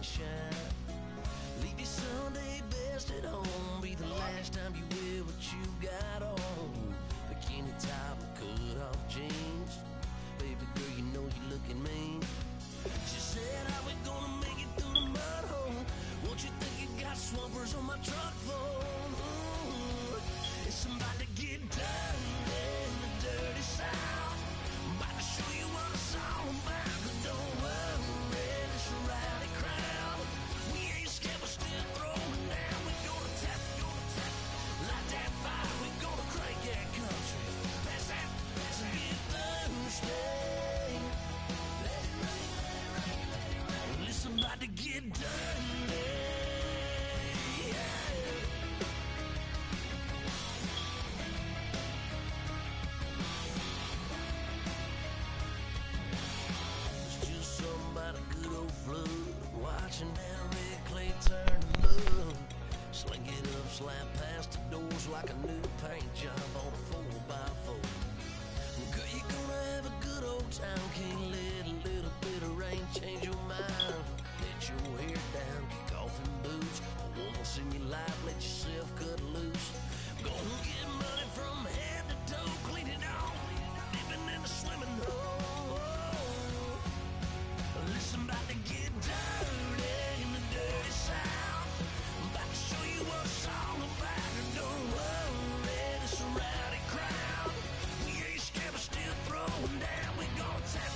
and shine. Leave your Sunday best at home. Be the last time you wear what you got on. Bikini top and cut off jeans. Baby girl, you know you're looking mean. She said, how we gonna make it through the mud hole? Won't you think you got swampers on my truck phone? Ooh, it's about to get dirty in the dirty South. I'm about to show you what it's all about. But don't worry, it's a rowdy crowd. We ain't scared, we're still throwing down. We gonna tap, light that fire. We gonna crank that country. Pass that, and get Thursday. Let it rain, let it rain, let it rain. Well, it's about to get dirty. Watching that red clay turn to mud. Sling it up, slap past the doors like a new paint job on a 4x4. Girl, you're gonna have a good old time. Can't let a little bit of rain change your mind. Let your hair down, kick off in boots. Once in your life, let yourself cut loose. Go and get money from head to toe. Clean it off, living in a swimming hole. Listen, about to get dirty in the dirty South. I'm about to show you what it's all about. And don't worry, it's a rowdy crowd. We ain't scared, we're still throwing down. We gonna tap,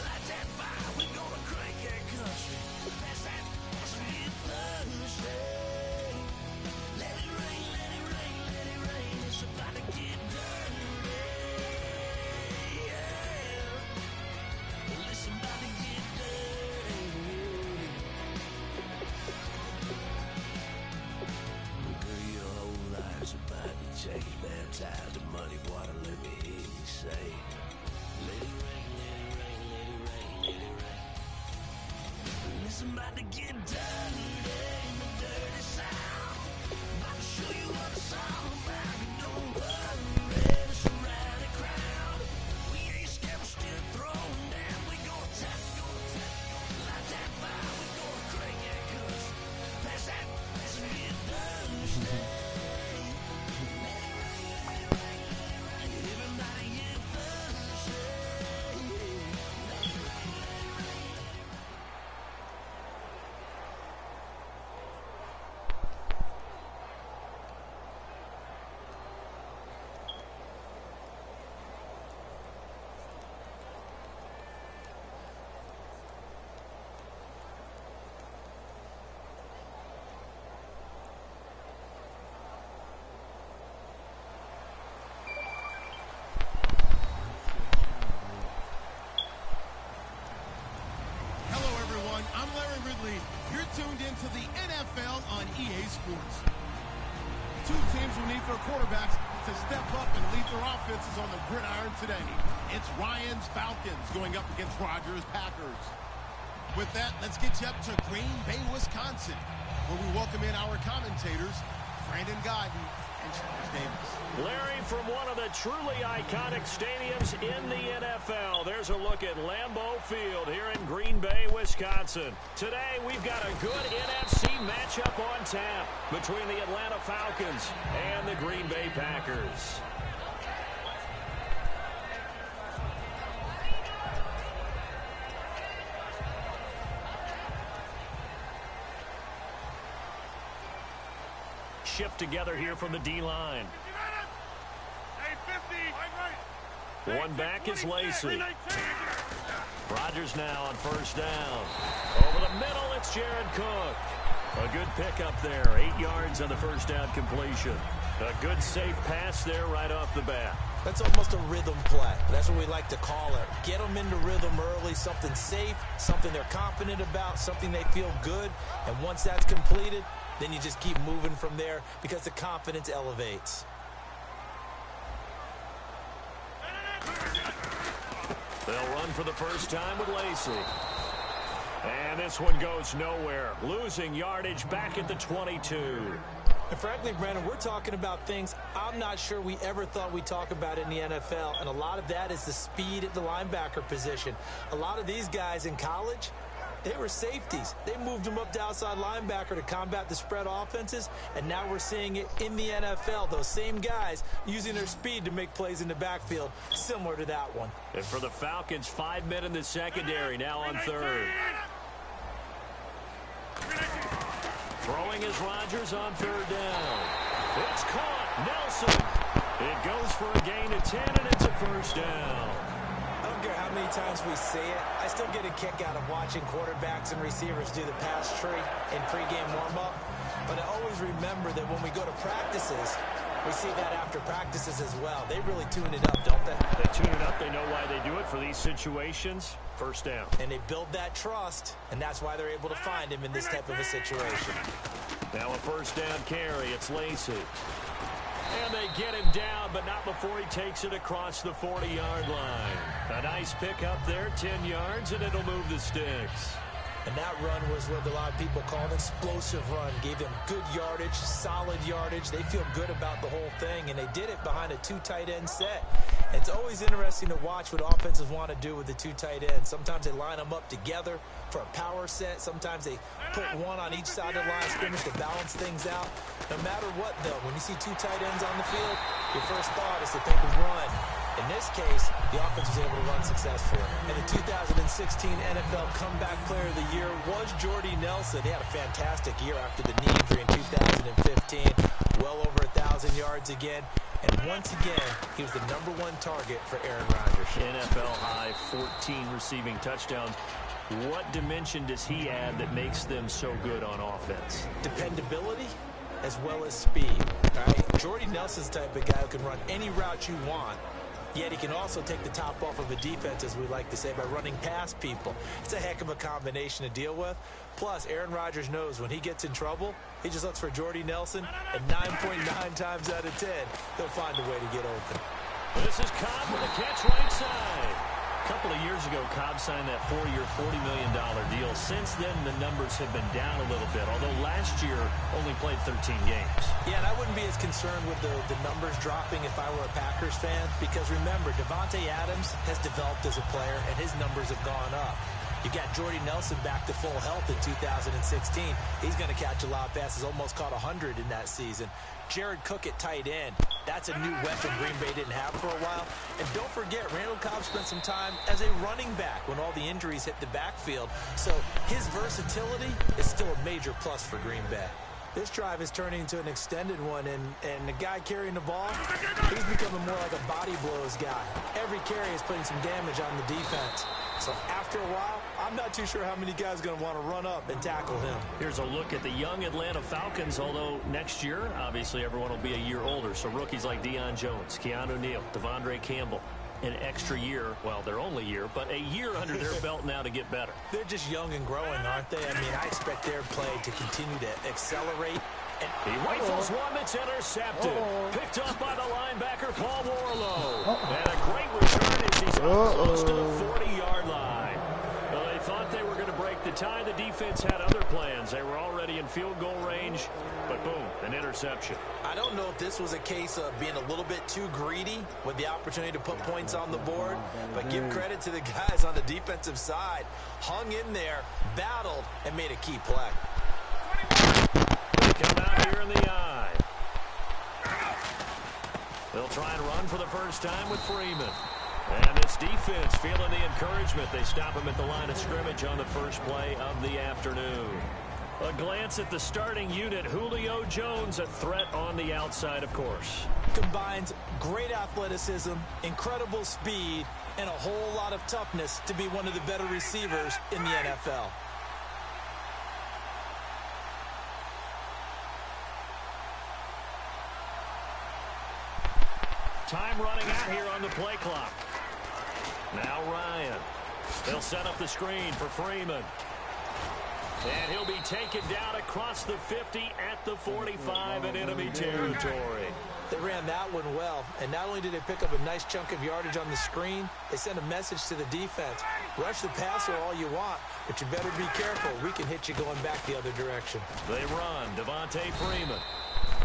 light that fire. We gonna crank that country. Pass that, and get Thursday. Let it rain, let it rain, let it rain. It's about to get dirty. Listen, about to get dirty. Girl, your whole life's about to change. Baptized in muddy water, let me hear you say, let it rain, let it rain, let it rain, let it rain. Listen, about to get dirty in the dirty South. About to show you what it's all about. Don't worry, it's a rowdy crowd. We ain't scared, we're still throwing down. We gonna tap, light that fire. We gonna crank that country. Pass that, and get Thursday. Let it rain, let it rain, let it rain. Everybody get Thursday. Let it rain, let it rain, let it rain. Hello, everyone. I'm Larry Ridley. You're tuned into the NFL on EA Sports. Two teams will need their quarterbacks to step up and lead their offenses on the gridiron today. It's Ryan's Falcons going up against Rodgers' Packers. With that, let's get you up to Green Bay, Wisconsin, where we welcome in our commentators, Brandon Godden and Charles Davis. Larry, from one of the truly iconic stadiums in the NFL, there's a look at Lambeau Field here in Green Bay, Wisconsin. Today, we've got a good NFC matchup on tap between the Atlanta Falcons and the Green Bay Packers. Shift together here from the D-line. One back is Lacey. Rodgers now on first down. Over the middle, it's Jared Cook. A good pickup there. 8 yards on the first down completion. A good safe pass there right off the bat. That's almost a rhythm play. That's what we like to call it. Get them into rhythm early, something safe, something they're confident about, something they feel good. And once that's completed, then you just keep moving from there because the confidence elevates. They'll run for the first time with Lacey. And this one goes nowhere. Losing yardage back at the 22. And frankly, Brandon, we're talking about things I'm not sure we ever thought we'd talk about in the NFL. And a lot of that is the speed at the linebacker position. A lot of these guys in college, They were safeties. They moved them up to outside linebacker to combat the spread offenses, and now we're seeing it in the NFL. Those same guys using their speed to make plays in the backfield, similar to that one. And for the Falcons, 5 men in the secondary, now on third. Throwing is Rodgers on third down. It's caught. Nelson. It goes for a gain of 10, and it's a first down. I don't care how many times we say it, I still get a kick out of watching quarterbacks and receivers do the pass tree in pregame warm-up. But I always remember that when we go to practices, we see that after practices as well. They really tune it up, don't they? They tune it up. They know why they do it for these situations. First down. And they build that trust, and that's why they're able to find him in this type of a situation. Now a first down carry. It's Lacy. And they get him down, but not before he takes it across the 40-yard line. A nice pickup there, 10 yards, and it'll move the sticks. And that run was what a lot of people call an explosive run. Gave them good yardage, solid yardage. They feel good about the whole thing, and they did it behind a two tight end set. It's always interesting to watch what offenses want to do with the two tight ends. Sometimes they line them up together for a power set. Sometimes they put one on each side of the line of scrimmage to balance things out. No matter what, though, when you see two tight ends on the field, your first thought is to think of run. In this case, the offense was able to run successfully. And the 2016 NFL Comeback Player of the Year was Jordy Nelson. He had a fantastic year after the knee injury in 2015. Well over 1,000 yards again. And once again, he was the #1 target for Aaron Rodgers. NFL high 14 receiving touchdowns. What dimension does he add that makes them so good on offense? Dependability as well as speed. All right? Jordy Nelson's the type of guy who can run any route you want. Yet he can also take the top off of a defense, as we like to say, by running past people. It's a heck of a combination to deal with. Plus, Aaron Rodgers knows when he gets in trouble, he just looks for Jordy Nelson, and 9.9 times out of 10, he'll find a way to get open. This is Cobb with a catch right side. A couple of years ago, Cobb signed that 4-year, $40 million deal. Since then, the numbers have been down a little bit, although last year only played 13 games. Yeah, and I wouldn't be as concerned with the numbers dropping if I were a Packers fan, because remember, Davante Adams has developed as a player, and his numbers have gone up. You got Jordy Nelson back to full health in 2016. He's going to catch a lot of passes, almost caught 100 in that season. Jared Cook at tight end. That's a new weapon Green Bay didn't have for a while. And don't forget, Randall Cobb spent some time as a running back when all the injuries hit the backfield. So his versatility is still a major plus for Green Bay. This drive is turning into an extended one, and the guy carrying the ball, he's becoming more like a body blows guy. Every carry is putting some damage on the defense. So after a while, I'm not too sure how many guys are going to want to run up and tackle him. Here's a look at the young Atlanta Falcons, although next year, obviously, everyone will be a year older. So rookies like Deion Jones, Keanu Neal, Devondre Campbell, an extra year, well, their only year, but a year under their belt now to get better. They're just young and growing, aren't they? I mean, I expect their play to continue to accelerate. And he rifles one that's intercepted. Picked up by the linebacker, Paul Warlow. And a great return as he's up close to the 40-yard line. Well, they thought they were going to break the tie. The defense had other plans. They were already in field goal range, but boom, an interception. I don't know if this was a case of being a little bit too greedy with the opportunity to put points on the board, but give credit to the guys on the defensive side. Hung in there, battled, and made a key play. Come out here in the eye. They'll try and run for the first time with Freeman. And this defense feeling the encouragement. They stop him at the line of scrimmage on the first play of the afternoon. A glance at the starting unit. Julio Jones, a threat on the outside, of course. Combines great athleticism, incredible speed, and a whole lot of toughness to be one of the better receivers in the NFL. Time running out here on the play clock. Now Ryan. They'll set up the screen for Freeman. And he'll be taken down across the 50 at the 45 in enemy territory. They ran that one well, and not only did they pick up a nice chunk of yardage on the screen, they sent a message to the defense. Rush the passer all you want, but you better be careful. We can hit you going back the other direction. They run. Devontae Freeman.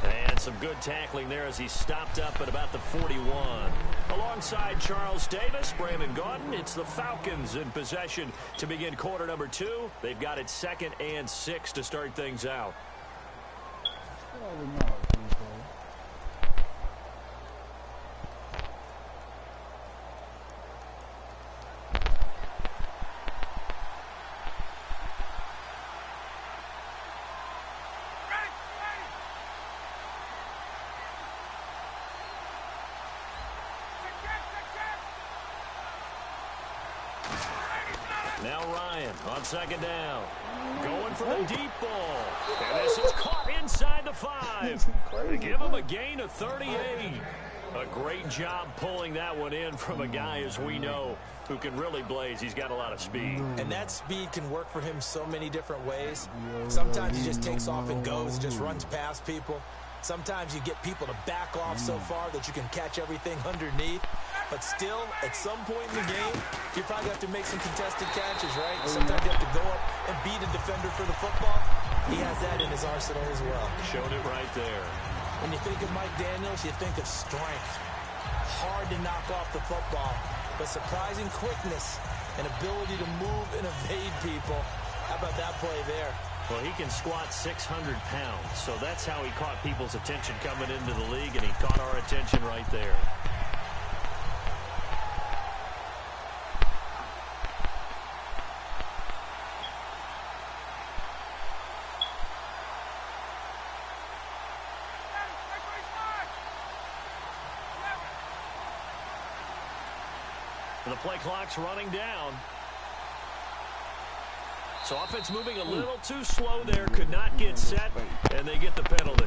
And some good tackling there as he stopped up at about the 41. Alongside Charles Davis, Brandon Gaudin, it's the Falcons in possession to begin quarter number 2. They've got it 2nd and 6 to start things out. Now Ryan on 2nd down. Going for the deep ball. And this is caught inside the 5. They give him a gain of 38. A great job pulling that one in from a guy, as we know, who can really blaze. He's got a lot of speed. And that speed can work for him so many different ways. Sometimes he just takes off and goes, just runs past people. Sometimes you get people to back off so far that you can catch everything underneath. But still, at some point in the game, you probably have to make some contested catches, right? Sometimes you have to go up and beat a defender for the football. He has that in his arsenal as well. Showed it right there. When you think of Mike Daniels, you think of strength. Hard to knock off the football, but surprising quickness and ability to move and evade people. How about that play there? Well, he can squat 600 pounds, so that's how he caught people's attention coming into the league, and he caught our attention right there. The play clock's running down. So offense moving a little too slow there. Could not get set, and they get the penalty.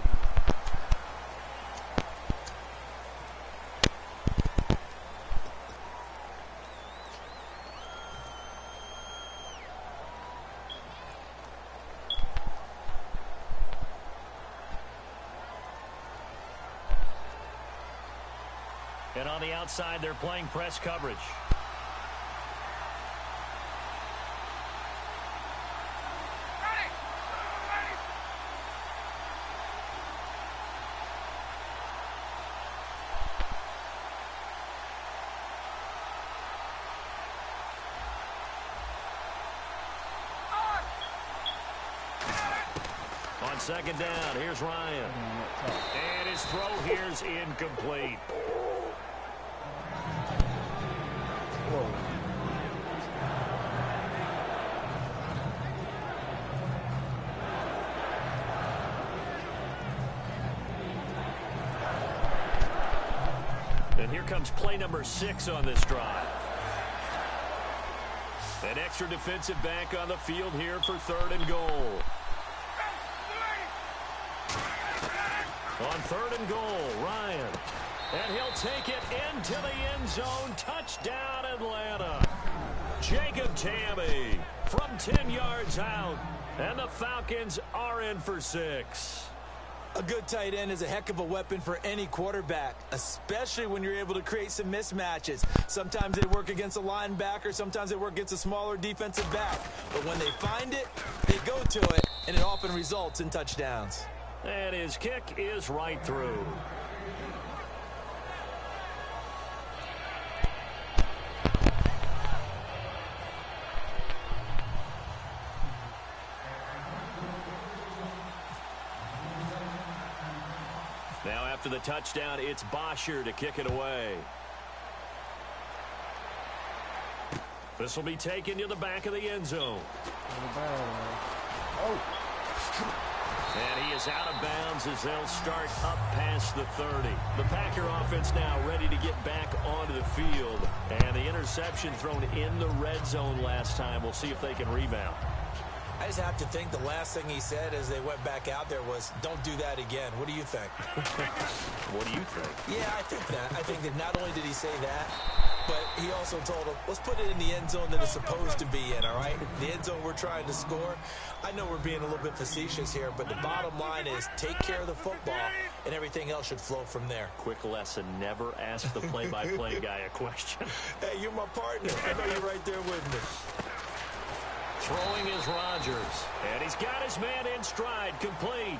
And on the outside, they're playing press coverage. On 2nd down, here's Ryan. And his throw here's incomplete. And here comes play number 6 on this drive. An extra defensive back on the field here for 3rd and goal. On 3rd and goal, Ryan. And he'll take it into the end zone. Touchdown, Atlanta. Jacob Tamme from 10 yards out. And the Falcons are in for 6. A good tight end is a heck of a weapon for any quarterback, especially when you're able to create some mismatches. Sometimes they work against a linebacker. Sometimes they work against a smaller defensive back. But when they find it, they go to it, and it often results in touchdowns. And his kick is right through. Now after the touchdown, it's Bosher to kick it away. This will be taken to the back of the end zone. And he is out of bounds as they'll start up past the 30. The Packer offense now ready to get back onto the field. And the interception thrown in the red zone last time. We'll see if they can rebound. I just have to think the last thing he said as they went back out there was, don't do that again. What do you think? What do you think? Yeah, I think that. I think that not only did he say that, but he also told him, let's put it in the end zone that it's supposed to be in, all right? the end zone we're trying to score. I know we're being a little bit facetious here, but the bottom line is take care of the football, and everything else should flow from there. Quick lesson, never ask the play-by-play guy a question. Hey, you're my partner. I know you're right there with me. Throwing is Rodgers, and he's got his man in stride, complete.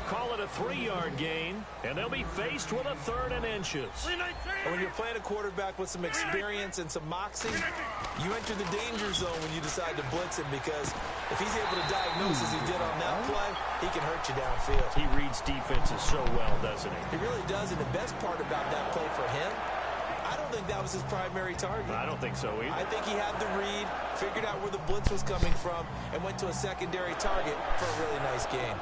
Call it a 3-yard gain, and they'll be faced with a 3rd and inches. And when you're playing a quarterback with some experience and some moxie, you enter the danger zone when you decide to blitz him, because if he's able to diagnose as he did on that play, he can hurt you downfield. He reads defenses so well, doesn't he? He really does, and the best part about that play for him, I don't think that was his primary target. I don't think so either. I think he had the read, figured out where the blitz was coming from, and went to a secondary target for a really nice gain.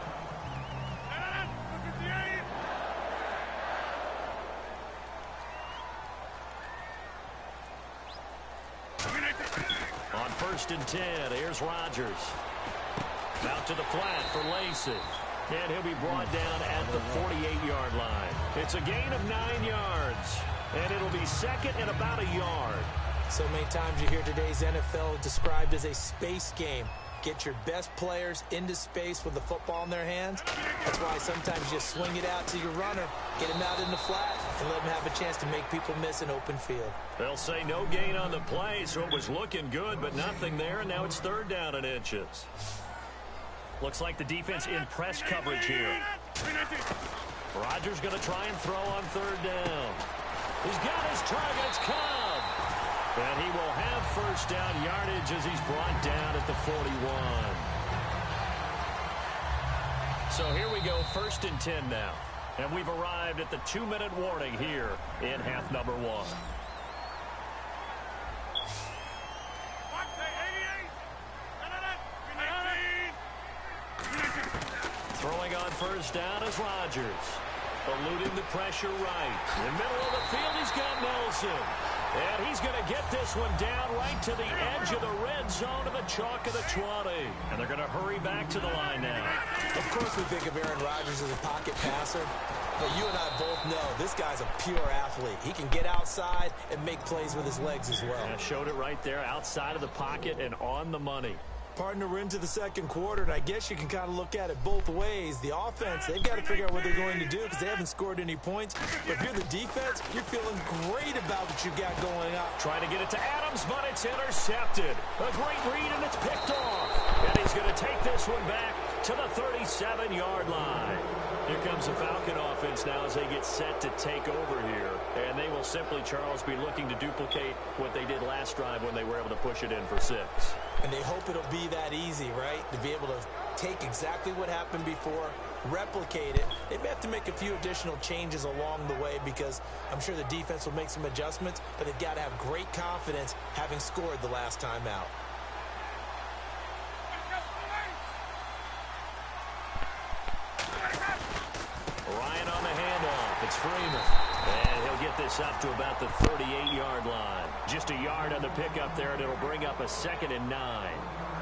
On 1st and 10, here's Rodgers. Out to the flat for Lacey. And he'll be brought down at the 48-yard line. It's a gain of 9 yards. And it'll be 2nd and about a yard. So many times you hear today's NFL described as a space game. Get your best players into space with the football in their hands. That's why sometimes you swing it out to your runner, get him out in the flat, and let him have a chance to make people miss an open field. They'll say no gain on the play, so it was looking good, but nothing there, and now it's 3rd down and inches. Looks like the defense in press coverage here. Rodgers going to try and throw on 3rd down. He's got his targets covered. And he will have 1st down yardage as he's brought down at the 41. So here we go, 1st and 10 now. And we've arrived at the 2-minute warning here in half number 1. Throwing on 1st down is Rodgers. Eluding the pressure right. In the middle of the field, he's got Nelson. And he's going to get this one down right to the edge of the red zone of the chalk of the 20. And they're going to hurry back to the line now. Of course we think of Aaron Rodgers as a pocket passer, but you and I both know this guy's a pure athlete. He can get outside and make plays with his legs as well. Yeah, showed it right there, outside of the pocket and on the money. Partner, we're into the 2nd quarter, and I guess you can kind of look at it both ways. The offense, they've got to figure out what they're going to do because they haven't scored any points. But if you're the defense, you're feeling great about what you've got going on. Trying to get it to Adams, but it's intercepted. A great read, and it's picked off. And he's going to take this one back to the 37-yard line. Here comes the Falcon offense now as they get set to take over here. And they will simply, Charles, be looking to duplicate what they did last drive when they were able to push it in for 6. And they hope it'll be that easy, right? To be able to take exactly what happened before, replicate it. They may have to make a few additional changes along the way because I'm sure the defense will make some adjustments, but they've got to have great confidence having scored the last time out. Ryan on the handoff. It's Freeman. And he'll get this up to about the 38-yard line. Just a yard on the pickup there, and it'll bring up a 2nd and 9.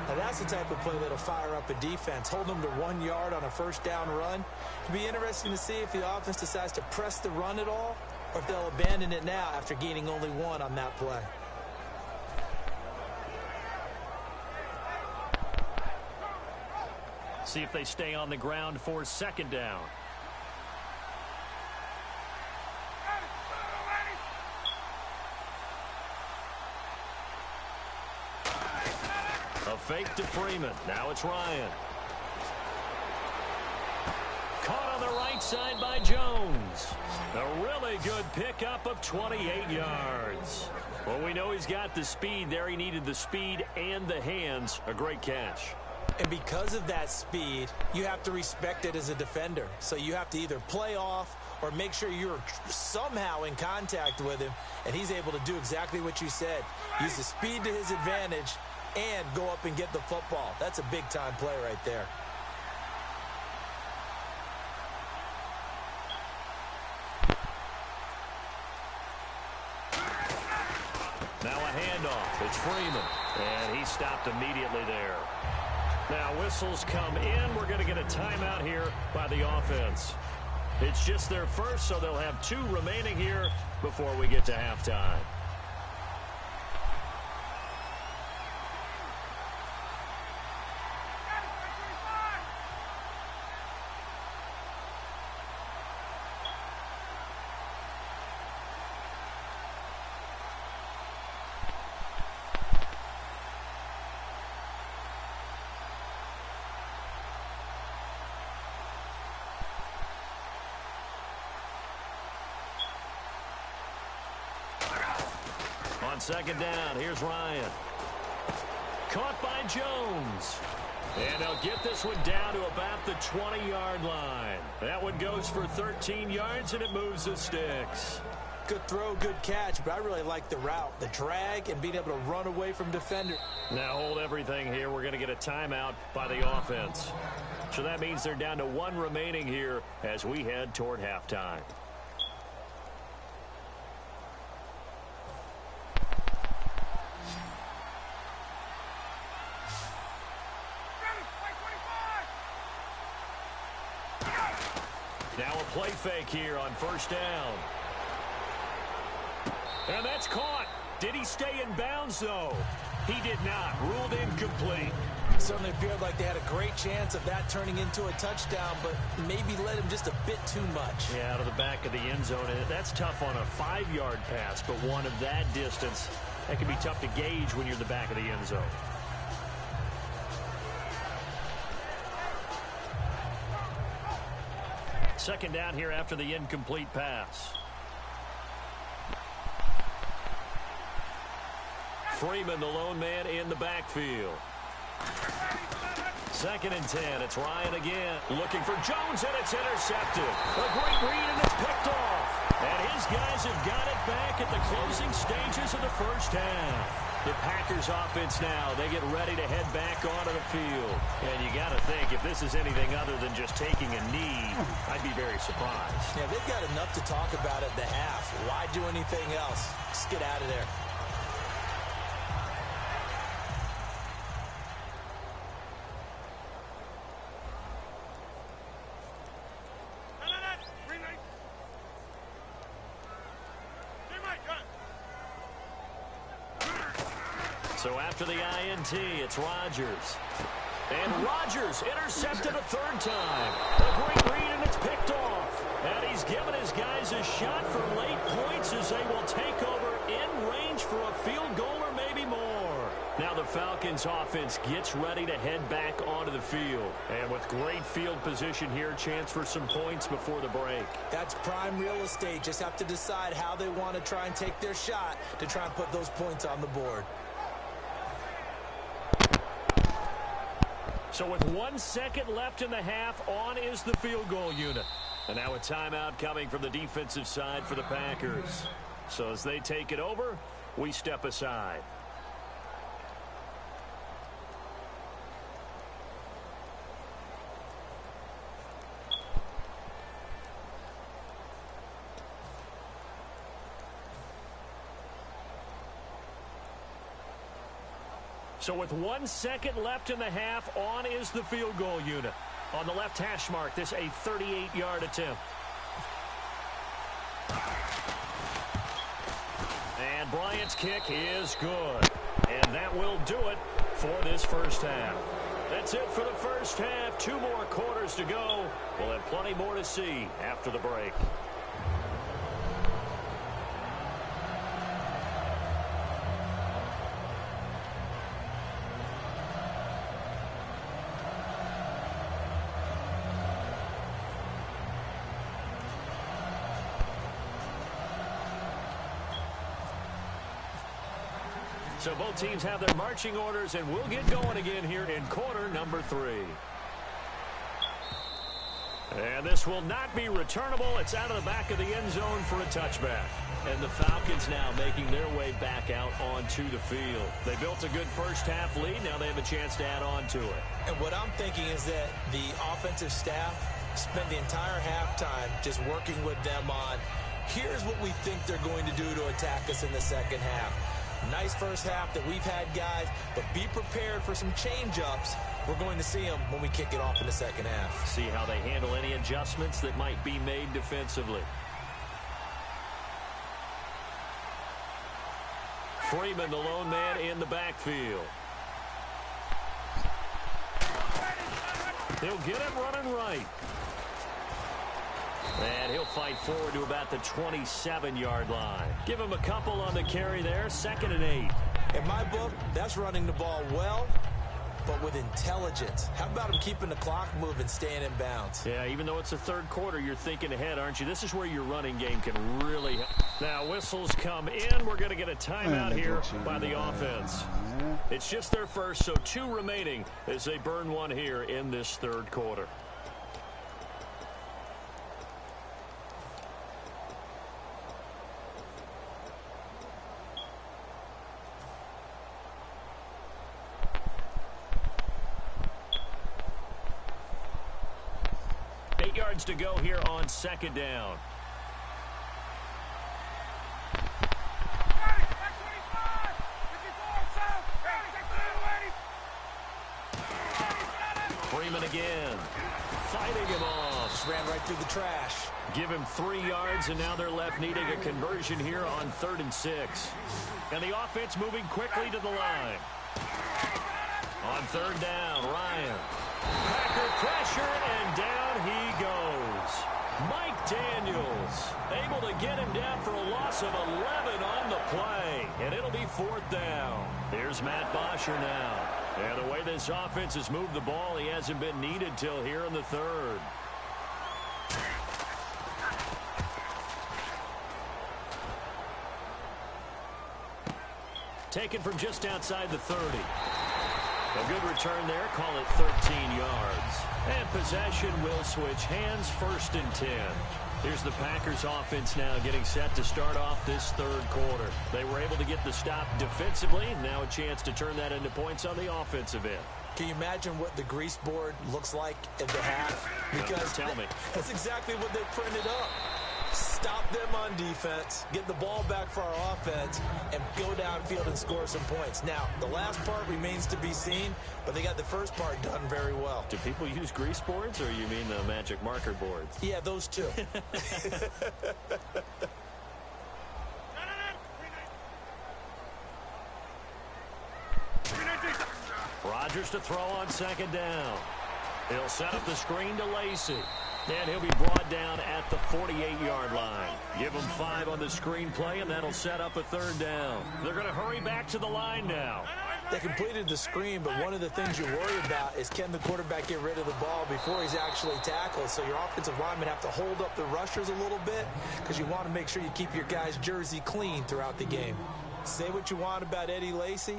Now that's the type of play that'll fire up a defense. Hold them to 1 yard on a 1st down run. It'll be interesting to see if the offense decides to press the run at all or if they'll abandon it now after gaining only 1 on that play. See if they stay on the ground for 2nd down. A fake to Freeman. Now it's Ryan. Caught on the right side by Jones. A really good pickup of 28 yards. Well, we know he's got the speed there. He needed the speed and the hands. A great catch. And because of that speed, you have to respect it as a defender. So you have to either play off or make sure you're somehow in contact with him. And he's able to do exactly what you said. Use the speed to his advantage and go up and get the football. That's a big-time play right there. Now a handoff. It's Freeman. And he stopped immediately there. Now whistles come in. We're going to get a timeout here by the offense. It's just their first, so they'll have 2 remaining here before we get to halftime. On second down, here's Ryan. Caught by Jones. And they'll get this one down to about the 20-yard line. That one goes for 13 yards, and it moves the sticks. Good throw, good catch, but I really like the route, the drag, and being able to run away from defender. Now hold everything here. We're going to get a timeout by the offense. So that means they're down to one remaining here as we head toward halftime. Now a play fake here on first down. And that's caught. Did he stay in bounds, though? He did not. Ruled incomplete. Certainly appeared like they had a great chance of that turning into a touchdown, but maybe led him just a bit too much. Yeah, out of the back of the end zone. And that's tough on a 5-yard pass, but one of that distance, that can be tough to gauge when you're in the back of the end zone. Second down here after the incomplete pass. Freeman, the lone man in the backfield. Second and 10. It's Ryan again. Looking for Jones, and it's intercepted. A great read, and it's picked off. And his guys have got it back at the closing stages of the first half. The Packers offense now, they get ready to head back onto the field. And you got to think, if this is anything other than just taking a knee, I'd be very surprised. Yeah, they've got enough to talk about at the half. Why do anything else? Just get out of there. So after the INT, it's Rodgers. And Rodgers intercepted a third time. A great read, and it's picked off. And he's given his guys a shot for late points as they will take over in range for a field goal or maybe more. Now the Falcons offense gets ready to head back onto the field. And with great field position here, chance for some points before the break. That's prime real estate. Just have to decide how they want to try and take their shot to try and put those points on the board. So with 1 second left in the half, on is the field goal unit. And now a timeout coming from the defensive side for the Packers. So as they take it over, we step aside. So with 1 second left in the half, on is the field goal unit. On the left hash mark, this a 38-yard attempt. And Bryant's kick is good. And that will do it for this first half. That's it for the first half. 2 more quarters to go. We'll have plenty more to see after the break. So both teams have their marching orders, and we'll get going again here in quarter number 3. And this will not be returnable. It's out of the back of the end zone for a touchback. And the Falcons now making their way back out onto the field. They built a good first half lead. Now they have a chance to add on to it. And what I'm thinking is that the offensive staff spent the entire halftime just working with them on, here's what we think they're going to do to attack us in the second half. Nice first half that we've had, guys, but be prepared for some change-ups. We're going to see them when we kick it off in the second half. See how they handle any adjustments that might be made defensively. Freeman, the lone man in the backfield. He'll get it running right. And he'll fight forward to about the 27-yard line. Give him a couple on the carry there. 2nd and 8. In my book, that's running the ball well, but with intelligence. How about him keeping the clock moving, staying in bounds? Yeah, even though it's the third quarter, you're thinking ahead, aren't you? This is where your running game can really help. Now, whistles come in. We're going to get a timeout here by the offense. It's just their first, so 2 remaining as they burn one here in this third quarter. Yards to go here on second down. Freeman again. Fighting him off. Just ran right through the trash. Give him 3 yards, and now they're left needing a conversion here on 3rd and 6. And the offense moving quickly to the line. On 3rd down, Ryan. Packer pressure, and down he goes. Mike Daniels able to get him down for a loss of 11 on the play. And it'll be 4th down. Here's Matt Bosher now. And the way this offense has moved the ball, he hasn't been needed till here in the 3rd. Taken from just outside the 30. A good return there. Call it 13 yards. And possession will switch hands, 1st and 10. Here's the Packers offense now getting set to start off this 3rd quarter. They were able to get the stop defensively. Now a chance to turn that into points on the offensive end. Can you imagine what the grease board looks like at the half? Because tell me. That's exactly what they printed up. Stop them on defense, get the ball back for our offense, and go downfield and score some points. Now, the last part remains to be seen, but they got the first part done very well. Do people use grease boards, or you mean the magic marker boards? Yeah, those two. Rodgers to throw on 2nd down. He'll set up the screen to Lacy. And he'll be brought down at the 48-yard line. Give him 5 on the screen play, and that'll set up a 3rd down. They're going to hurry back to the line now. They completed the screen, but one of the things you worry about is can the quarterback get rid of the ball before he's actually tackled. So your offensive linemen have to hold up the rushers a little bit because you want to make sure you keep your guy's jersey clean throughout the game. Say what you want about Eddie Lacy.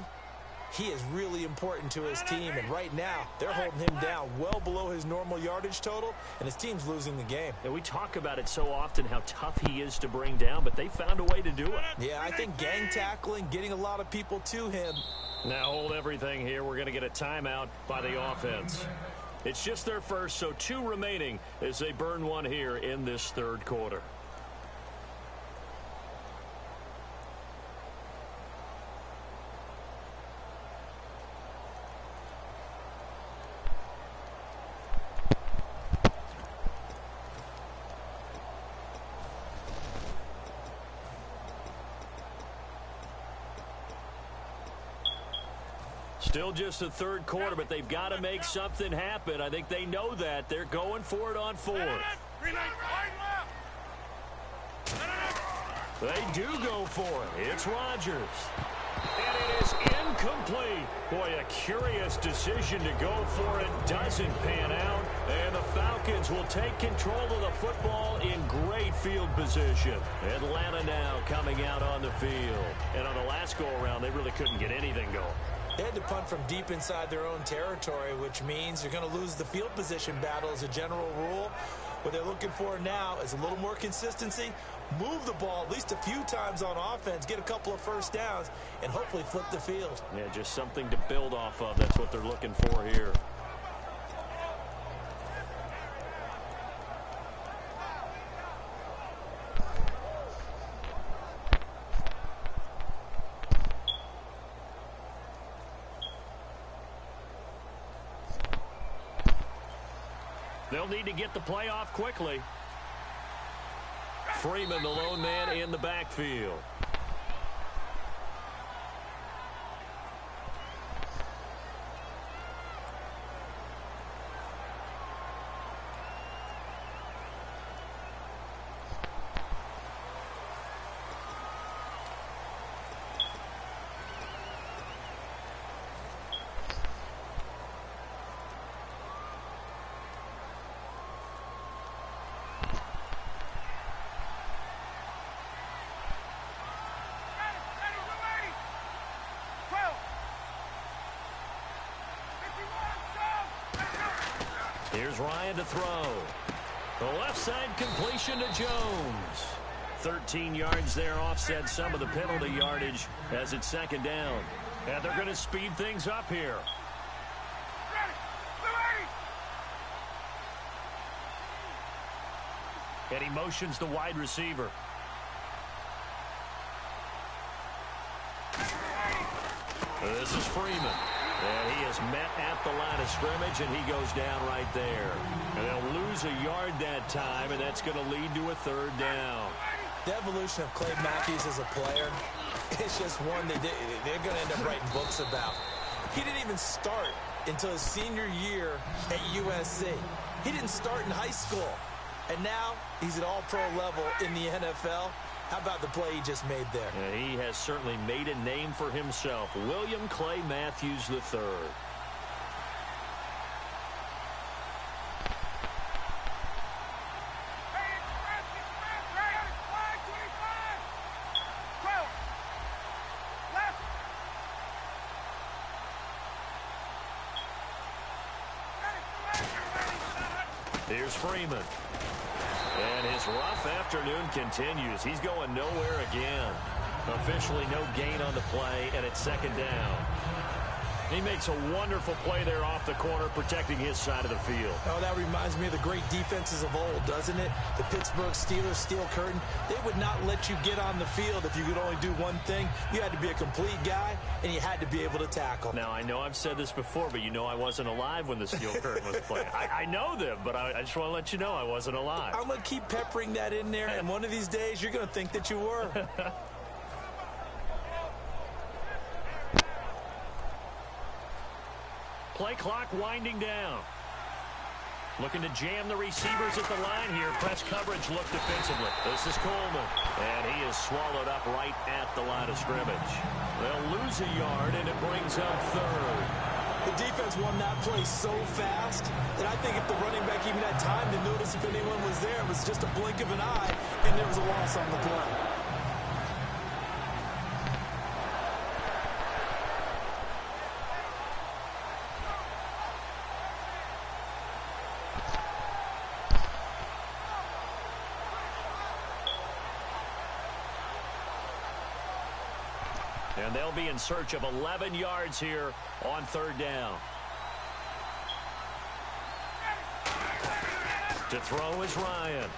He is really important to his team, and right now they're holding him down well below his normal yardage total, and his team's losing the game. And we talk about it so often, how tough he is to bring down, but they found a way to do it. Yeah, I think gang tackling, getting a lot of people to him. Now hold everything here. We're going to get a timeout by the offense. It's just their first, so 2 remaining as they burn one here in this 3rd quarter. Still just the 3rd quarter, but they've got to make something happen. I think they know that. They're going for it on 4th. They do go for it. It's Rodgers. And it is incomplete. Boy, a curious decision to go for it. Doesn't pan out. And the Falcons will take control of the football in great field position. Atlanta now coming out on the field. And on the last go-around, they really couldn't get anything going. They had to punt from deep inside their own territory, which means you're going to lose the field position battle as a general rule. What they're looking for now is a little more consistency, move the ball at least a few times on offense, get a couple of 1st downs, and hopefully flip the field. Yeah, just something to build off of. That's what they're looking for here. They'll need to get the play off quickly. Freeman, the lone man in the backfield. Here's Ryan to throw. The left side completion to Jones. 13 yards there, offset some of the penalty yardage as it's second down. And they're going to speed things up here. And he motions the wide receiver. This is Freeman. And he is met at the line of scrimmage, and he goes down right there. And they'll lose a yard that time, and that's going to lead to a third down. The evolution of Clay Matthews as a player, it's just one they're going to end up writing books about. He didn't even start until his senior year at USC. He didn't start in high school. And now he's at all-pro level in the NFL. How about the play he just made there? Yeah, he has certainly made a name for himself. William Clay Matthews III. Here's Freeman. And his rough afternoon continues. He's going nowhere again. Officially no gain on the play, and it's second down. He makes a wonderful play there off the corner, protecting his side of the field. Oh, that reminds me of the great defenses of old, doesn't it? The Pittsburgh Steelers steel curtain. They would not let you get on the field if you could only do one thing. You had to be a complete guy, and you had to be able to tackle. Now, I know I've said this before, but you know I wasn't alive when the steel curtain was playing. I know them, but I just want to let you know I wasn't alive. I'm going to keep peppering that in there, and one of these days you're going to think that you were. Play clock winding down. Looking to jam the receivers at the line here. Press coverage look defensively. This is Coleman. And he is swallowed up right at the line of scrimmage. They'll lose a yard, and it brings up third. The defense won that play so fast that I think if the running back even had time to notice if anyone was there, it was just a blink of an eye, and there was a loss on the play. And they'll be in search of 11 yards here on third down. To throw is Ryan.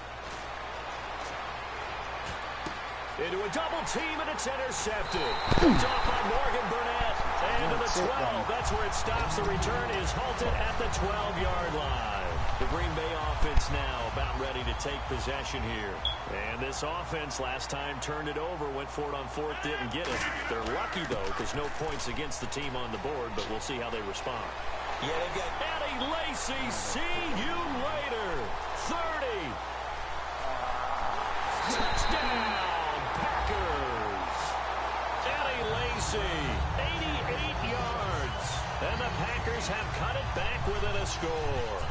Into a double team, and it's intercepted. Picked off by Morgan Burnett. And to the 12. That's where it stops. The return is halted at the 12-yard line. The Green Bay offense now about ready to take possession here. And this offense last time turned it over, went for it on fourth, didn't get it. They're lucky, though, because no points against the team on the board, but we'll see how they respond. Yeah, they got Eddie Lacy, see you later. 30. Touchdown, Packers. Eddie Lacy, 88 yards. And the Packers have cut it back within a score.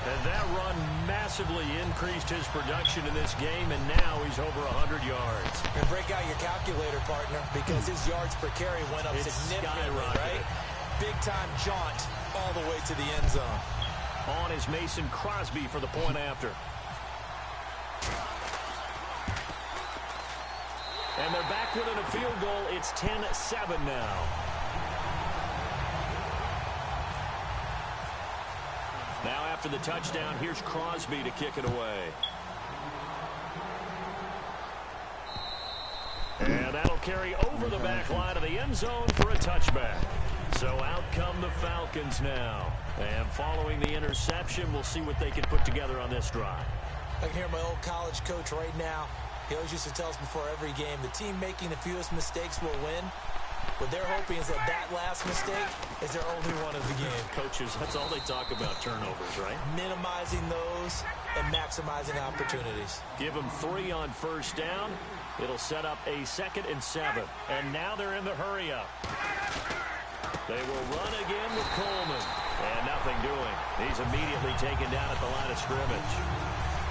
And that run massively increased his production in this game, and now he's over 100 yards. And break out your calculator, partner, because his yards per carry went up significantly, right? Big-time jaunt all the way to the end zone. On is Mason Crosby for the point after. And they're back within a field goal. It's 10-7 now. Now after the touchdown, here's Crosby to kick it away. And that'll carry over the back line of the end zone for a touchback. So out come the Falcons now. And following the interception, we'll see what they can put together on this drive. I can hear my old college coach right now. He always used to tell us before every game, the team making the fewest mistakes will win. What they're hoping is that last mistake is their only one of the game. Coaches, that's all they talk about, turnovers, right? Minimizing those and maximizing opportunities. Give them 3 on first down. It'll set up a 2nd and 7. And now they're in the hurry-up. They will run again with Coleman. And nothing doing. He's immediately taken down at the line of scrimmage.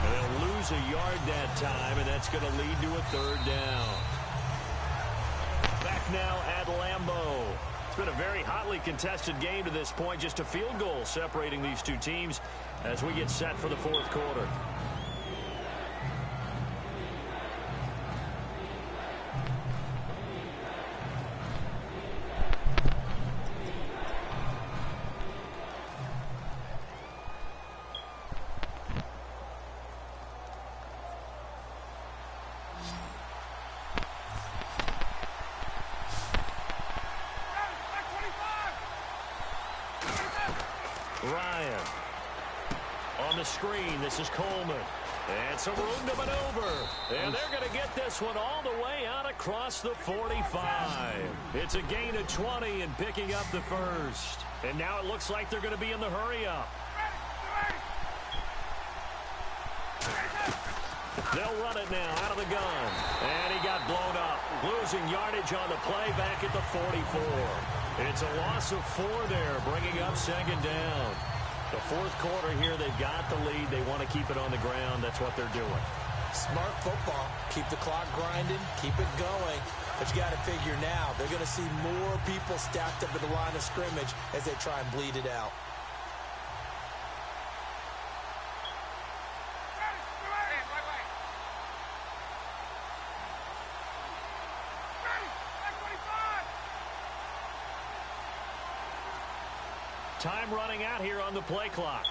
And they'll lose a yard that time, and that's going to lead to a third down. Back now at Lambeau. been a very hotly contested game to this point. Just a field goal separating these two teams as we get set for the fourth quarter. Ryan on the screen. This is Coleman. And some room to maneuver. And they're going to get this one all the way out across the 45. It's a gain of 20 and picking up the first. And now it looks like they're going to be in the hurry-up. They'll run it now out of the gun. And he got blown up. Losing yardage on the play back at the 44. It's a loss of 4 there, bringing up second down. The fourth quarter here, they've got the lead. They want to keep it on the ground. That's what they're doing. Smart football. Keep the clock grinding. Keep it going. But you got to figure now, they're going to see more people stacked up at the line of scrimmage as they try and bleed it out. Time running out here on the play clock.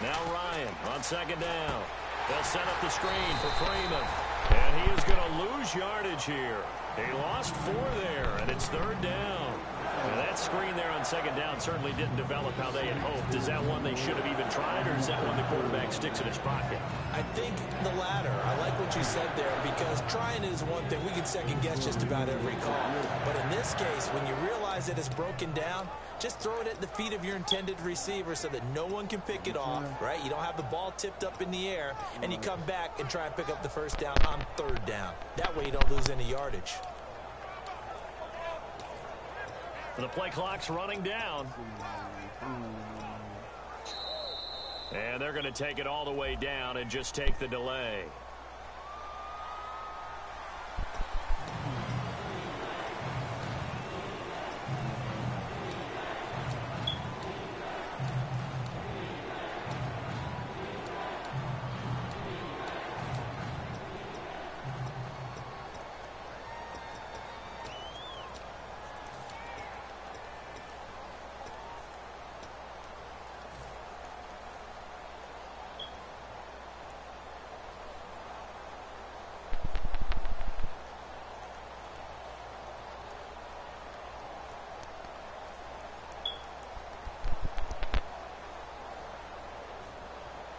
Now Ryan on second down. They'll set up the screen for Freeman. And he is going to lose yardage here. He lost 4 there, and it's third down. Now that screen there on second down certainly didn't develop how they had hoped. Is that one they should have even tried, or is that one the quarterback sticks in his pocket? I think the latter. I like what you said there, because trying is one thing. We can second guess just about every call. But in this case, when you realize that it's broken down, just throw it at the feet of your intended receiver so that no one can pick it off, right? You don't have the ball tipped up in the air, and you come back and try and pick up the first down on third down. That way you don't lose any yardage. The play clock's running down. And they're going to take it all the way down and just take the delay.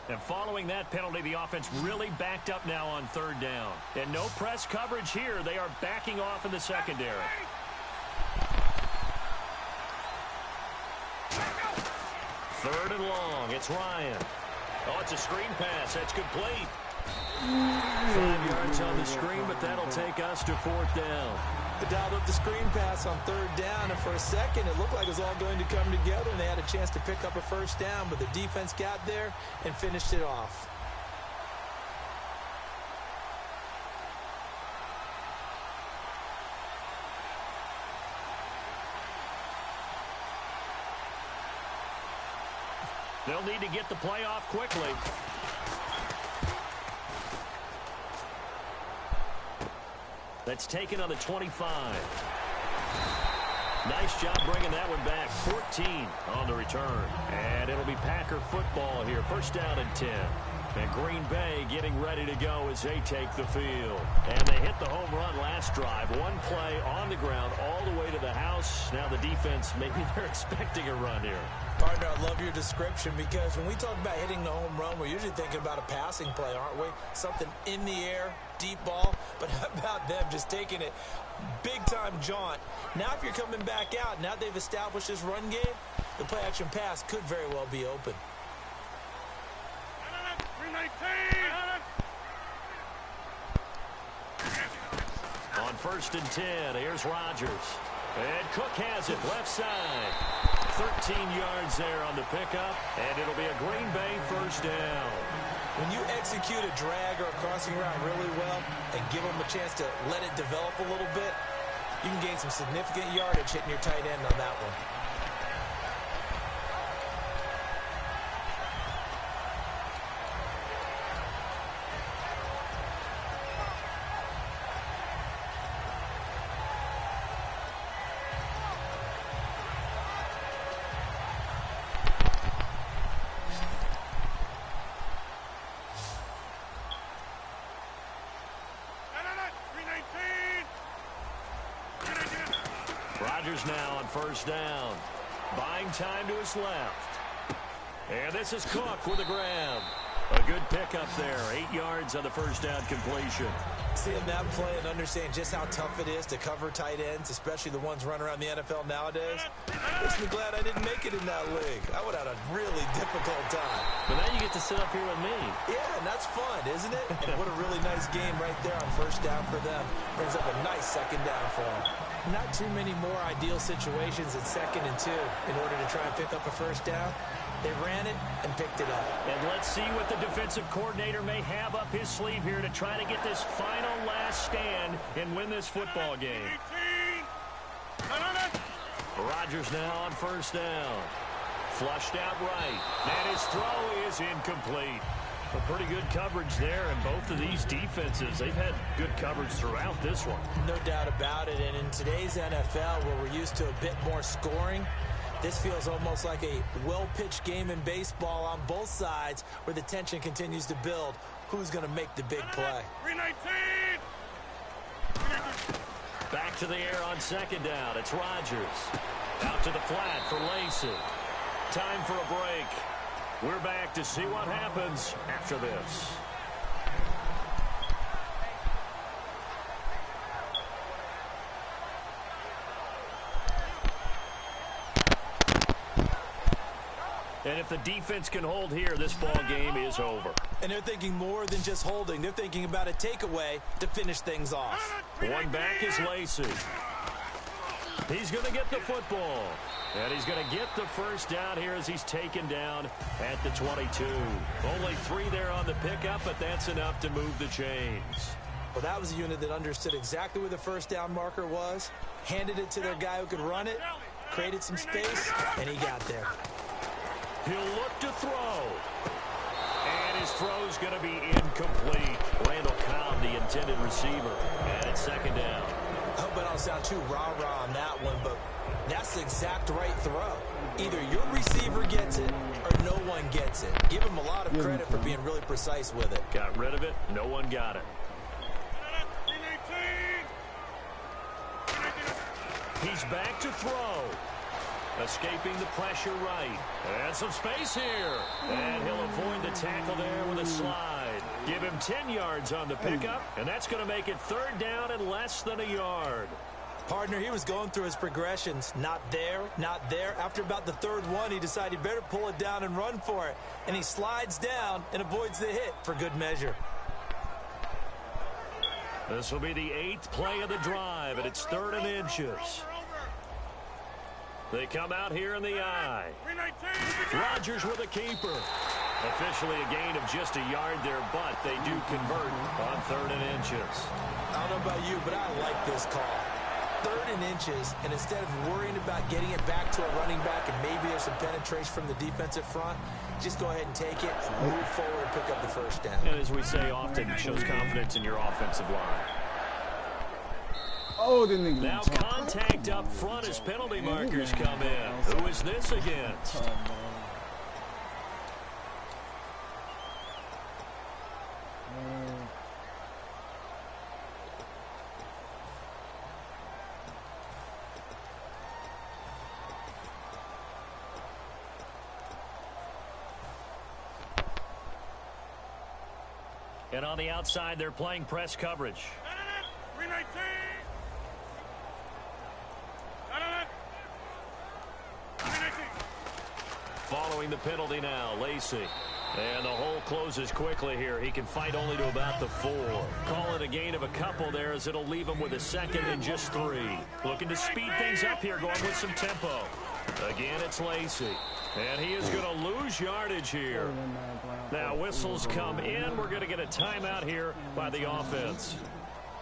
And following that penalty, the offense really backed up now on third down. And no press coverage here. They are backing off in the secondary. Third and long. It's Ryan. Oh, it's a screen pass. That's complete. 5 yards on the screen, but that'll take us to fourth down. They dialed up the screen pass on third down, and for a second it looked like it was all going to come together, and they had a chance to pick up a first down, but the defense got there and finished it off. They'll need to get the play off quickly. That's taken on the 25. Nice job bringing that one back. 14 on the return. And it'll be Packer football here. First down and 10. And Green Bay getting ready to go as they take the field. And they hit the home run last drive. One play on the ground all the way to the house. Now the defense, maybe they're expecting a run here. Partner, I love your description, because when we talk about hitting the home run, we're usually thinking about a passing play, aren't we? Something in the air, deep ball. But how about them just taking it big-time jaunt? Now if you're coming back out, now they've established this run game, the play-action pass could very well be open. On first and 10, here's Rodgers. And Cook has it left side. 13 yards there on the pickup, and it'll be a Green Bay first down. When you execute a drag or a crossing route really well and give them a chance to let it develop a little bit, You can gain some significant yardage hitting your tight end on that one. Rodgers now on first down. Buying time to his left. And this is Cook with a grab. A good pickup there. 8 yards on the first down completion. Seeing that play and understanding just how tough it is to cover tight ends, especially the ones running around the NFL nowadays, makes me glad I didn't make it in that league. I would have had a really difficult time. But now you get to sit up here with me. Yeah, and that's fun, isn't it? And what a really nice game right there on first down for them. Brings up a nice second down for them. Not too many more ideal situations at 2nd and 2 in order to try and pick up a first down. They ran it and picked it up. And let's see what the defensive coordinator may have up his sleeve here to try to get this final last stand and win this football game. Rodgers now on first down. Flushed out right. And his throw is incomplete. A pretty good coverage there, and both of these defenses, they've had good coverage throughout this one. No doubt about it, and in today's NFL, where we're used to a bit more scoring, this feels almost like a well-pitched game in baseball on both sides where the tension continues to build. Who's going to make the big play? Back to the air on second down. It's Rodgers. Out to the flat for Lacey. Time for a break. We're back to see what happens after this. And if the defense can hold here, this ball game is over. And they're thinking more than just holding. They're thinking about a takeaway to finish things off. One back is Lacey. He's going to get the football. And he's going to get the first down here as he's taken down at the 22. Only 3 there on the pickup, but that's enough to move the chains. Well, that was a unit that understood exactly where the first down marker was, handed it to their guy who could run it, created some space, and he got there. He'll look to throw. And his throw's going to be incomplete. Randall Cobb, the intended receiver. And it's second down. I hope I don't sound too rah-rah on that one, but that's the exact right throw. Either your receiver gets it or no one gets it. Give him a lot of credit for being really precise with it. Got rid of it. No one got it. He's back to throw. Escaping the pressure right. And some space here. And he'll avoid the tackle there with a slide. Give him 10 yards on the pickup. And that's going to make it third down and less than a yard. Partner, he was going through his progressions. Not there, not there. After about the third one, he decided he better pull it down and run for it. And he slides down and avoids the hit for good measure. This will be the 8th play of the drive, and it's 3rd and inches. They come out here in the eye. Rodgers with a keeper. Officially a gain of just a yard there, but they do convert on 3rd and inches. I don't know about you, but I like this call. 3rd and inches, and instead of worrying about getting it back to a running back and maybe there's some penetration from the defensive front, just go ahead and take it, move forward, and pick up the first down. And as we say often, it shows confidence in your offensive line. Oh, the nigga. Now contact up front as penalty markers come in. Who is this against? And on the outside, they're playing press coverage. Following the penalty now, Lacey. And the hole closes quickly here. He can fight only to about the 4. Call it a gain of a couple there as it'll leave him with a 2nd and just 3. Looking to speed things up here, going with some tempo. Again, it's Lacey. And he is going to lose yardage here. Now, whistles come in. We're going to get a timeout here by the offense.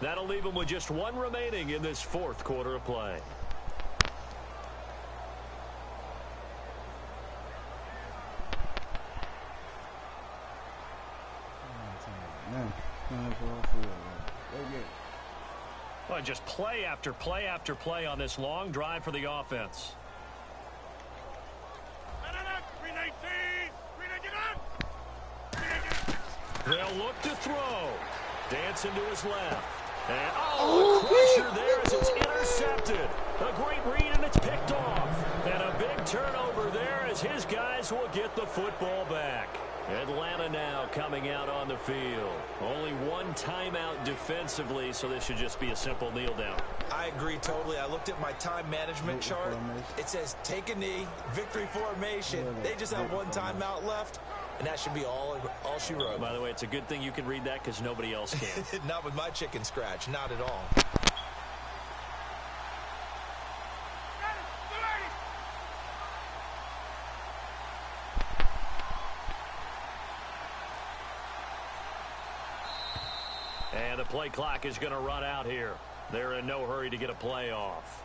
That'll leave them with just one remaining in this fourth quarter of play. Well, just play after play after play on this long drive for the offense. They'll look to throw. Dancing to his left. And, a crusher there as it's intercepted. A great read, and it's picked off. And a big turnover there as his guys will get the football back. Atlanta now coming out on the field. Only one timeout defensively, so this should just be a simple kneel down. I agree totally. I looked at my time management chart. It says take a knee, victory formation. They just have one timeout left, and that should be all she wrote. By the way, it's a good thing you can read that because nobody else can. Not with my chicken scratch. Not at all. And the play clock is going to run out here. They're in no hurry to get a play off.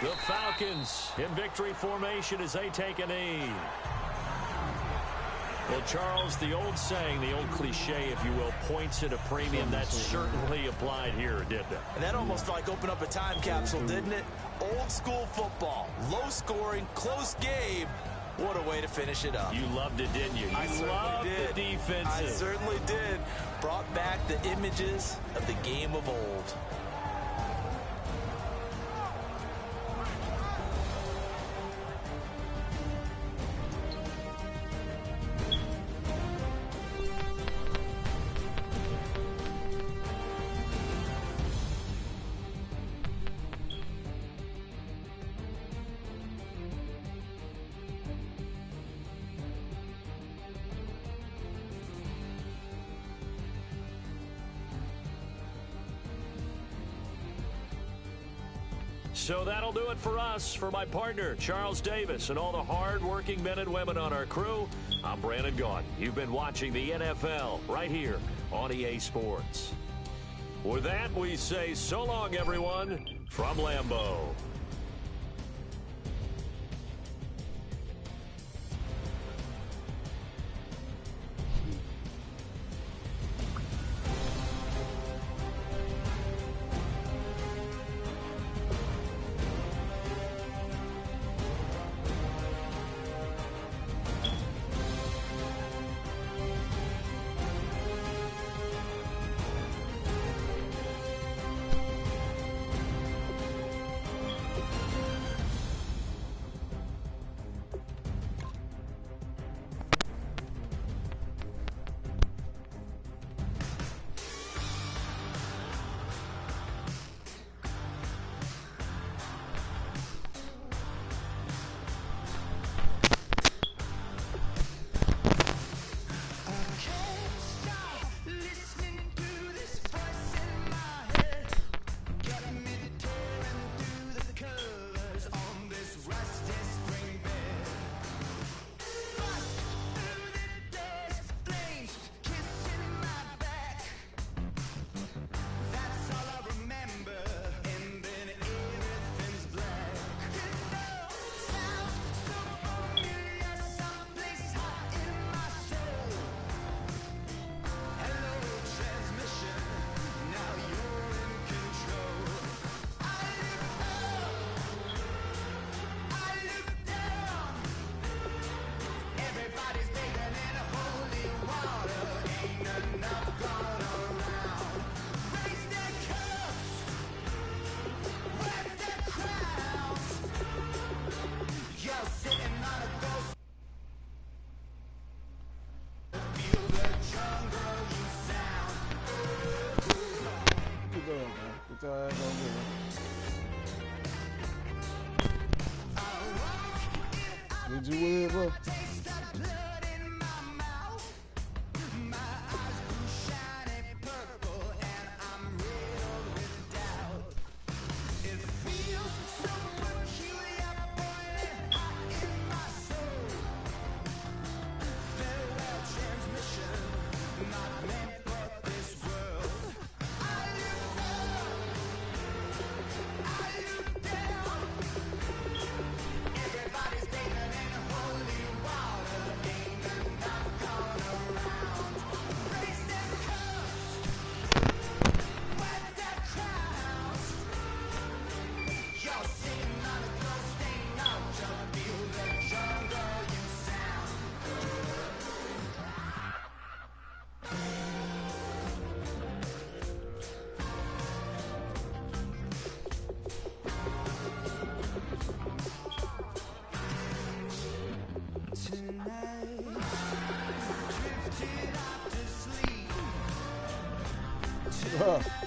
The Falcons in victory formation as they take a knee. Well, Charles, the old saying, the old cliche, if you will, points at a premium. That certainly applied here, didn't it? And that almost like opened up a time capsule, didn't it? Old school football, low scoring, close game. What a way to finish it up. You loved it, didn't you? You loved the defensive. I certainly did. Brought back the images of the game of old. So that'll do it for us. For my partner, Charles Davis, and all the hard-working men and women on our crew, I'm Brandon Gaudin. You've been watching the NFL right here on EA Sports. With that, we say so long, everyone, from Lambeau. What's up, man?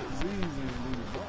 It's easy to leave, bro.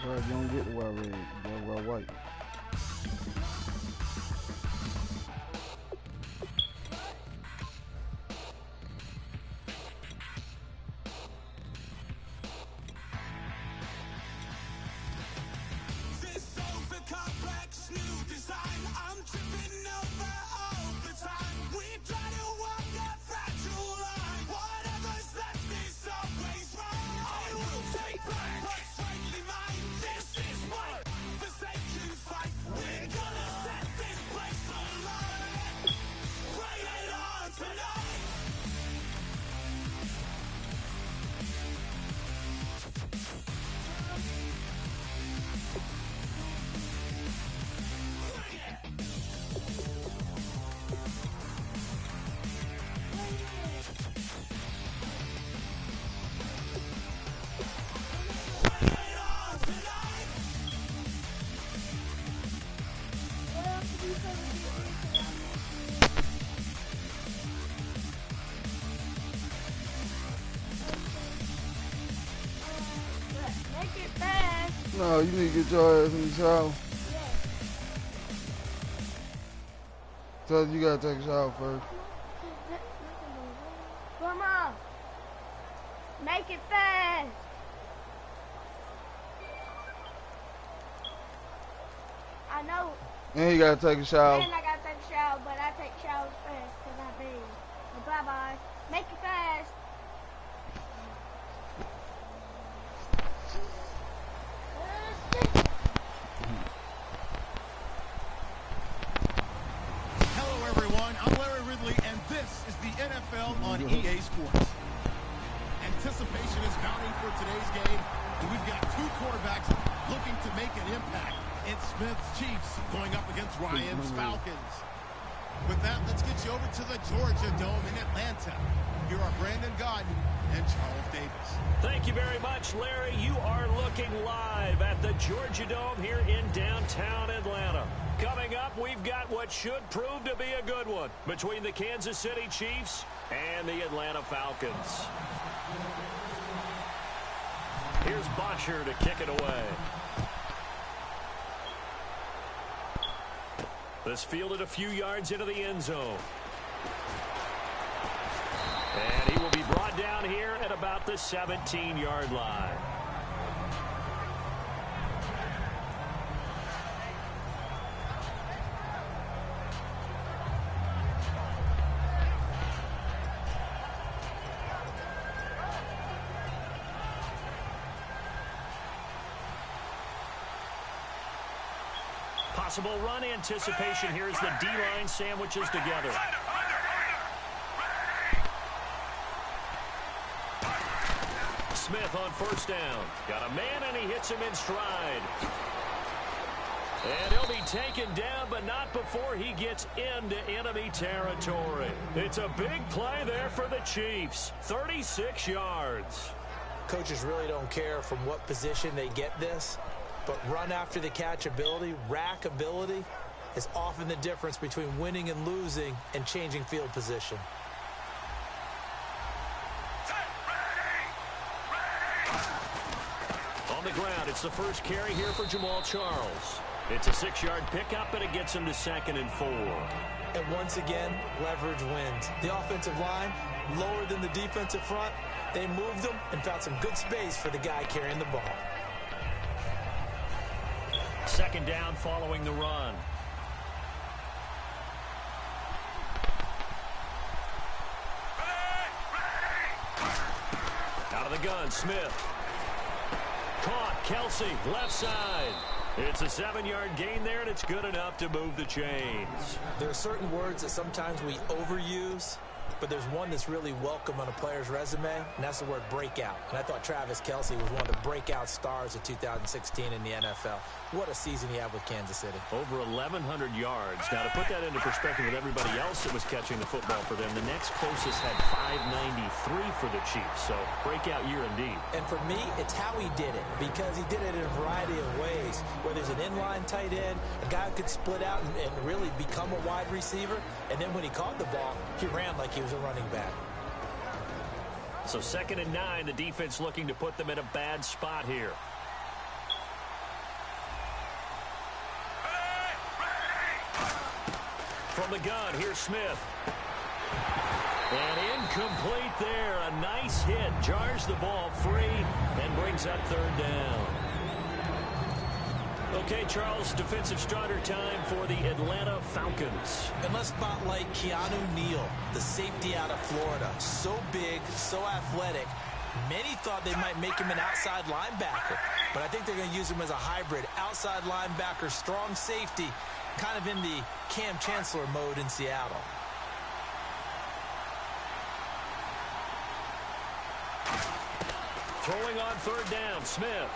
Bro, you don't get to wear red, you gotta wear white. Forsaken No, you need to get your ass in the shower. Tell you gotta take a shower first. Come on. Make it fast. I know. And you gotta take a shower. And I gotta take a shower, but I take showers fast because I'm big. Bye-bye. Make it fast. Hello, everyone. I'm Larry Ridley, and this is the NFL on EA Sports. Anticipation is mounting for today's game, and we've got two quarterbacks looking to make an impact. It's Smith's Chiefs going up against Ryan's Falcons. With that, let's get you over to the Georgia Dome in Atlanta. Here are Brandon Godden and Charles Davis. Thank you very much, Larry. You are looking live at the Georgia Dome here in downtown Atlanta. Coming up, we've got what should prove to be a good one between the Kansas City Chiefs and the Atlanta Falcons. Here's Bosher to kick it away. This fielded a few yards into the end zone. And he will be brought down here at about the 17-yard line. Possible run anticipation here as the D-line sandwiches together. Smith on first down. Got a man, and he hits him in stride. And he'll be taken down, but not before he gets into enemy territory. It's a big play there for the Chiefs. 36 yards. Coaches really don't care from what position they get this. But run after the catch ability, rack ability, is often the difference between winning and losing and changing field position. On the ground, it's the first carry here for Jamal Charles. It's a 6-yard pickup, and it gets him to 2nd and 4. And once again, leverage wins. The offensive line, lower than the defensive front, they moved them and found some good space for the guy carrying the ball. 2nd down following the run. Out of the gun, Smith. Caught, Kelsey, left side. It's a 7-yard gain there, and it's good enough to move the chains. There are certain words that sometimes we overuse, but there's one that's really welcome on a player's resume, and that's the word breakout. And I thought Travis Kelce was one of the breakout stars of 2016 in the NFL. What a season he had with Kansas City. Over 1,100 yards. Now, to put that into perspective with everybody else that was catching the football for them, the next closest had 593 for the Chiefs. So, breakout year indeed. And for me, it's how he did it, because he did it in a variety of ways. Whether it's an inline tight end, a guy who could split out and really become a wide receiver, and then when he caught the ball, he ran like he was a running back. So 2nd and 9, the defense looking to put them in a bad spot here. From the gun, here's Smith. And incomplete there. A nice hit. Jars the ball free and brings up 3rd down. Okay, Charles, defensive starter time for the Atlanta Falcons. And let's spotlight Keanu Neal, the safety out of Florida. So big, so athletic. Many thought they might make him an outside linebacker, but I think they're going to use him as a hybrid. Outside linebacker, strong safety, kind of in the Cam Chancellor mode in Seattle. Throwing on 3rd down, Smith.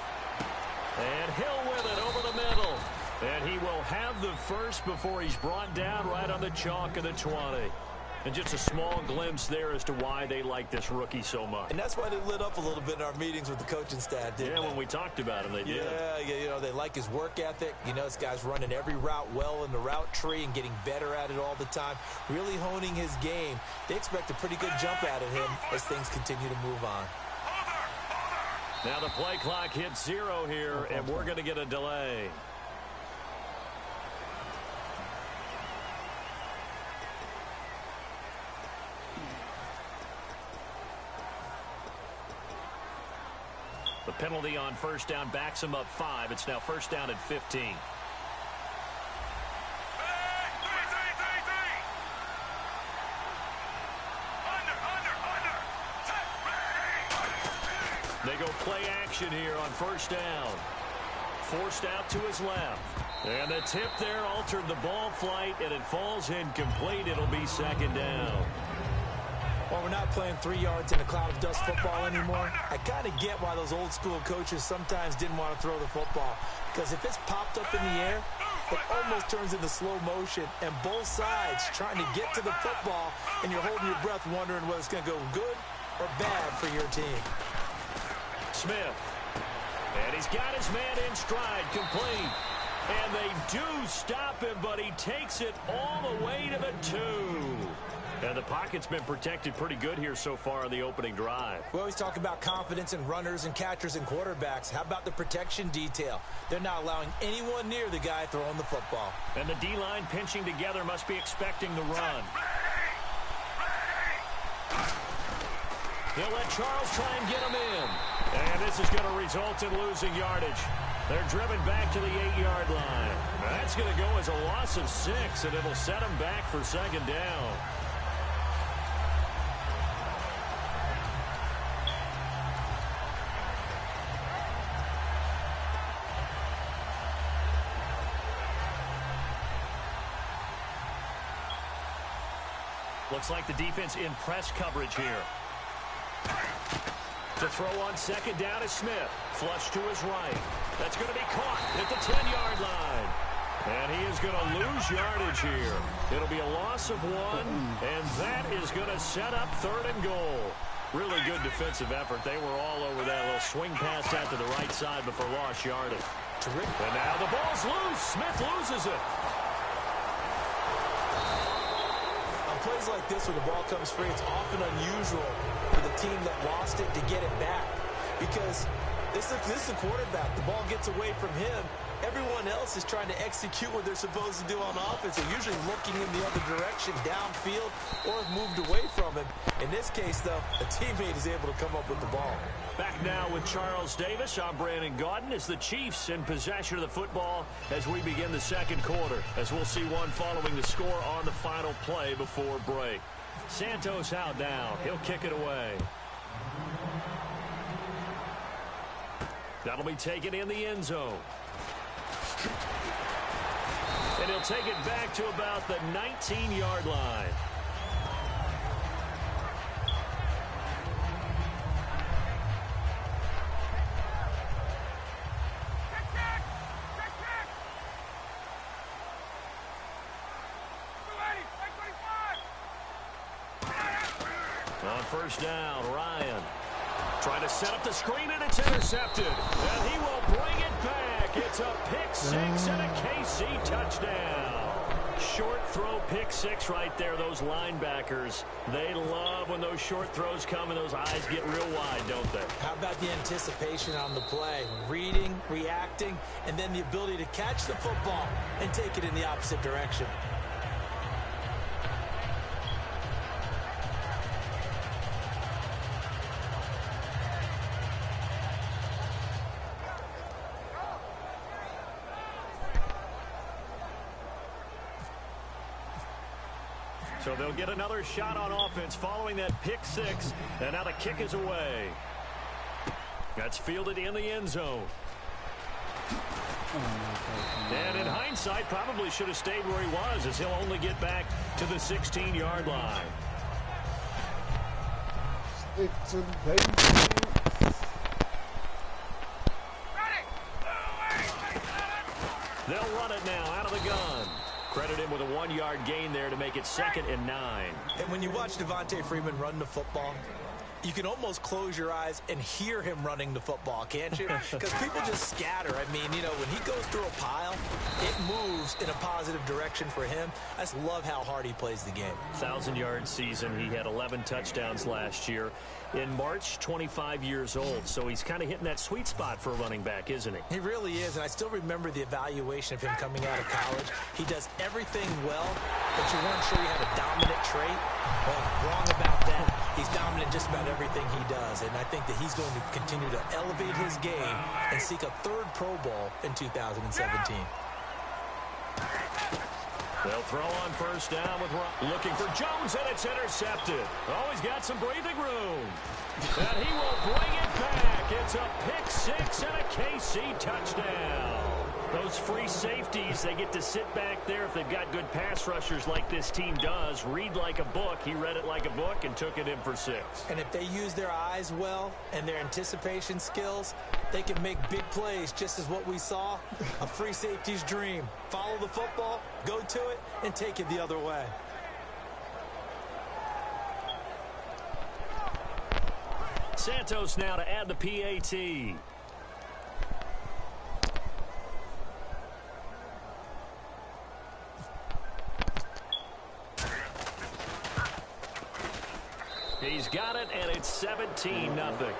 And Hill with it over the middle. And he will have the first before he's brought down right on the chalk of the 20. And just a small glimpse there as to why they like this rookie so much. And that's why they lit up a little bit in our meetings with the coaching staff, didn't they? Yeah, when we talked about him, they did. Yeah, you know, they like his work ethic. You know, this guy's running every route well in the route tree and getting better at it all the time, really honing his game. They expect a pretty good jump out of him as things continue to move on. Now the play clock hits 0 here, and we're going to get a delay. The penalty on first down backs him up 5. It's now first down at 15. They go play action here on first down. Forced out to his left. And the tip there altered the ball flight, and it falls incomplete. It'll be second down. Well, we're not playing 3 yards in a cloud of dust football anymore. I kind of get why those old school coaches sometimes didn't want to throw the football. Because if it's popped up in the air, it almost turns into slow motion. And both sides trying to get to the football, and you're holding your breath wondering whether it's going to go good or bad for your team. Smith. And he's got his man in stride, complete. And they do stop him, but he takes it all the way to the 2. And the pocket's been protected pretty good here so far on the opening drive. We always talk about confidence in runners and catchers and quarterbacks. How about the protection detail? They're not allowing anyone near the guy throwing the football. And the D-line pinching together must be expecting the run. They'll let Charles try and get him in. And this is going to result in losing yardage. They're driven back to the 8-yard line. That's going to go as a loss of 6, and it'll set them back for second down. Looks like the defense in press coverage here. To throw on second down is Smith. Flush to his right. That's going to be caught at the 10-yard line. And he is going to lose yardage here. It'll be a loss of 1, and that is going to set up 3rd and goal. Really good defensive effort. They were all over that little swing pass out to the right side before lost yardage. Terrific. And now the ball's loose. Smith loses it. Plays like this where the ball comes free, it's often unusual for the team that lost it to get it back. Because this is the quarterback. The ball gets away from him. Everyone else is trying to execute what they're supposed to do on offense. They're usually looking in the other direction, downfield, or have moved away from him. In this case, though, a teammate is able to come up with the ball. Back now with Charles Davis. I'm Brandon Gaudin as the Chiefs in possession of the football as we begin the second quarter. As we'll see one following the score on the final play before break. Santos out now. He'll kick it away. That'll be taken in the end zone. And he'll take it back to about the 19-yard line. On first down, Ryan trying to set up the screen, and it's intercepted. And he will bring it back. It's a pick 6 and a KC touchdown. Short throw, pick 6 right there. Those linebackers, they love when those short throws come and those eyes get real wide, don't they? How about the anticipation on the play? Reading, reacting, and then the ability to catch the football and take it in the opposite direction. So they'll get another shot on offense following that pick 6. And now the kick is away. That's fielded in the end zone. And in hindsight, probably should have stayed where he was, as he'll only get back to the 16-yard line. Stick to the paper. They'll run it now out of the gun. Credit him with a 1-yard gain there to make it 2nd and 9. And when you watch Devontae Freeman run the football, You can almost close your eyes and hear him running the football, can't you? Because people just scatter. I mean, you know, when he goes through a pile, it moves in a positive direction for him. I just love how hard he plays the game. 1,000-yard season. He had 11 touchdowns last year. In March, 25 years old. So he's kind of hitting that sweet spot for a running back, isn't he? He really is, and I still remember the evaluation of him coming out of college. He does everything well, but you weren't sure he had a dominant trait. Well, wrong about that. He's dominant just about everything he does, and I think that he's going to continue to elevate his game and seek a third Pro Bowl in 2017. They'll throw on first down with looking for Jones, and it's intercepted. Oh, he's got some breathing room. And he will bring it back. It's a pick six and a KC touchdown. Those free safeties, they get to sit back there if they've got good pass rushers like this team does. Read like a book. He read it like a book and took it in for 6. And if they use their eyes well and their anticipation skills, they can make big plays, just as what we saw, a free safety's dream. Follow the football, go to it, and take it the other way. Santos now to add the PAT. He's got it, and it's 17-0.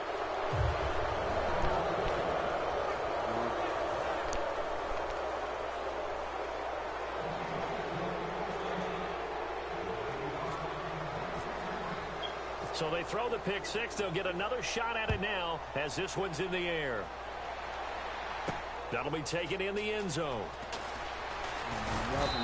So they throw the pick six. They'll get another shot at it now as this one's in the air. That'll be taken in the end zone.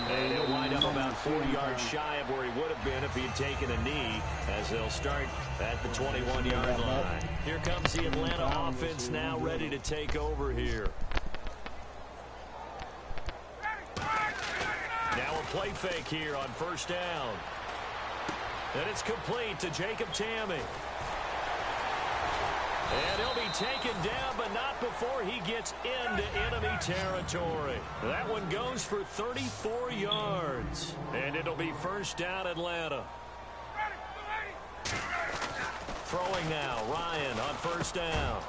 And he'll wind up about 40 yards shy of where he would have been if he'd taken a knee, as they'll start at the 21-yard line. Here comes the Atlanta offense now ready to take over here. Now a play fake here on first down. And it's complete to Jacob Tamme. And he'll be taken down, but not before he gets into enemy territory. That one goes for 34 yards. And it'll be first down Atlanta. Throwing now, Ryan on first down.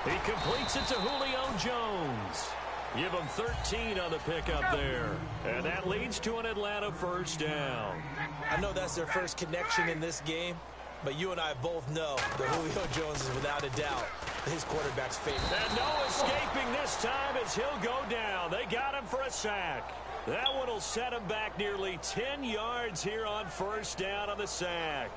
He completes it to Julio Jones. Give him 13 on the pickup there. And that leads to an Atlanta first down. I know that's their first connection in this game, but you and I both know that Julio Jones is without a doubt his quarterback's favorite. And no escaping this time as he'll go down. They got him for a sack. That one will set him back nearly 10 yards here on first down on the sack.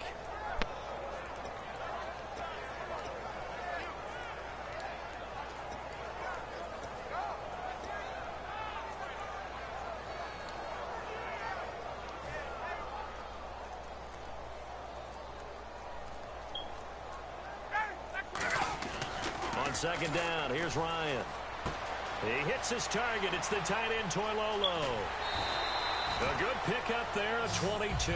Second down, here's Ryan. He hits his target. It's the tight end, Toilolo. A good pickup there, a 22.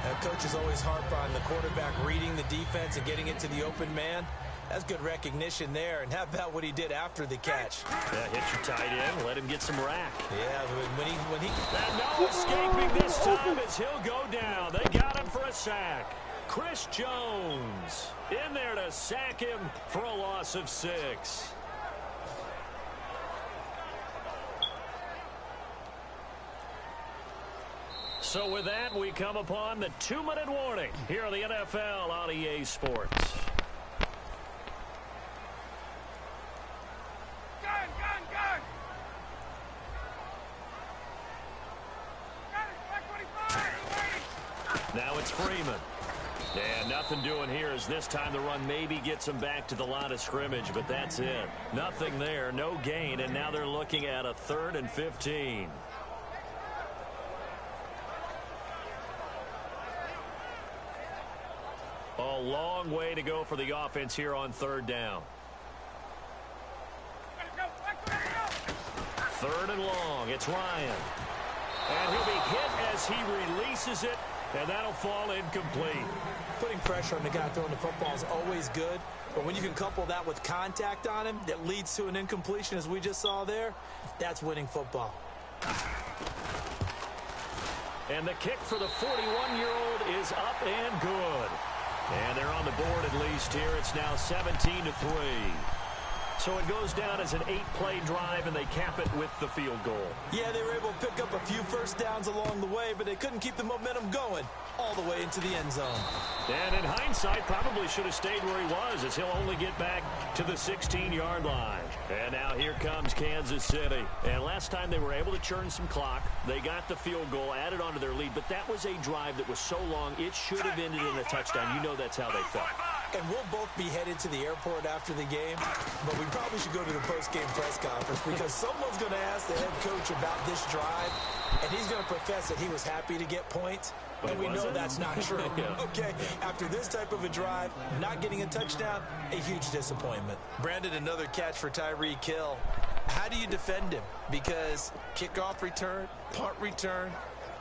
That coach is always harp on the quarterback reading the defense and getting it to the open man. That's good recognition there. And how about what he did after the catch? Yeah, hit your tight end, let him get some rack. Yeah, when he and no escaping this time as he'll go down. They got him for a sack. Chris Jones in there to sack him for a loss of 6. So with that, we come upon the 2-minute warning here on the NFL on EA Sports. Now it's Freeman. And nothing doing here as this time the run maybe gets them back to the line of scrimmage, but that's it. Nothing there, no gain, and now they're looking at a 3rd and 15. A long way to go for the offense here on 3rd down. 3rd and long, it's Ryan. And he'll be hit as he releases it, and that'll fall incomplete. Putting pressure on the guy throwing the football is always good, but when you can couple that with contact on him that leads to an incompletion, as we just saw there, that's winning football. And the kick for the 41-year-old is up and good. And they're on the board at least here. It's now 17-3. So it goes down as an 8-play drive, and they cap it with the field goal. Yeah, they were able to pick up a few first downs along the way, but they couldn't keep the momentum going all the way into the end zone. And in hindsight, probably should have stayed where he was, as he'll only get back to the 16-yard line. And now here comes Kansas City. And last time they were able to churn some clock, they got the field goal, added onto their lead, but that was a drive that was so long, it should have ended in a touchdown. You know that's how they felt. And we'll both be headed to the airport after the game, but we probably should go to the post-game press conference because someone's going to ask the head coach about this drive, and he's going to profess that he was happy to get points, and we know that's not true. Yeah. Okay, after this type of a drive, not getting a touchdown, a huge disappointment. Brandon, another catch for Tyreek Hill. How do you defend him? Because kickoff return, punt return,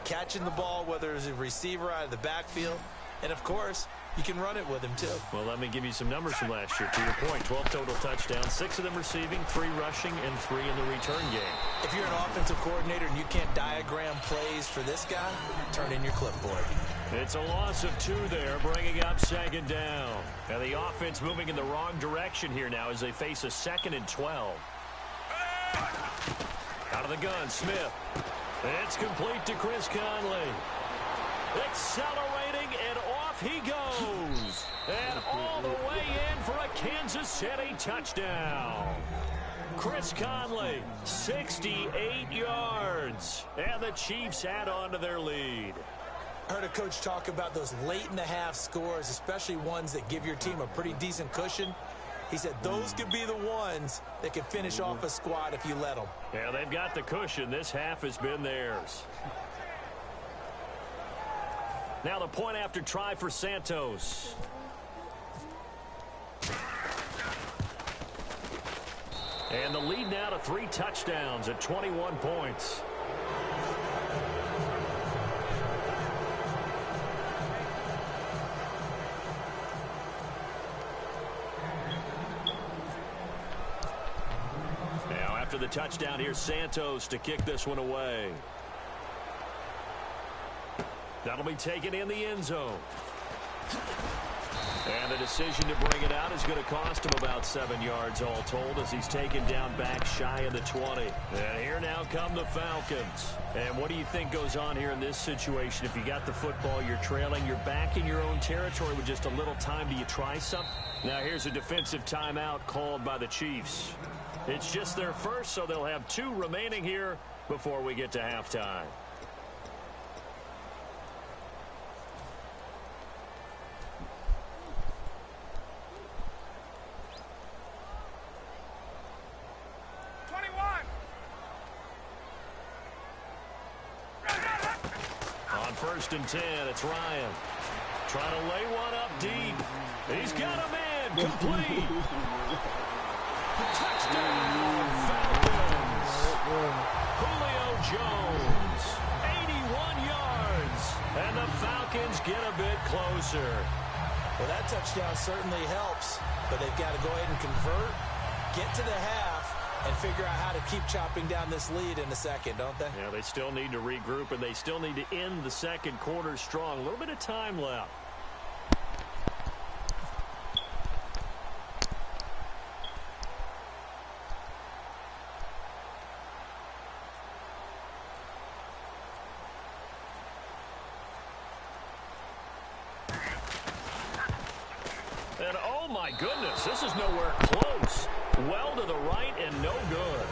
catching the ball, whether it's a receiver out of the backfield, and, of course, you can run it with him, too. Well, let me give you some numbers from last year. To your point, 12 total touchdowns, 6 of them receiving, 3 rushing, and 3 in the return game. If you're an offensive coordinator and you can't diagram plays for this guy, turn in your clipboard. It's a loss of 2 there, bringing up second down. And the offense moving in the wrong direction here now as they face a 2nd and 12. Out of the gun, Smith. It's complete to Chris Conley. Accelerating, and off he goes. And all the way in for a Kansas City touchdown. Chris Conley, 68 yards. And the Chiefs add on to their lead. I heard a coach talk about those late-in-the-half scores, especially ones that give your team a pretty decent cushion. He said those could be the ones that can finish off a squad if you let them. Yeah, they've got the cushion. This half has been theirs. Now the point after try for Santos. And the lead now to 3 touchdowns at 21 points. Now after the touchdown, here's Santos to kick this one away. That'll be taken in the end zone. And the decision to bring it out is going to cost him about 7 yards all told as he's taken down back shy of the 20. And here now come the Falcons. And what do you think goes on here in this situation? If you got the football, you're trailing, you're back in your own territory with just a little time. Do you try something? Now here's a defensive timeout called by the Chiefs. It's just their first, so they'll have 2 remaining here before we get to halftime. First and 10, it's Ryan. Trying to lay one up deep. He's got a man. Complete. Touchdown, Falcons. Julio Jones, 81 yards. And the Falcons get a bit closer. Well, that touchdown certainly helps, but they've got to go ahead and convert, get to the half, and figure out how to keep chopping down this lead in the second, don't they? Yeah, they still need to regroup, and they still need to end the second quarter strong. A little bit of time left. And oh my goodness, this is nowhere close. Well to the right and no good.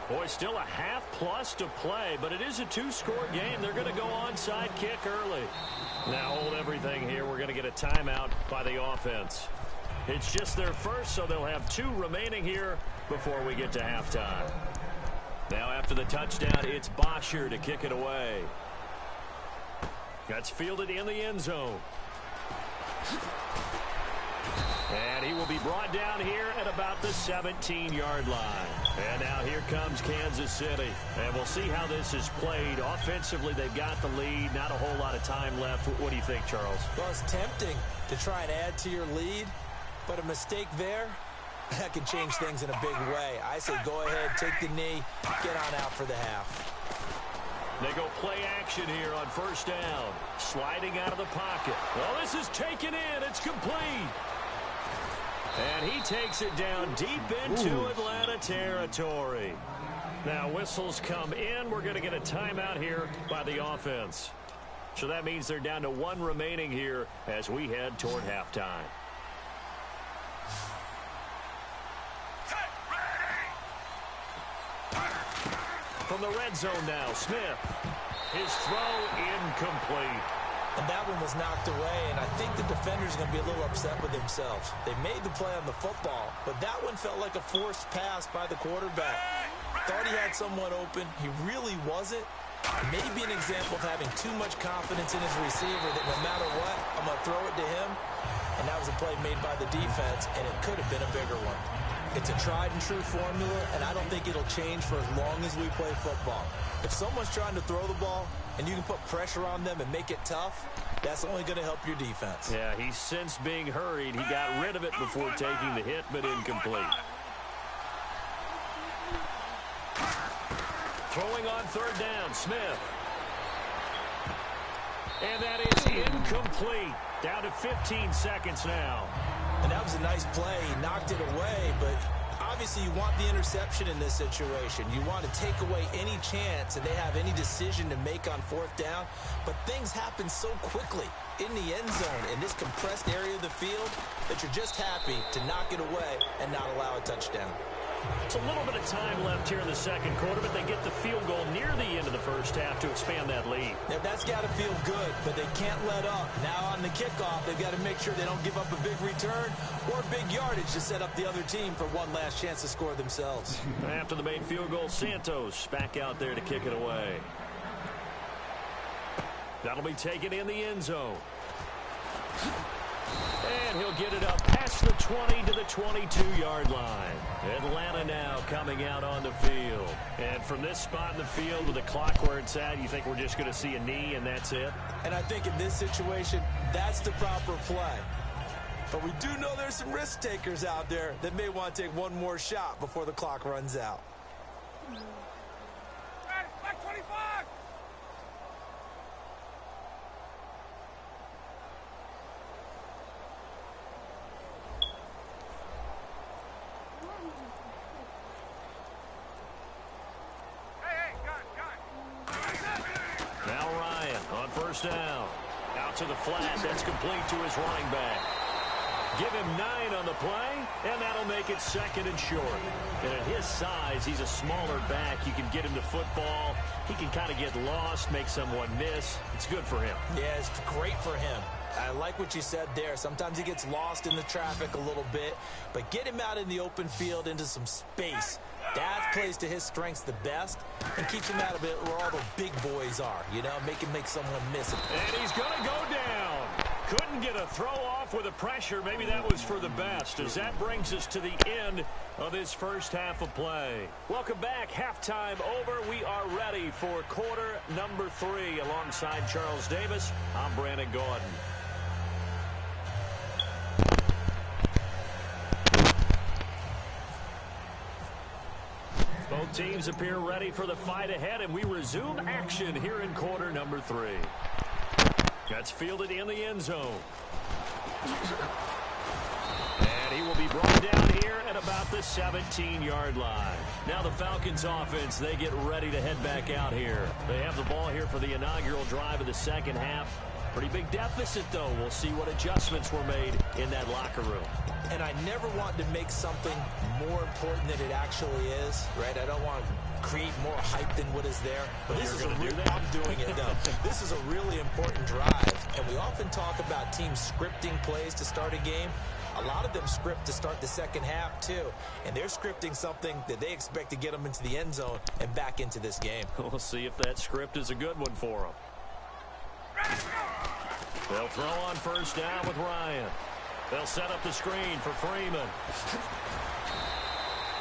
Boy, still a half plus to play, but it is a 2-score game. They're going to go onside kick early. Now hold everything here. We're going to get a timeout by the offense. It's just their first, so they'll have 2 remaining here before we get to halftime. Now after the touchdown, it's Bosher to kick it away. That's fielded in the end zone. And he will be brought down here at about the 17-yard line. And now here comes Kansas City. And we'll see how this is played. Offensively, they've got the lead. Not a whole lot of time left. What do you think, Charles? Well, it's tempting to try and add to your lead, but a mistake there that can change things in a big way. I say go ahead, take the knee, get on out for the half. They go play action here on first down. Sliding out of the pocket. Oh, this is taken in. It's complete. And he takes it down deep into Atlanta territory. Now whistles come in. We're going to get a timeout here by the offense. So that means they're down to 1 remaining here as we head toward halftime. From the red zone now, Smith. His throw incomplete. And that one was knocked away, and I think the defender's going to be a little upset with themselves. They made the play on the football, but that one felt like a forced pass by the quarterback. Thought he had someone open. He really wasn't. Maybe an example of having too much confidence in his receiver that no matter what, I'm going to throw it to him. And that was a play made by the defense, and it could have been a bigger one. It's a tried-and-true formula, and I don't think it'll change for as long as we play football. If someone's trying to throw the ball and you can put pressure on them and make it tough, that's only going to help your defense. Yeah, he sensed being hurried. He got rid of it before taking the hit, but incomplete. Throwing on third down, Smith. And that is incomplete. Down to 15 seconds now. And that was a nice play. He knocked it away, but obviously you want the interception in this situation. You want to take away any chance that they have any decision to make on fourth down. But things happen so quickly in the end zone in this compressed area of the field that you're just happy to knock it away and not allow a touchdown. It's a little bit of time left here in the second quarter, but they get the field goal near the end of the first half to expand that lead. Now, that's got to feel good, but they can't let up. Now on the kickoff, they've got to make sure they don't give up a big return or big yardage to set up the other team for one last chance to score themselves. After the main field goal, Santos back out there to kick it away. That'll be taken in the end zone. And he'll get it up past the 20 to the 22-yard line. Atlanta now coming out on the field. And from this spot in the field with the clock where it's at, you think we're just going to see a knee and that's it? And I think in this situation, that's the proper play. But we do know there's some risk takers out there that may want to take one more shot before the clock runs out. Down. Out to the flat. That's complete to his running back. Give him 9 on the play, and that'll make it second and short. And at his size, he's a smaller back. You can get him to football. He can kind of get lost, make someone miss. It's good for him. Yeah, it's great for him. I like what you said there. Sometimes he gets lost in the traffic a little bit, but get him out in the open field into some space. That plays to his strengths the best and keeps him out of it where all the big boys are, you know, make someone miss it. And he's going to go down. Couldn't get a throw off with the pressure. Maybe that was for the best, as that brings us to the end of this first half of play. Welcome back. Halftime over. We are ready for quarter number 3. Alongside Charles Davis, I'm Brandon Gordon. Both teams appear ready for the fight ahead, and we resume action here in quarter number 3. That's fielded in the end zone. And he will be brought down here at about the 17-yard line. Now the Falcons offense, they get ready to head back out here. They have the ball here for the inaugural drive of the second half. Pretty big deficit, though. We'll see what adjustments were made in that locker room. And I never want to make something more important than it actually is, right? I don't want to create more hype than what is there. But this is I'm doing it, though. This is a really important drive. And we often talk about teams scripting plays to start a game. A lot of them script to start the second half, too. And they're scripting something that they expect to get them into the end zone and back into this game. We'll see if that script is a good one for them. They'll throw on first down with Ryan. They'll set up the screen for Freeman.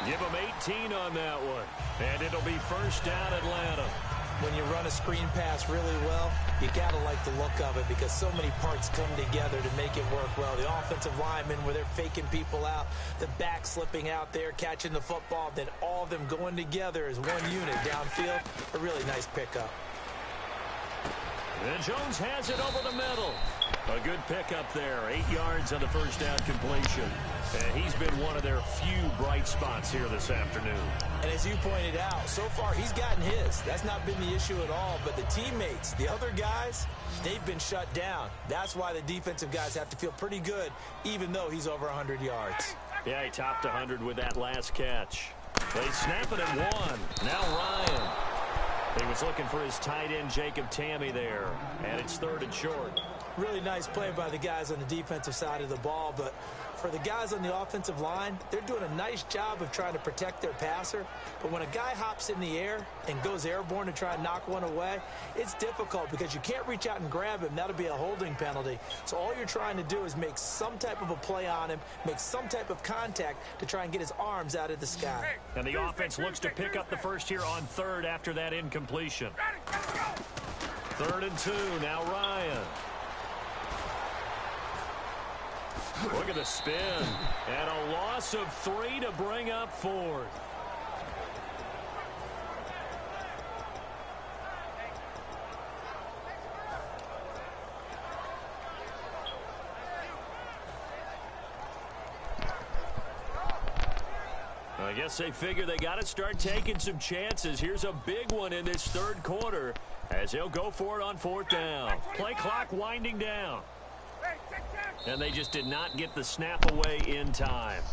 Give him 18 on that one. And it'll be first down Atlanta. when you run a screen pass really well, you got to like the look of it because so many parts come together to make it work well. The offensive linemen, where they're faking people out, the back slipping out there, catching the football, then all of them going together as one unit downfield. A really nice pickup. And Jones has it over the middle. A good pickup there. 8 yards on the first down completion. And he's been one of their few bright spots here this afternoon. And as you pointed out, so far he's gotten his. That's not been the issue at all. But the teammates, the other guys, they've been shut down. That's why the defensive guys have to feel pretty good, even though he's over 100 yards. Yeah, he topped 100 with that last catch. They snap it at 1. Now Ryan. He was looking for his tight end, Jacob Tamme, there. And it's 3rd and short. Really nice play by the guys on the defensive side of the ball, but for the guys on the offensive line, they're doing a nice job of trying to protect their passer. But when a guy hops in the air and goes airborne to try and knock one away, it's difficult because you can't reach out and grab him. That'll be a holding penalty. So all you're trying to do is make some type of a play on him, make some type of contact to try and get his arms out of the sky. And the offense looks to pick up the first here on 3rd after that incompletion. 3rd and 2, now Ryan. Look at the spin. And a loss of 3 to bring up 4th. I guess they figure they got to start taking some chances. Here's a big one in this 3rd quarter as they'll go for it on 4th down. Play clock winding down. And they just did not get the snap away in time.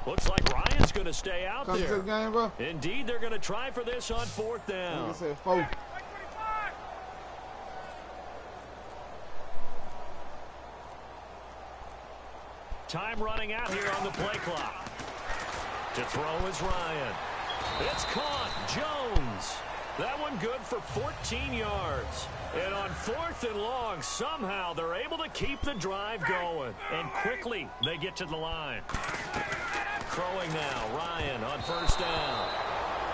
Looks like Ryan's going to stay out Come there. to the game, bro. Indeed, they're going to try for this on 4th down. Like I said, 4. Time running out here on the play clock. To throw is Ryan. It's caught. Jones. That one good for 14 yards. And on 4th and long, somehow they're able to keep the drive going. And quickly, they get to the line. Throwing now, Ryan on 1st down.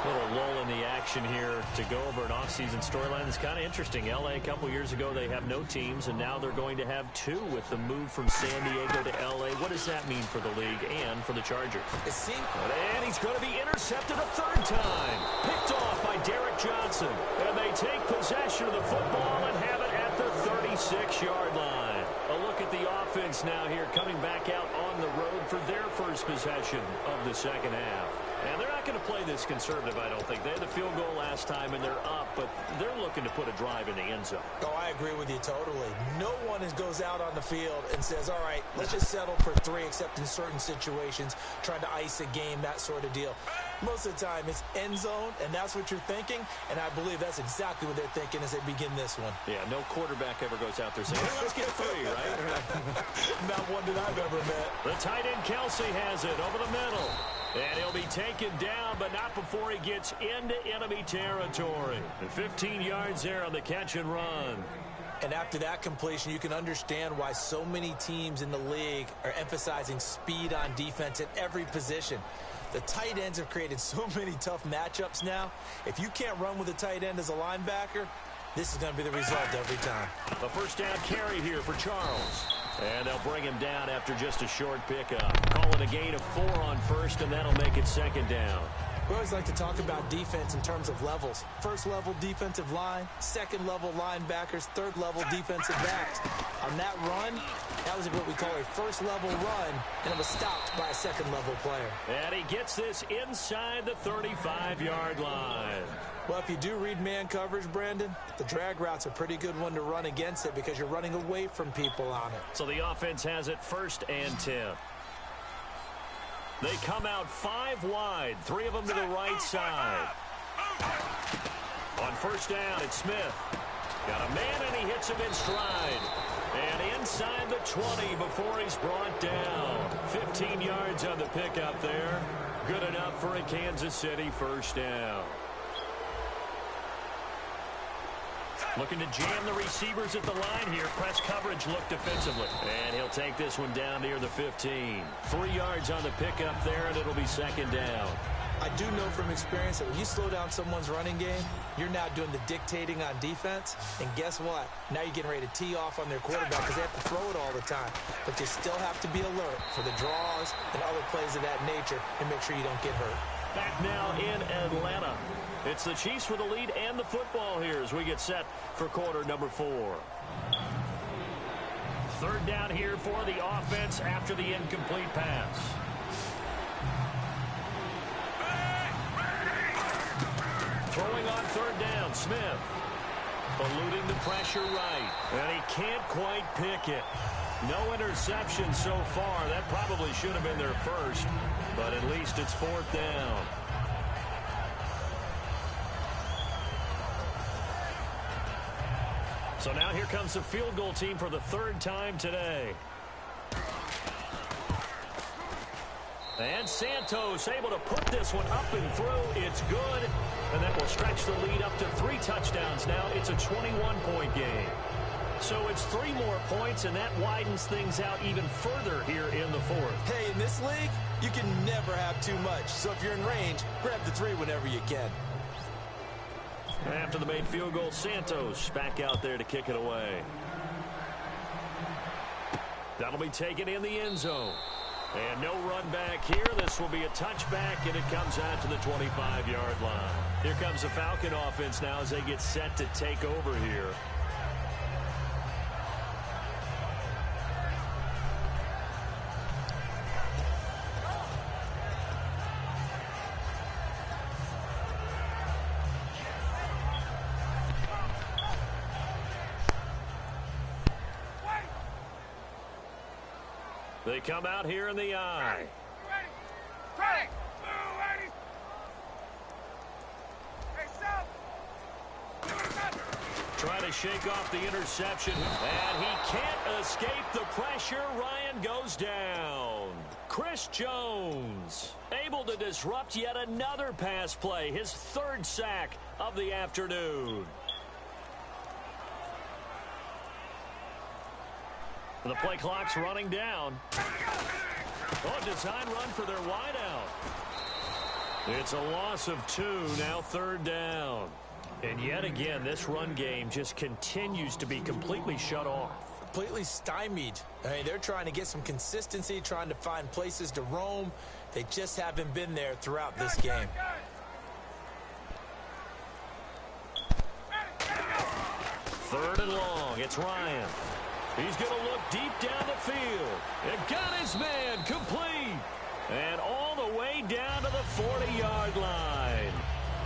A little lull in the action here to go over an offseason storyline that's kind of interesting. L.A. a couple years ago, they have no teams, and now they're going to have 2 with the move from San Diego to L.A. What does that mean for the league and for the Chargers? And he's going to be intercepted a 3rd time. Picked off by Derek Johnson. And they take possession of the football and have it at the 36-yard line. A look at the offense now here coming back out on the road for their first possession of the second half. And they're not going to play this conservative, I don't think. They had the field goal last time, and they're up, but they're looking to put a drive in the end zone. Oh, I agree with you totally. No one goes out on the field and says, all right, let's just settle for 3, except in certain situations, trying to ice a game, that sort of deal. Most of the time, it's end zone, and that's what you're thinking, and I believe that's exactly what they're thinking as they begin this one. Yeah, no quarterback ever goes out there saying, hey, let's get 3, right? Not one that I've ever met. The tight end, Kelsey, has it over the middle. And he'll be taken down, but not before he gets into enemy territory. And 15 yards there on the catch and run. And after that completion, you can understand why so many teams in the league are emphasizing speed on defense at every position. The tight ends have created so many tough matchups now. If you can't run with a tight end as a linebacker, this is going to be the result every time. The 1st down carry here for Charles. And they'll bring him down after just a short pickup. Call it a gain of 4 on 1st, and that'll make it 2nd down. We always like to talk about defense in terms of levels. 1st level defensive line, 2nd level linebackers, 3rd level defensive backs. On that run, that was what we call a 1st level run, and it was stopped by a 2nd level player. And he gets this inside the 35-yard line. Well, if you do read man coverage, Brandon, the drag route's a pretty good one to run against it because you're running away from people on it. So the offense has it 1st and 10. They come out 5 wide, 3 of them to the right side. On 1st down, it's Smith. Got a man, and he hits him in stride. And inside the 20 before he's brought down. 15 yards on the pickup there. Good enough for a Kansas City first down. Looking to jam the receivers at the line here. Press coverage look defensively. And he'll take this one down near the 15. 3 yards on the pickup there, and it'll be second down. I do know from experience that when you slow down someone's running game, you're now doing the dictating on defense. And guess what? Now you're getting ready to tee off on their quarterback because they have to throw it all the time. But you still have to be alert for the draws and other plays of that nature and make sure you don't get hurt. Back now in Atlanta. It's the Chiefs with the lead and the football here as we get set for quarter number 4. Third down here for the offense after the incomplete pass. Throwing on third down, Smith. Eluding the pressure right. And he can't quite pick it. No interception so far. That probably should have been their first. But at least it's fourth down. So now here comes the field goal team for the third time today. And Santos able to put this one up and through. It's good. And that will stretch the lead up to 3 touchdowns now. It's a 21-point game. So it's 3 more points, and that widens things out even further here in the fourth. Hey, in this league, you can never have too much. So if you're in range, grab the 3 whenever you can. After the made field goal, Santos back out there to kick it away. That'll be taken in the end zone. And no run back here. This will be a touchback, and it comes out to the 25-yard line. Here comes the Falcon offense now as they get set to take over here. They come out here in the eye. Ready. Trying to shake off the interception. And he can't escape the pressure. Ryan goes down. Chris Jones able to disrupt yet another pass play. His 3rd sack of the afternoon. The play clock's running down. Oh, design run for their wideout. It's a loss of 2, now 3rd down. And yet again, this run game just continues to be completely shut off. Completely stymied. I mean, they're trying to get some consistency, trying to find places to roam. They just haven't been there throughout this game. 3rd and long. It's Ryan. He's going to look deep down the field. And got his man complete. And all the way down to the 40-yard line.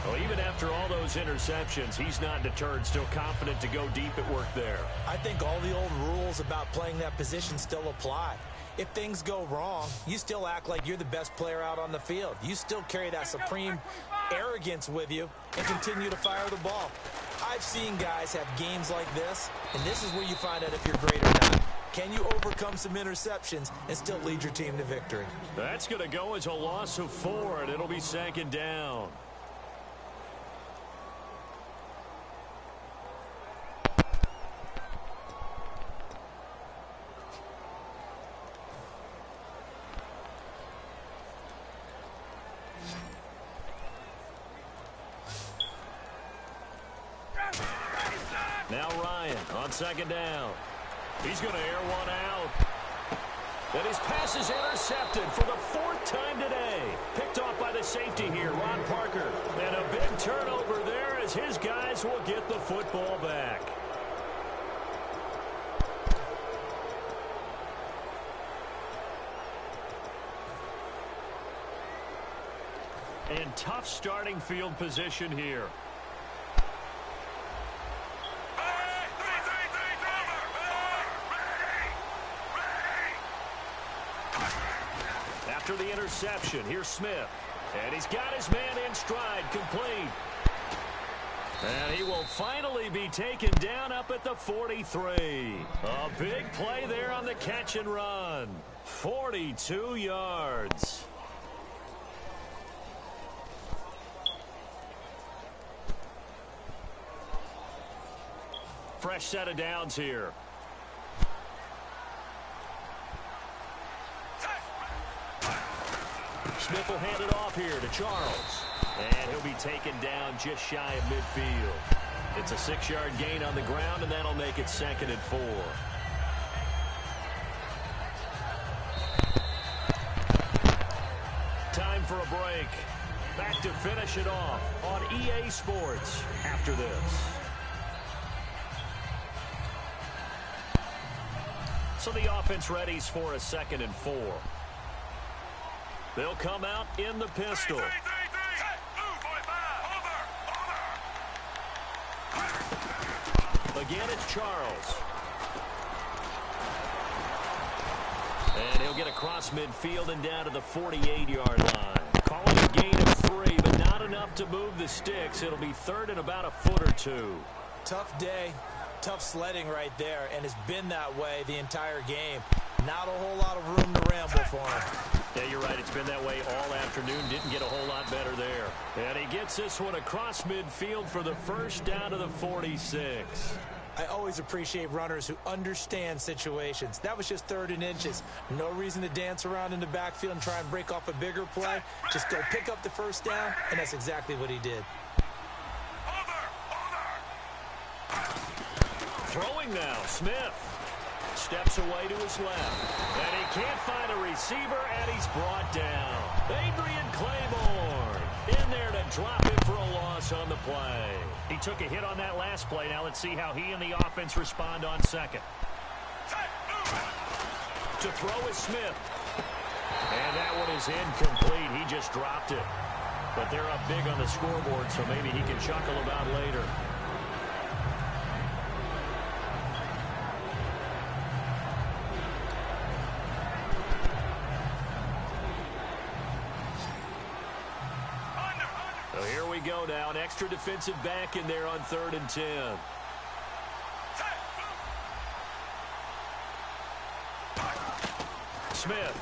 Well, even after all those interceptions, he's not deterred, still confident to go deep at work there. I think all the old rules about playing that position still apply. If things go wrong, you still act like you're the best player out on the field. You still carry that supreme arrogance with you and continue to fire the ball. I've seen guys have games like this, and this is where you find out if you're great or not. Can you overcome some interceptions and still lead your team to victory? That's going to go as a loss of 4, and it'll be 2nd down. Now Ryan on 2nd down. He's going to air one out. And his pass is intercepted for the 4th time today. Picked off by the safety here, Ron Parker. And a big turnover there as his guys will get the football back. And tough starting field position here. After the interception, here's Smith. And he's got his man in stride, complete. And he will finally be taken down up at the 43. A big play there on the catch and run. 42 yards. Fresh set of downs here. Smith will hand it off here to Charles. And he'll be taken down just shy of midfield. It's a 6-yard gain on the ground, and that'll make it 2nd and 4. Time for a break. Back to finish it off on EA Sports after this. So the offense readies for a 2nd and 4. They'll come out in the pistol. Again, it's Charles. And he'll get across midfield and down to the 48-yard line. Calling a gain of 3, but not enough to move the sticks. It'll be 3rd and about a foot or 2. Tough day, tough sledding right there, and it's been that way the entire game. Not a whole lot of room to ramble for him. Yeah, you're right. It's been that way all afternoon. Didn't get a whole lot better there. And he gets this one across midfield for the first down to the 46. I always appreciate runners who understand situations. That was just 3rd and inches. No reason to dance around in the backfield and try and break off a bigger play. Just go pick up the first down, and that's exactly what he did. Throwing now, Smith. Steps away to his left. And he can't find a receiver, and he's brought down. Adrian Claiborne in there to drop him for a loss on the play. He took a hit on that last play. Now let's see how he and the offense respond on 2nd. To throw is Smith. And that one is incomplete. He just dropped it. But they're up big on the scoreboard, so maybe he can chuckle about later. So here we go now. An extra defensive back in there on 3rd and 10. Smith.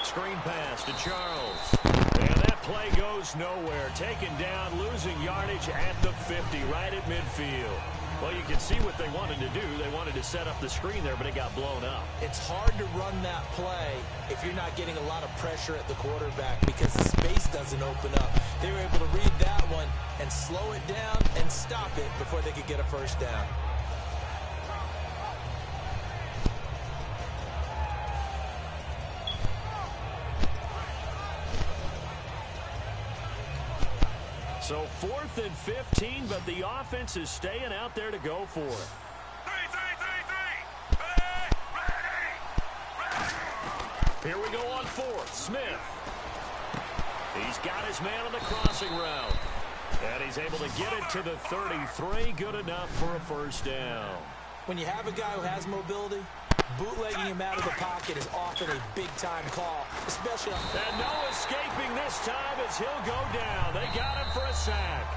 Screen pass to Charles. And that play goes nowhere. Taken down, losing yardage at the 50, right at midfield. Well, you can see what they wanted to do. They wanted to set up the screen there, but it got blown up. It's hard to run that play if you're not getting a lot of pressure at the quarterback because the space doesn't open up. They were able to read that one and slow it down and stop it before they could get a first down. So 4th and 15, but the offense is staying out there to go for it. Here we go on 4th. Smith. He's got his man on the crossing route. And he's able to get it to the 33. Good enough for a first down. When you have a guy who has mobility, bootlegging him out of the pocket is often a big-time call, especially on... And no escaping this time as he'll go down. They got him for a sack.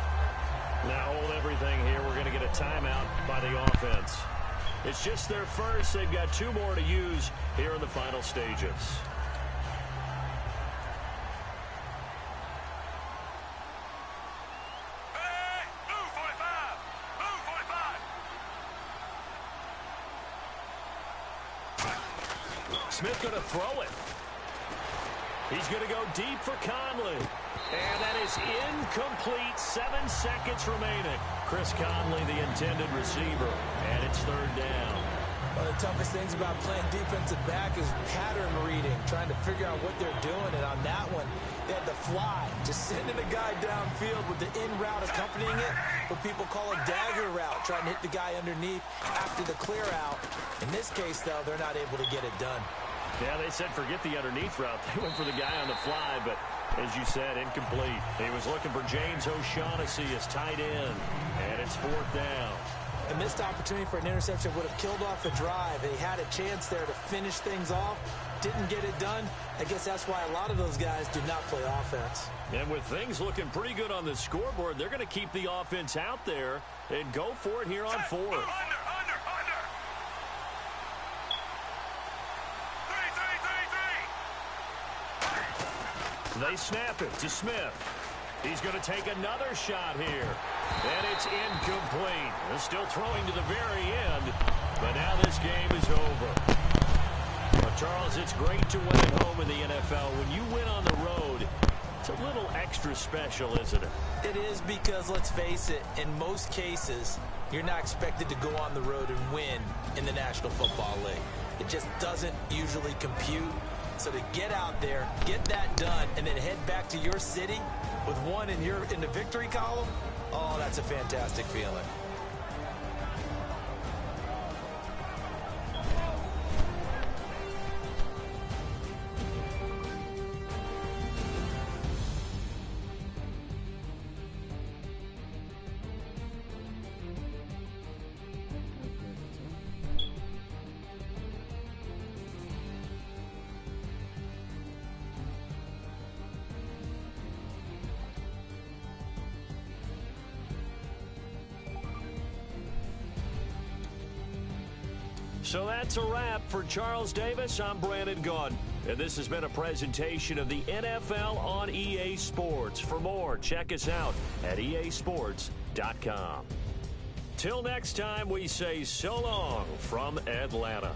Now hold everything here. We're going to get a timeout by the offense. It's just their first. They've got 2 more to use here in the final stages. Smith going to throw it. He's going to go deep for Conley. And that is incomplete. 7 seconds remaining. Chris Conley, the intended receiver. And it's 3rd down. One of the toughest things about playing defensive back is pattern reading, trying to figure out what they're doing. And on that one, they had the fly, just sending a guy downfield with the in route accompanying it, what people call a dagger route, trying to hit the guy underneath after the clear out. In this case, though, they're not able to get it done. Yeah, they said forget the underneath route. They went for the guy on the fly, but as you said, incomplete. He was looking for James O'Shaughnessy as tight end, and it's 4th down. A missed opportunity for an interception would have killed off a drive. They had a chance there to finish things off. Didn't get it done. I guess that's why a lot of those guys do not play offense. And with things looking pretty good on the scoreboard, they're going to keep the offense out there and go for it here on fourth. Under. Three. They snap it to Smith. He's going to take another shot here. And it's incomplete. They're still throwing to the very end. But now this game is over. Well, Charles, it's great to win at home in the NFL. When you win on the road, it's a little extra special, isn't it? It is, because, let's face it, in most cases, you're not expected to go on the road and win in the National Football League. It just doesn't usually compute. So to get out there, get that done, and then head back to your city with one in the victory column, oh, that's a fantastic feeling. So that's a wrap for Charles Davis. I'm Brandon Gaudin, and this has been a presentation of the NFL on EA Sports. For more, check us out at easports.com. Till next time, we say so long from Atlanta.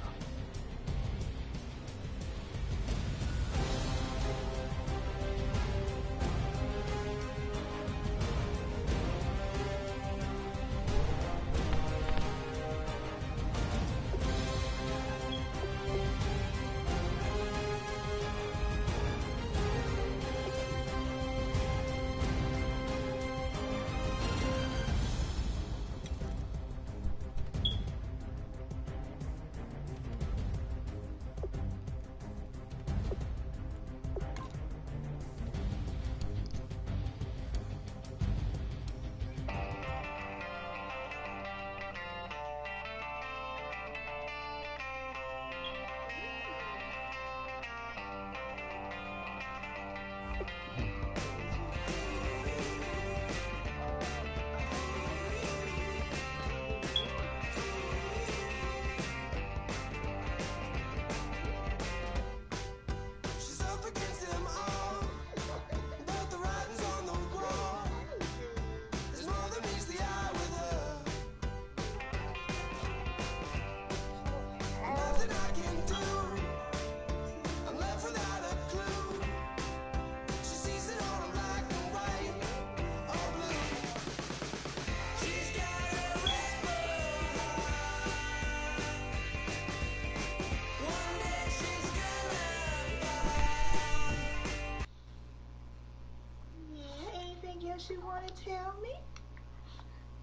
You want to tell me?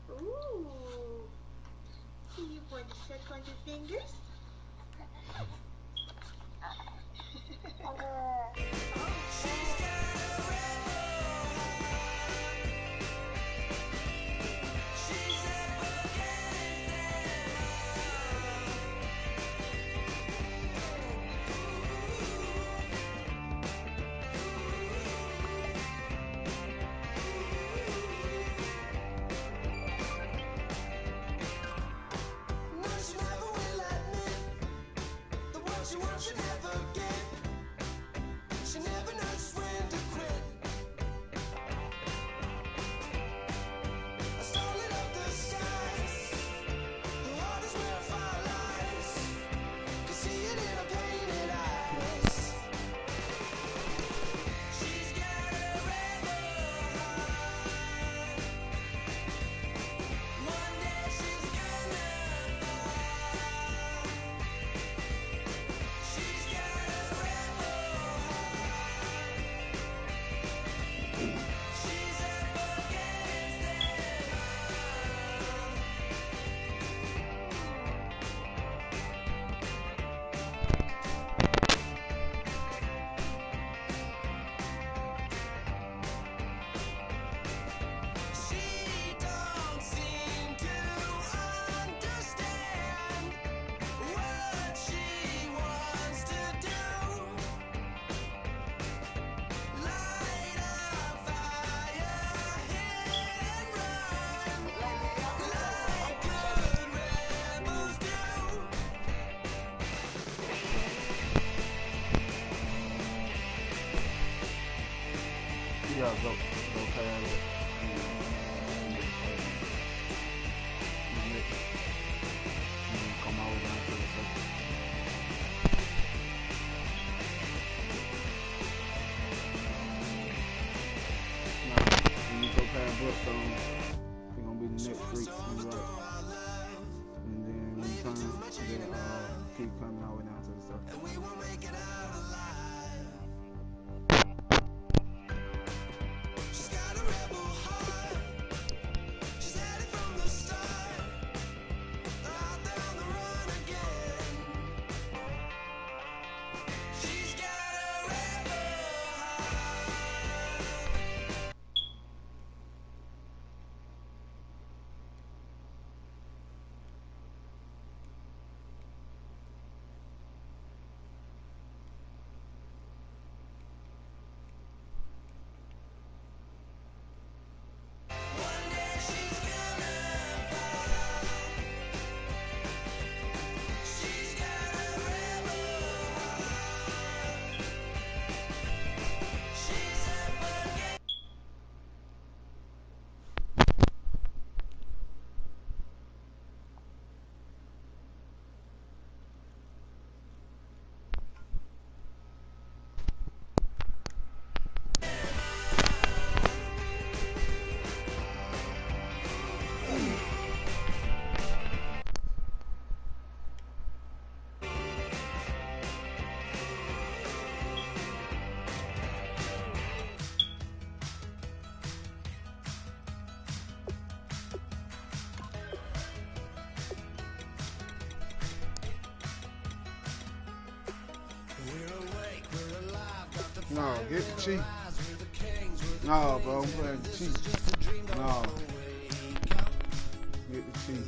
Ooh. Do you want to suck on your fingers? She Yeah, go past it. Come all the way down to the circle. Now, when you go past Brookstone, it's gonna be the next street on the right. And then when you turn, then keep coming all the way down to the circle. And we will make it out alive. She's got a rebel heart. She's had it from the start. Out there on the run again. She's got a rebel heart. One day she's gonna fall. She's got a rebel heart. She's up against. No, get the Chief. No, bro, I'm playing the Chief. No. Get the Chief.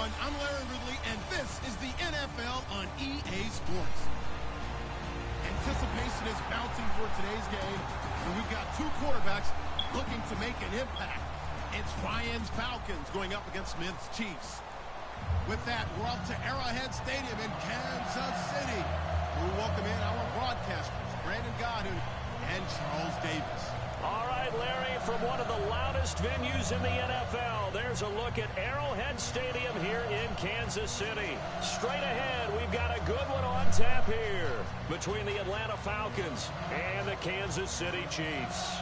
I'm Larry Ridley, and this is the NFL on EA Sports. Anticipation is mounting for today's game, and we've got two quarterbacks looking to make an impact. It's Ryan's Falcons going up against Smith's Chiefs. With that, we're up to Arrowhead Stadium in Kansas City. We welcome in our broadcasters, Brandon Godwin and Charles Davis. All right, Larry, from one of the loudest venues in the NFL, there's a look at Arrowhead Stadium here in Kansas City. Straight ahead, we've got a good one on tap here between the Atlanta Falcons and the Kansas City Chiefs.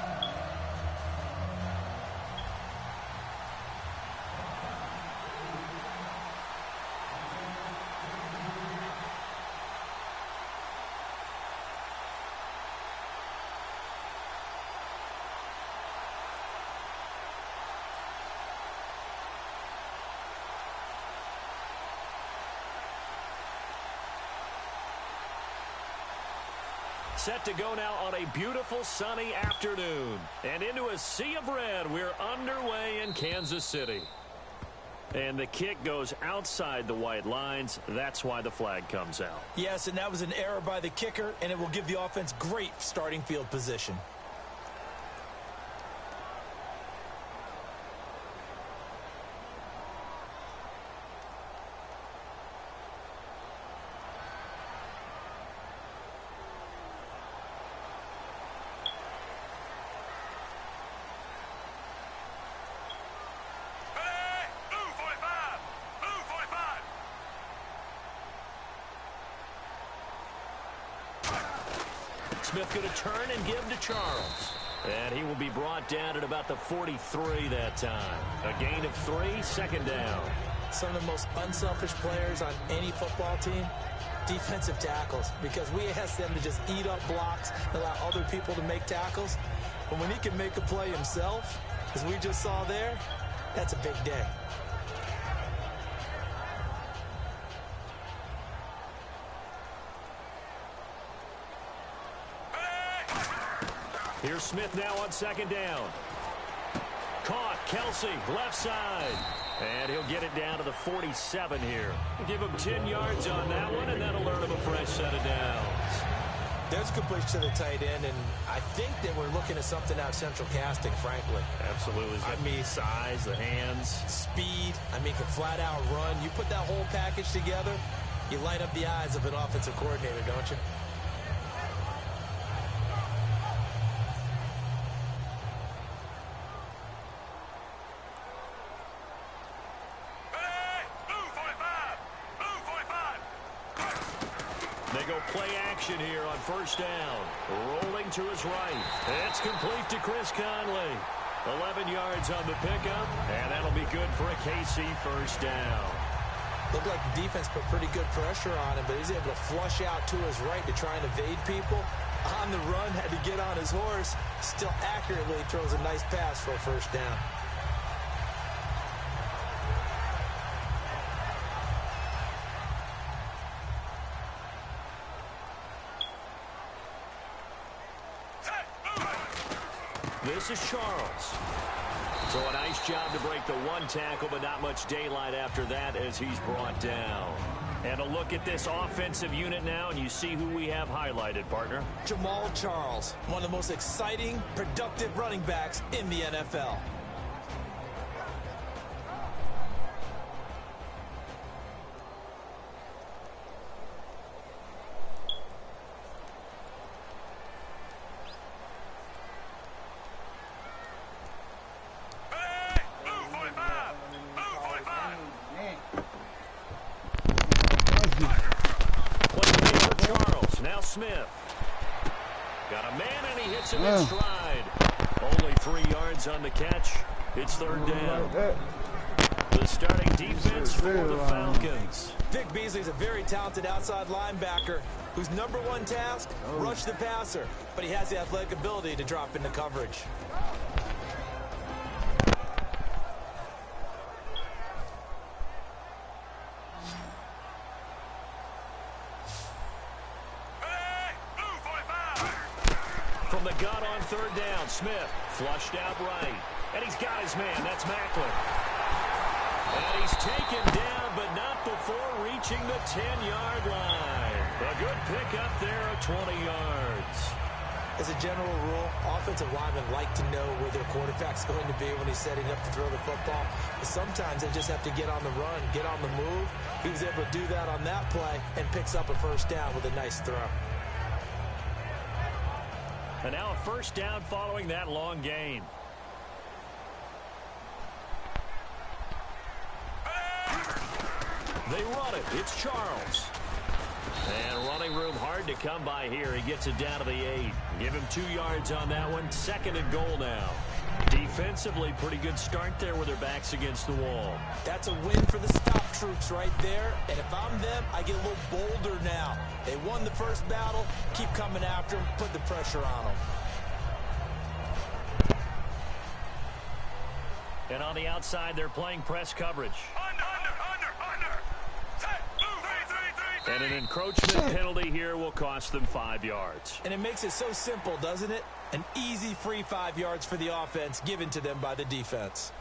Set to go now on a beautiful sunny afternoon. And into a sea of red, we're underway in Kansas City. And the kick goes outside the white lines. That's why the flag comes out. Yes, and that was an error by the kicker, and it will give the offense great starting field position. Smith going to turn and give to Charles. And he will be brought down at about the 43 that time. A gain of 3, second down. Some of the most unselfish players on any football team, defensive tackles, because we ask them to just eat up blocks and allow other people to make tackles. But when he can make a play himself, as we just saw there, that's a big day. Here's Smith now on second down. Caught, Kelsey, left side. And he'll get it down to the 47 here. Give him 10 yards on that one, and that'll earn him a fresh set of downs. There's a completion to the tight end, and I think that we're looking at something out of central casting, frankly. Absolutely. I mean, size, the hands. Speed. I mean, can flat out run. You put that whole package together, you light up the eyes of an offensive coordinator, don't you? They go play action here on first down. Rolling to his right. It's complete to Chris Conley. 11 yards on the pickup, and that'll be good for a KC first down. Looked like the defense put pretty good pressure on him, but he's able to flush out to his right to try and evade people. On the run, had to get on his horse. Still accurately throws a nice pass for a first down. This is Charles. So a nice job to break the one tackle, but not much daylight after that as he's brought down. And a look at this offensive unit now, and you see who we have highlighted, partner. Jamal Charles, one of the most exciting, productive running backs in the NFL. Smith. Got a man, and he hits him in stride. Only 3 yards on the catch. It's third down. The starting defense for the Falcons. Vic Beasley's a very talented outside linebacker whose number one task, rush the passer. But he has the athletic ability to drop into coverage. From the gun on third down, Smith flushed out right. And he's got his man. That's Macklin. And he's taken down, but not before reaching the 10-yard line. A good pickup there of 20 yards. As a general rule, offensive linemen like to know where their quarterback's going to be when he's setting up to throw the football. But sometimes they just have to get on the run, get on the move. He was able to do that on that play and picks up a first down with a nice throw. And now a first down following that long gain. They run it. It's Charles. And running room hard to come by here. He gets it down to the 8. Give him 2 yards on that one. Second and goal now. Defensively, pretty good start there with their backs against the wall. That's a win for the stop troops right there. And if I'm them, I get a little bolder now. They won the first battle. Keep coming after them. Put the pressure on them. And on the outside, they're playing press coverage. And an encroachment penalty here will cost them 5 yards. And it makes it so simple, doesn't it? An easy free 5 yards for the offense given to them by the defense.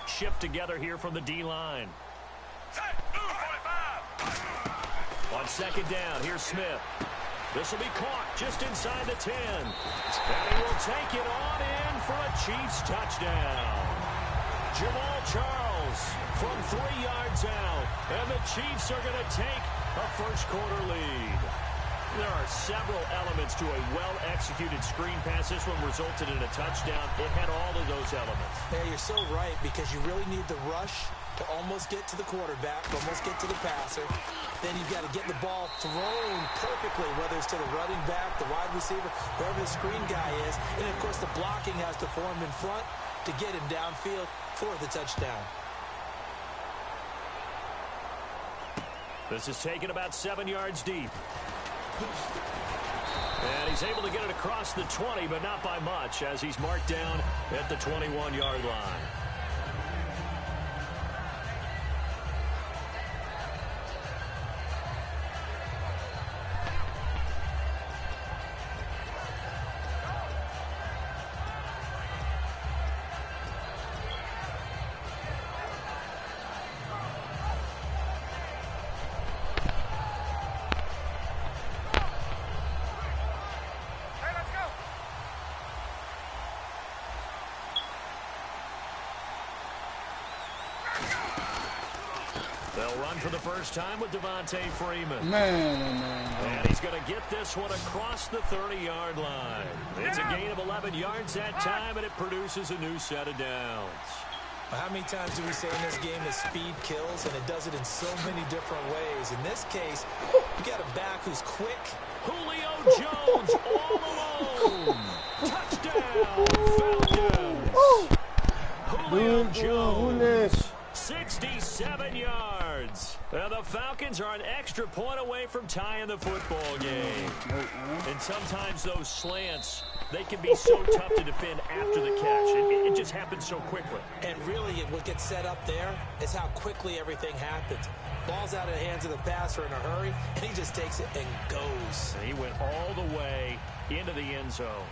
Shift together here from the D-line. On second down, here's Smith. This will be caught just inside the 10. And he will take it on in for a Chiefs touchdown. Jamal Charles from 3 yards out. And the Chiefs are going to take A first-quarter lead. There are several elements to a well-executed screen pass. This one resulted in a touchdown. It had all of those elements. Yeah, you're so right, because you really need the rush to almost get to the quarterback, almost get to the passer. Then you've got to get the ball thrown perfectly, whether it's to the running back, the wide receiver, wherever the screen guy is. And, of course, the blocking has to form in front to get him downfield for the touchdown. This is taken about 7 yards deep. And he's able to get it across the 20, but not by much, as he's marked down at the 21-yard line. They'll run for the first time with Devontae Freeman. And he's going to get this one across the 30-yard line. It's a gain of 11 yards that time, and it produces a new set of downs. How many times do we say in this game that speed kills, and it does it in so many different ways? In this case, you got a back who's quick. Julio Jones all alone. Touchdown, Falcons. Julio Jones. 67 yards. The Falcons are an extra point away from tying the football game. And sometimes those slants, they can be so tough to defend after the catch. It just happens so quickly. And really, what gets set up there is how quickly everything happens. Ball's out of the hands of the passer in a hurry, and he just takes it and goes. And he went all the way into the end zone.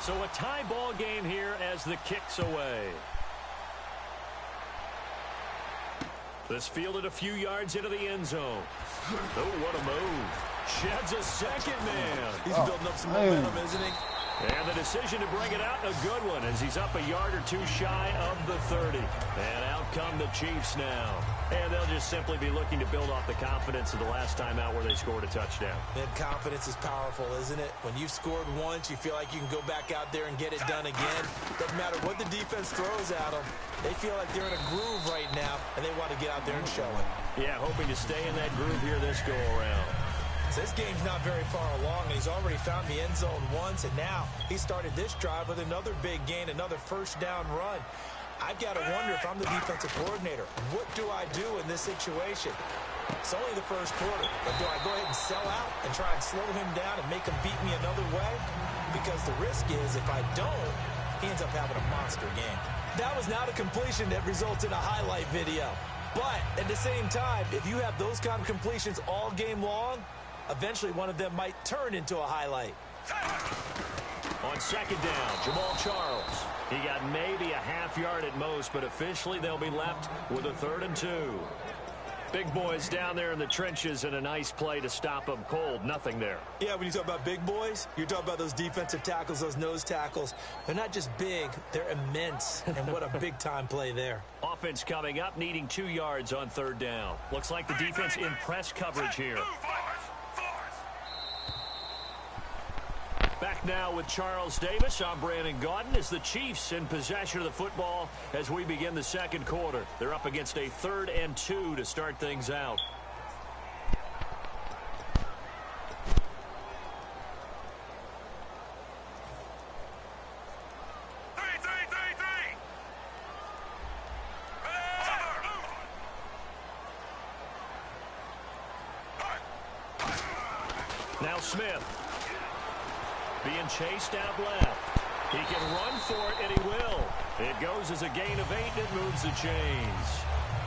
So a tie ball game here as the kick's away. This fielded a few yards into the end zone. Oh, what a move. Sheds a second man. He's building up some momentum, isn't he? And the decision to bring it out, a good one, as he's up a yard or two shy of the 30. And out come the Chiefs now. And they'll just simply be looking to build off the confidence of the last time out where they scored a touchdown. And confidence is powerful, isn't it? When you've scored once, you feel like you can go back out there and get it done again. Doesn't matter what the defense throws at them. They feel like they're in a groove right now, and they want to get out there and show it. Yeah, hoping to stay in that groove here this go-around. So this game's not very far along, and he's already found the end zone once, and now he started this drive with another big gain, another first down run. I've got to wonder if I'm the defensive coordinator. What do I do in this situation? It's only the first quarter, but do I go ahead and sell out and try and slow him down and make him beat me another way? Because the risk is if I don't, he ends up having a monster game. That was not a completion that results in a highlight video. But at the same time, if you have those kind of completions all game long, eventually one of them might turn into a highlight. On second down, Jamal Charles. He got maybe a half yard at most, but officially they'll be left with a 3rd and 2. Big boys down there in the trenches, and a nice play to stop them cold. Nothing there. Yeah, when you talk about big boys, you're talking about those defensive tackles, those nose tackles. They're not just big, they're immense. And what a big-time play there. Offense coming up, needing 2 yards on 3rd down. Looks like the defense in press coverage here. Back now with Charles Davis. I'm Brandon Gaudin. As the Chiefs in possession of the football as we begin the second quarter. They're up against a 3rd and 2 to start things out. Now Smith. Being chased out left. He can run for it, and he will. It goes as a gain of 8, and it moves the chains.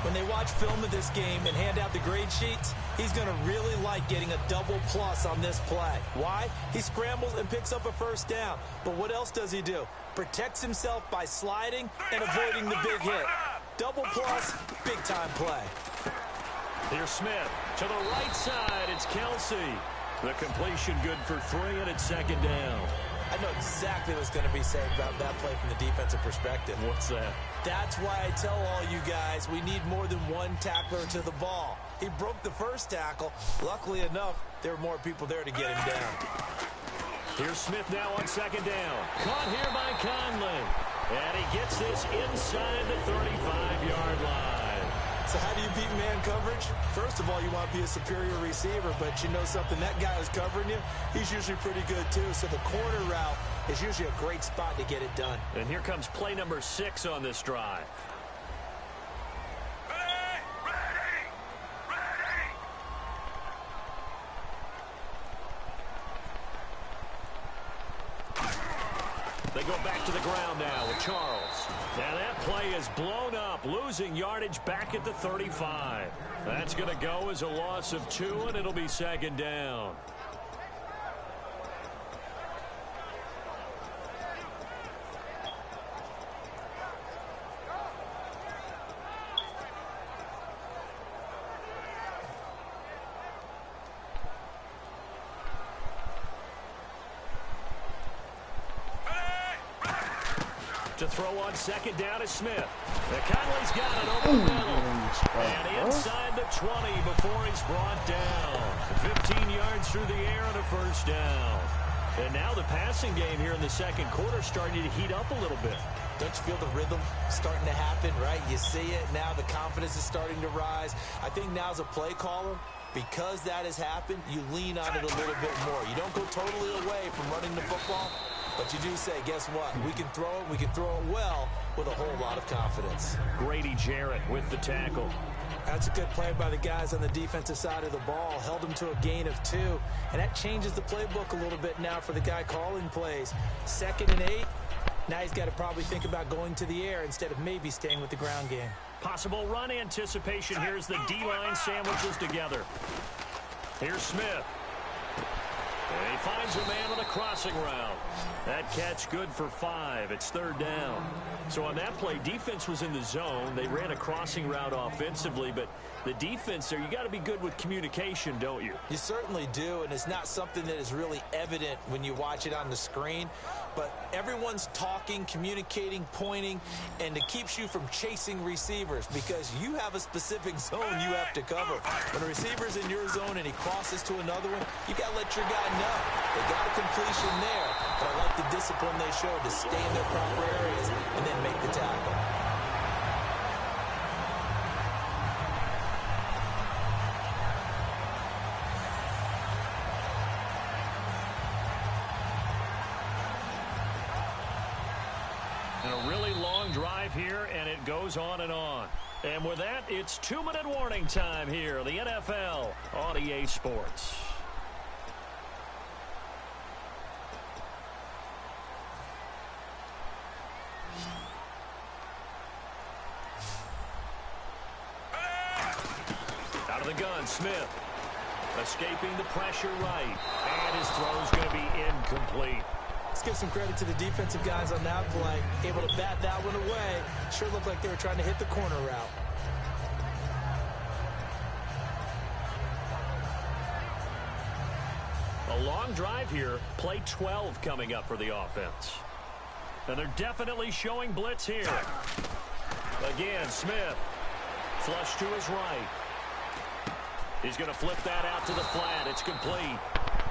When they watch film of this game and hand out the grade sheets, he's going to really like getting a double plus on this play. Why? He scrambles and picks up a first down. But what else does he do? Protects himself by sliding and avoiding the big hit. Double plus, big-time play. Here's Smith. To the right side, it's Kelsey. The completion good for 3, and it's second down. I know exactly what's going to be said about that play from the defensive perspective. What's that? That's why I tell all you guys we need more than one tackler to the ball. He broke the first tackle. Luckily enough, there were more people there to get him down. Here's Smith now on second down. Caught here by Conley. And he gets this inside the 35-yard line. So how do you beat man coverage? First of all, you want to be a superior receiver, but you know something, that guy who's covering you, he's usually pretty good too. So the corner route is usually a great spot to get it done. And here comes play number 6 on this drive. They go back to the ground now with Charles. Now that play is blown up, losing yardage back at the 35. That's going to go as a loss of 2, and it'll be second down. To throw on second down is Smith. Conley's got it over the middle. And inside the 20 before he's brought down. 15 yards through the air and a first down. And now the passing game here in the second quarter starting to heat up a little bit. Don't you feel the rhythm starting to happen, right? You see it. Now the confidence is starting to rise. I think now as a play caller, because that has happened, you lean on it a little bit more. You don't go totally away from running the football. But you do say, guess what? We can throw it. We can throw it well with a whole lot of confidence. Grady Jarrett with the tackle. That's a good play by the guys on the defensive side of the ball. Held them to a gain of 2. And that changes the playbook a little bit now for the guy calling plays. 2nd and 8. Now he's got to probably think about going to the air instead of maybe staying with the ground game. Possible run anticipation. Here's the D-line sandwiches together. Here's Smith. And he finds a man on the crossing route. That catch good for 5. It's third down. So on that play, defense was in the zone. They ran a crossing route offensively, but the defense there, you got to be good with communication, don't you? You certainly do, and it's not something that is really evident when you watch it on the screen. But everyone's talking, communicating, pointing, and it keeps you from chasing receivers because you have a specific zone you have to cover. When a receiver's in your zone and he crosses to another one, you got to let your guy know. They got a completion there, but I like the discipline they showed to stay in their proper areas and then make the tackle. And a really long drive here, and it goes on and on. And with that, it's 2-minute warning time here, the NFL on EA Sports. Out of the gun, Smith. Escaping the pressure right. And his throw's going to be incomplete. Let's give some credit to the defensive guys on that play. Able to bat that one away. Sure looked like they were trying to hit the corner route. A long drive here. Play 12 coming up for the offense. And they're definitely showing blitz here. Again, Smith. Flush to his right. He's going to flip that out to the flat. It's complete.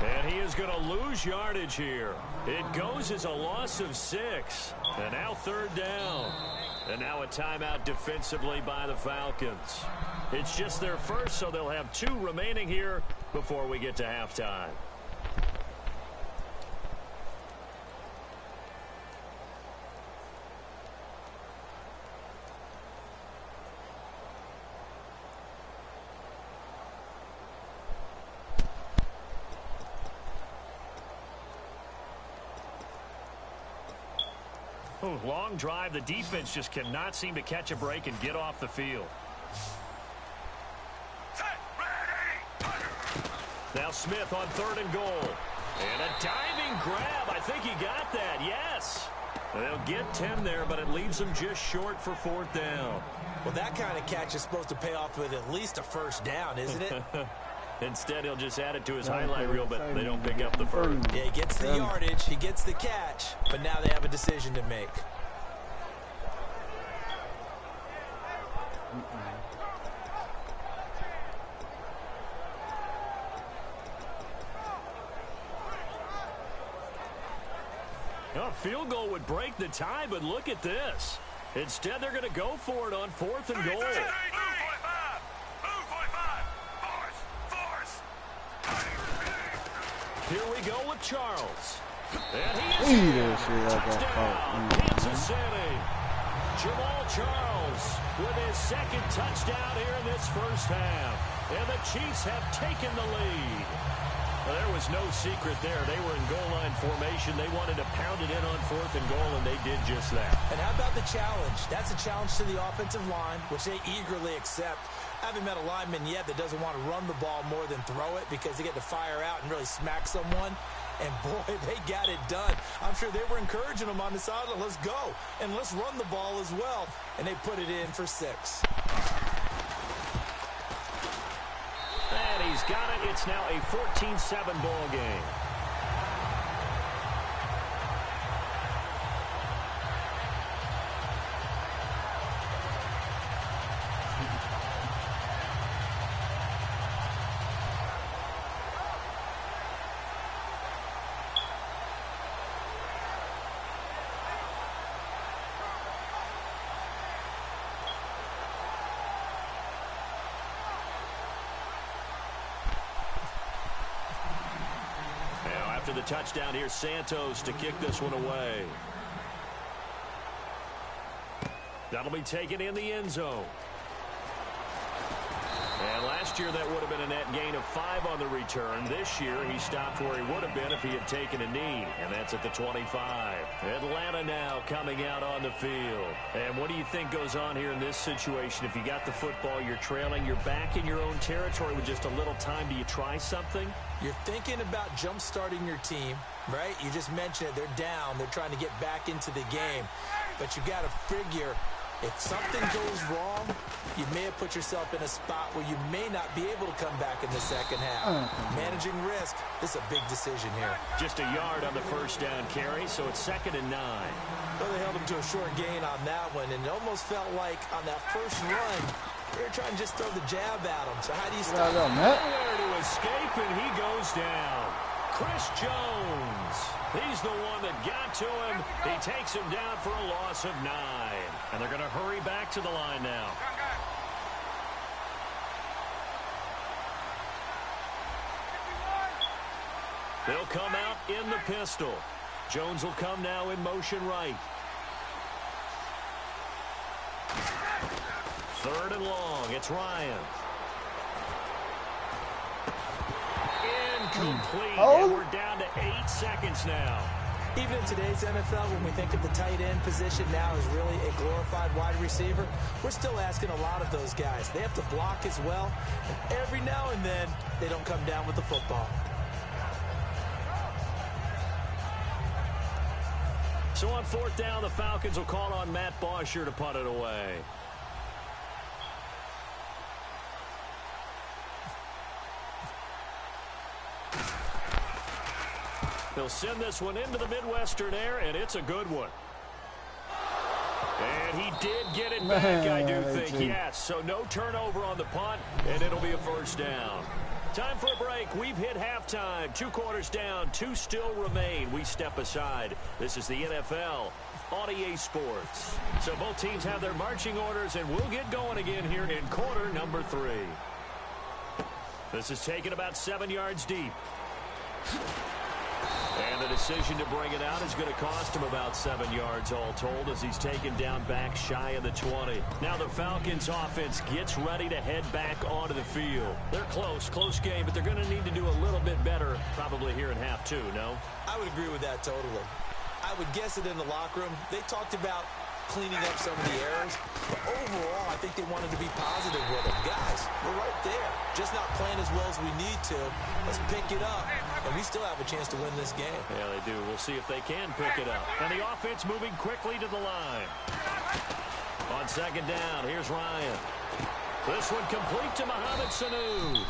And he is going to lose yardage here. It goes as a loss of 6. And now third down. And now a timeout defensively by the Falcons. It's just their first, so they'll have 2 remaining here before we get to halftime. Ooh, long drive. The defense just cannot seem to catch a break and get off the field. Now Smith on 3rd and goal. And a diving grab. I think he got that. Yes. They'll get 10 there, but it leaves them just short for 4th down. Well, that kind of catch is supposed to pay off with at least a first down, isn't it? Instead, he'll just add it to his highlight reel, but they don't pick up the first. Yeah, he gets the yardage, he gets the catch, but now they have a decision to make. A field goal would break the tie, but look at this. Instead, they're going to go for it on 4th and goal. Here we go with Charles. And he is touchdown, Kansas City. Jamal Charles with his second touchdown here in this first half. And the Chiefs have taken the lead. Well, there was no secret there. They were in goal line formation. They wanted to pound it in on 4th and goal, and they did just that. And how about the challenge? That's a challenge to the offensive line, which they eagerly accept. I haven't met a lineman yet that doesn't want to run the ball more than throw it because they get to fire out and really smack someone. And, boy, they got it done. I'm sure they were encouraging them on the sideline. Let's go, and let's run the ball as well. And they put it in for 6. And he's got it. It's now a 14-7 ball game. After the touchdown, here's Santos to kick this one away. That'll be taken in the end zone. And last year, that would have been a net gain of 5 on the return. This year, he stopped where he would have been if he had taken a knee, and that's at the 25. Atlanta now coming out on the field. And what do you think goes on here in this situation? If you got the football, you're trailing, you're back in your own territory with just a little time. Do you try something? You're thinking about jump-starting your team, right? You just mentioned it. They're down. They're trying to get back into the game. But you got to figure, if something goes wrong, you may have put yourself in a spot where you may not be able to come back in the second half. Managing risk, this is a big decision here. Just a yard on the first down carry, so it's 2nd and 9. Well, they held him to a short gain on that one, and it almost felt like on that first run, they were trying to just throw the jab at him. So how do you stop him? Nowhere to escape, and he goes down. Chris Jones. He's the one that got to him. He takes him down for a loss of 9. And they're going to hurry back to the line now. They'll come out in the pistol. Jones will come now in motion right. 3rd and long. It's Ryan. Incomplete. And we're down to 8 seconds now. Even in today's NFL, when we think of the tight end position now as really a glorified wide receiver, we're still asking a lot of those guys. They have to block as well, and every now and then, they don't come down with the football. So on 4th down, the Falcons will call on Matt Bosher to punt it away. They'll send this one into the Midwestern air, and it's a good one. And he did get it back, I do think, yes. So no turnover on the punt, and it'll be a first down. Time for a break. We've hit halftime. 2 quarters down, 2 still remain. We step aside. This is the NFL on EA Sports. So both teams have their marching orders, and we'll get going again here in quarter number 3. This is taken about 7 yards deep. And the decision to bring it out is going to cost him about 7 yards all told as he's taken down back shy of the 20. Now the Falcons offense gets ready to head back onto the field. They're close game, but they're going to need to do a little bit better probably here in half 2, no? I would agree with that totally. I would guess it in the locker room. They talked about cleaning up some of the errors. But overall, I think they wanted to be positive with them. Guys, we're right there. Just not playing as well as we need to. Let's pick it up. And we still have a chance to win this game. Yeah, they do. We'll see if they can pick it up. And the offense moving quickly to the line. On 2nd down, here's Ryan. This one complete to Mohamed Sanu.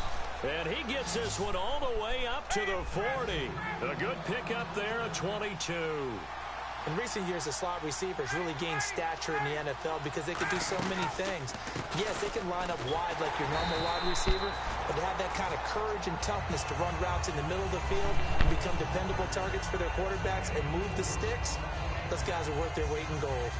And he gets this one all the way up to the 40. A good pickup there, a 22. In recent years, the slot receivers really gained stature in the NFL because they could do so many things. Yes, they can line up wide like your normal wide receiver, but to have that kind of courage and toughness to run routes in the middle of the field and become dependable targets for their quarterbacks and move the sticks, those guys are worth their weight in gold.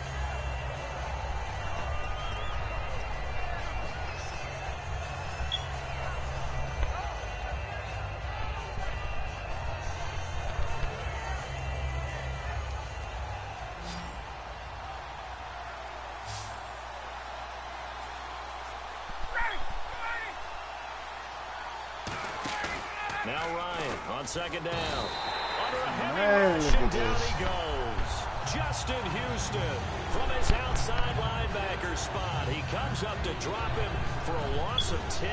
Now Ryan on second down. Under a heavy rush, and down he goes. Justin Houston from his outside linebacker spot. He comes up to drop him for a loss of 10.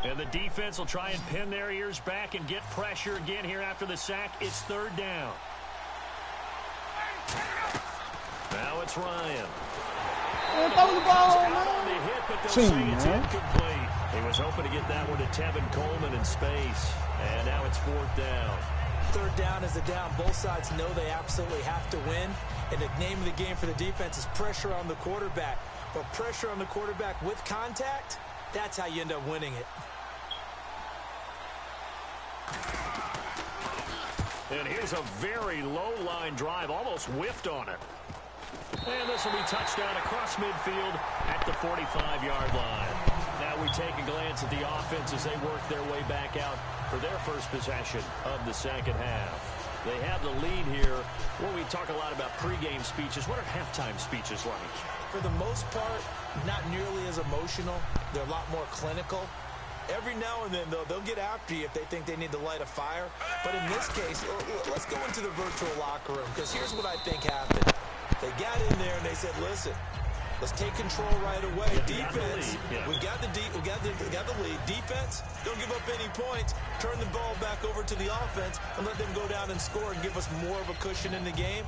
And the defense will try and pin their ears back and get pressure again here after the sack. It's third down. Now it's Ryan. Throw the ball, on the hit, but they'll say it's incomplete. He was hoping to get that one to Tevin Coleman in space. And now it's fourth down. Third down is a down. Both sides know they absolutely have to win. And the name of the game for the defense is pressure on the quarterback. But pressure on the quarterback with contact, that's how you end up winning it. And here's a very low line drive, almost whiffed on it. And this will be touchdown across midfield at the 45-yard line. Now we take a glance at the offense as they work their way back out for their first possession of the second half. They have the lead here. Well, we talk a lot about pregame speeches. What are halftime speeches like? For the most part, not nearly as emotional. They're a lot more clinical. Every now and then, though, they'll get after you if they think they need to light a fire. But in this case, let's go into the virtual locker room, because here's what I think happened. They got in there and they said, listen, let's take control right away. Defense, we got the lead. Defense, don't give up any points. Turn the ball back over to the offense and let them go down and score and give us more of a cushion in the game.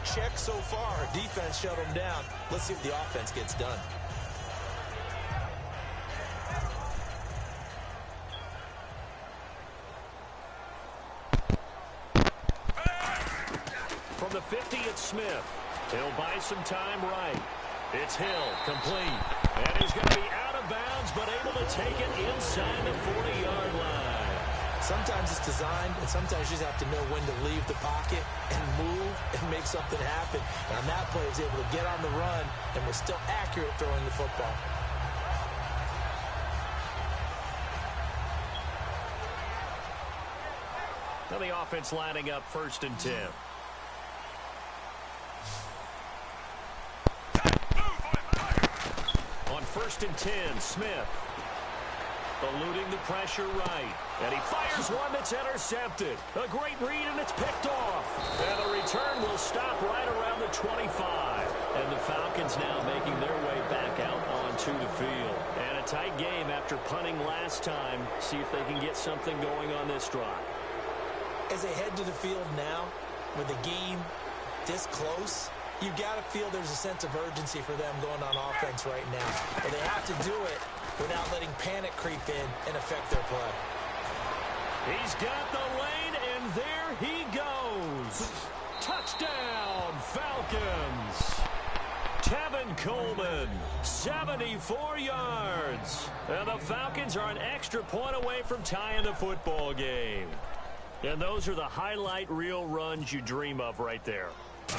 Check so far. Defense shut them down. Let's see if the offense gets done. From the 50, it's Smith. He'll buy some time right. It's Hill, complete. And he's going to be out of bounds, but able to take it inside the 40-yard line. Sometimes it's designed, and sometimes you just have to know when to leave the pocket and move and make something happen. And on that play, he was able to get on the run and was still accurate throwing the football. Now the offense lining up 1st and 10. On 1st and 10, Smith eluding the pressure right. And he fires one that's intercepted. A great read, and it's picked off. And the return will stop right around the 25. And the Falcons now making their way back out onto the field. And a tight game after punting last time. See if they can get something going on this drive. As they head to the field now, with the game this close, you got to feel there's a sense of urgency for them going on offense right now. But they have to do it without letting panic creep in and affect their play. He's got the lane, and there he goes. Touchdown, Falcons. Tevin Coleman, 74 yards. And the Falcons are an extra point away from tying the football game. And those are the highlight reel runs you dream of right there.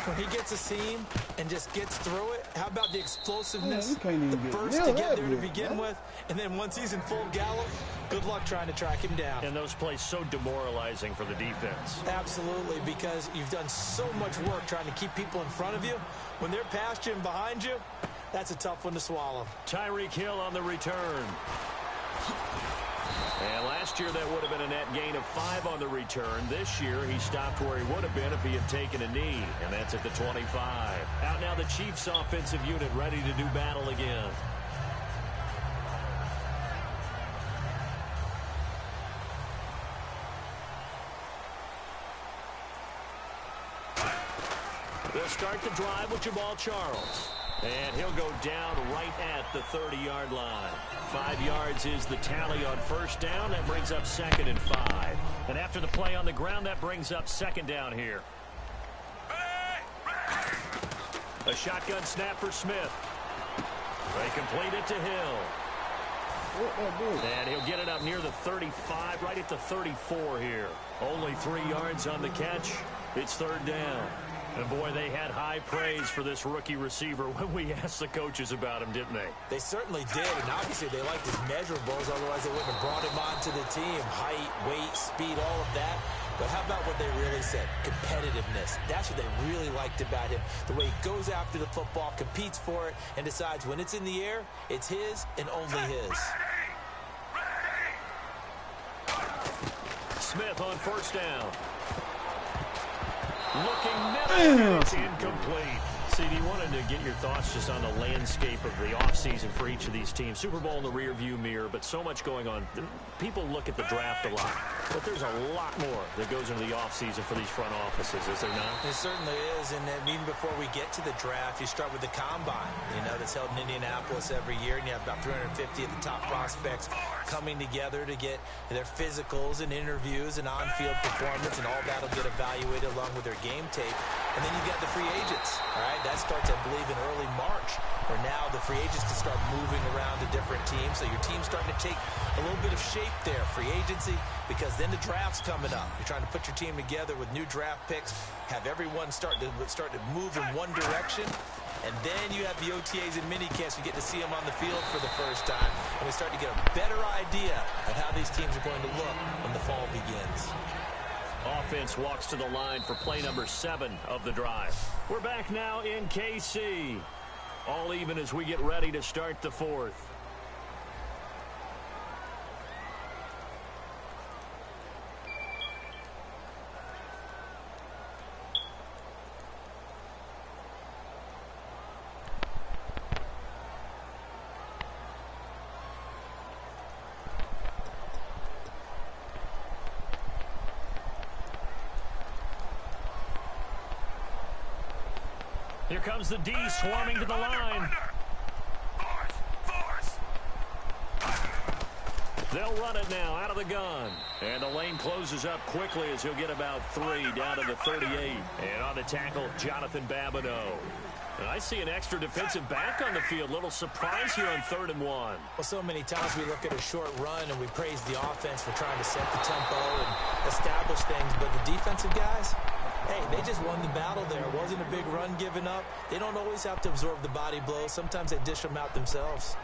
When he gets a seam and just gets through it, how about the explosiveness, the burst to get there to begin with, and then once he's in full gallop, good luck trying to track him down. And those plays so demoralizing for the defense. Absolutely, because you've done so much work trying to keep people in front of you. When they're past you and behind you, that's a tough one to swallow. Tyreek Hill on the return. And last year, that would have been a net gain of 5 on the return. This year, he stopped where he would have been if he had taken a knee, and that's at the 25. Out now the Chiefs' offensive unit ready to do battle again. They'll start the drive with Jamal Charles. And he'll go down right at the 30-yard line. 5 yards is the tally on first down. That brings up 2nd and 5. And after the play on the ground, that brings up 2nd down here. A shotgun snap for Smith. They complete it to Hill. And he'll get it up near the 35, right at the 34 here. Only 3 yards on the catch. It's 3rd down. And, boy, they had high praise for this rookie receiver when we asked the coaches about him, didn't they? They certainly did, and obviously they liked his measurables, otherwise they wouldn't have brought him onto the team. Height, weight, speed, all of that. But how about what they really said? Competitiveness. That's what they really liked about him. The way he goes after the football, competes for it, and decides when it's in the air, it's his and only his. Smith on first down. Looking middle, and it's incomplete. CD, wanted to get your thoughts just on the landscape of the offseason for each of these teams. Super Bowl in the rearview mirror, but so much going on. People look at the draft a lot, but there's a lot more that goes into the offseason for these front offices, is there not? It certainly is, and even before we get to the draft, you start with the combine, that's held in Indianapolis every year, and you have about 350 of the top prospects coming together to get their physicals and interviews and on-field performance, and all that will get evaluated along with their game tape. And then you've got the free agents, all right? That starts, I believe, in early March, where now the free agents can start moving around to different teams. So your team's starting to take a little bit of shape there, free agency, because then the draft's coming up. You're trying to put your team together with new draft picks, have everyone start to move in one direction, and then you have the OTAs and minicamps. You get to see them on the field for the first time, and we start to get a better idea of how these teams are going to look when the fall begins. Offense walks to the line for play number 7 of the drive. We're back now in KC. All even as we get ready to start the 4th. Here comes the D swarming to the line. They'll run it now out of the gun. And the lane closes up quickly as he'll get about 3 down to the 38. And on the tackle, Jonathan Babineau. And I see an extra defensive back on the field. Little surprise here on 3rd and 1. Well, so many times we look at a short run and we praise the offense for trying to set the tempo and establish things. But the defensive guys, hey, they just won the battle there. It wasn't a big run given up. They don't always have to absorb the body blows. Sometimes they dish them out themselves.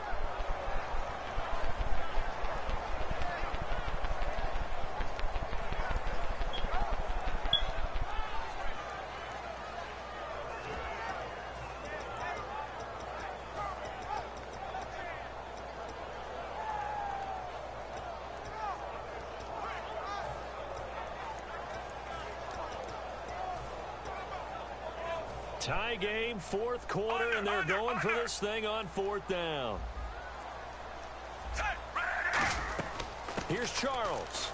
Tie game, 4th quarter, and they're going for this thing on 4th down. Here's Charles.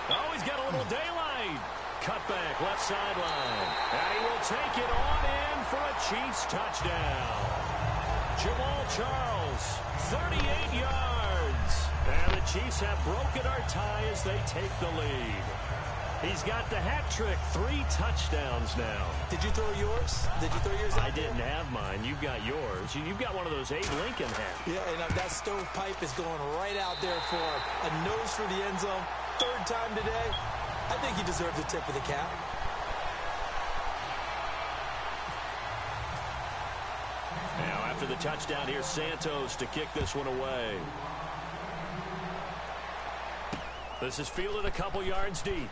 Oh, he's got a little daylight. Cutback, left sideline. And he will take it on in for a Chiefs touchdown. Jamal Charles, 38 yards. And the Chiefs have broken our tie as they take the lead. He's got the hat trick, 3 touchdowns now. Did you throw yours? Did you throw yours out I didn't have mine. You've got yours. You've got one of those Abe Lincoln hats. Yeah, and that stovepipe is going right out there for a nose for the end zone. 3rd time today. I think he deserves a tip of the cap. Now, after the touchdown, here's Santos to kick this one away. This is fielded a couple yards deep.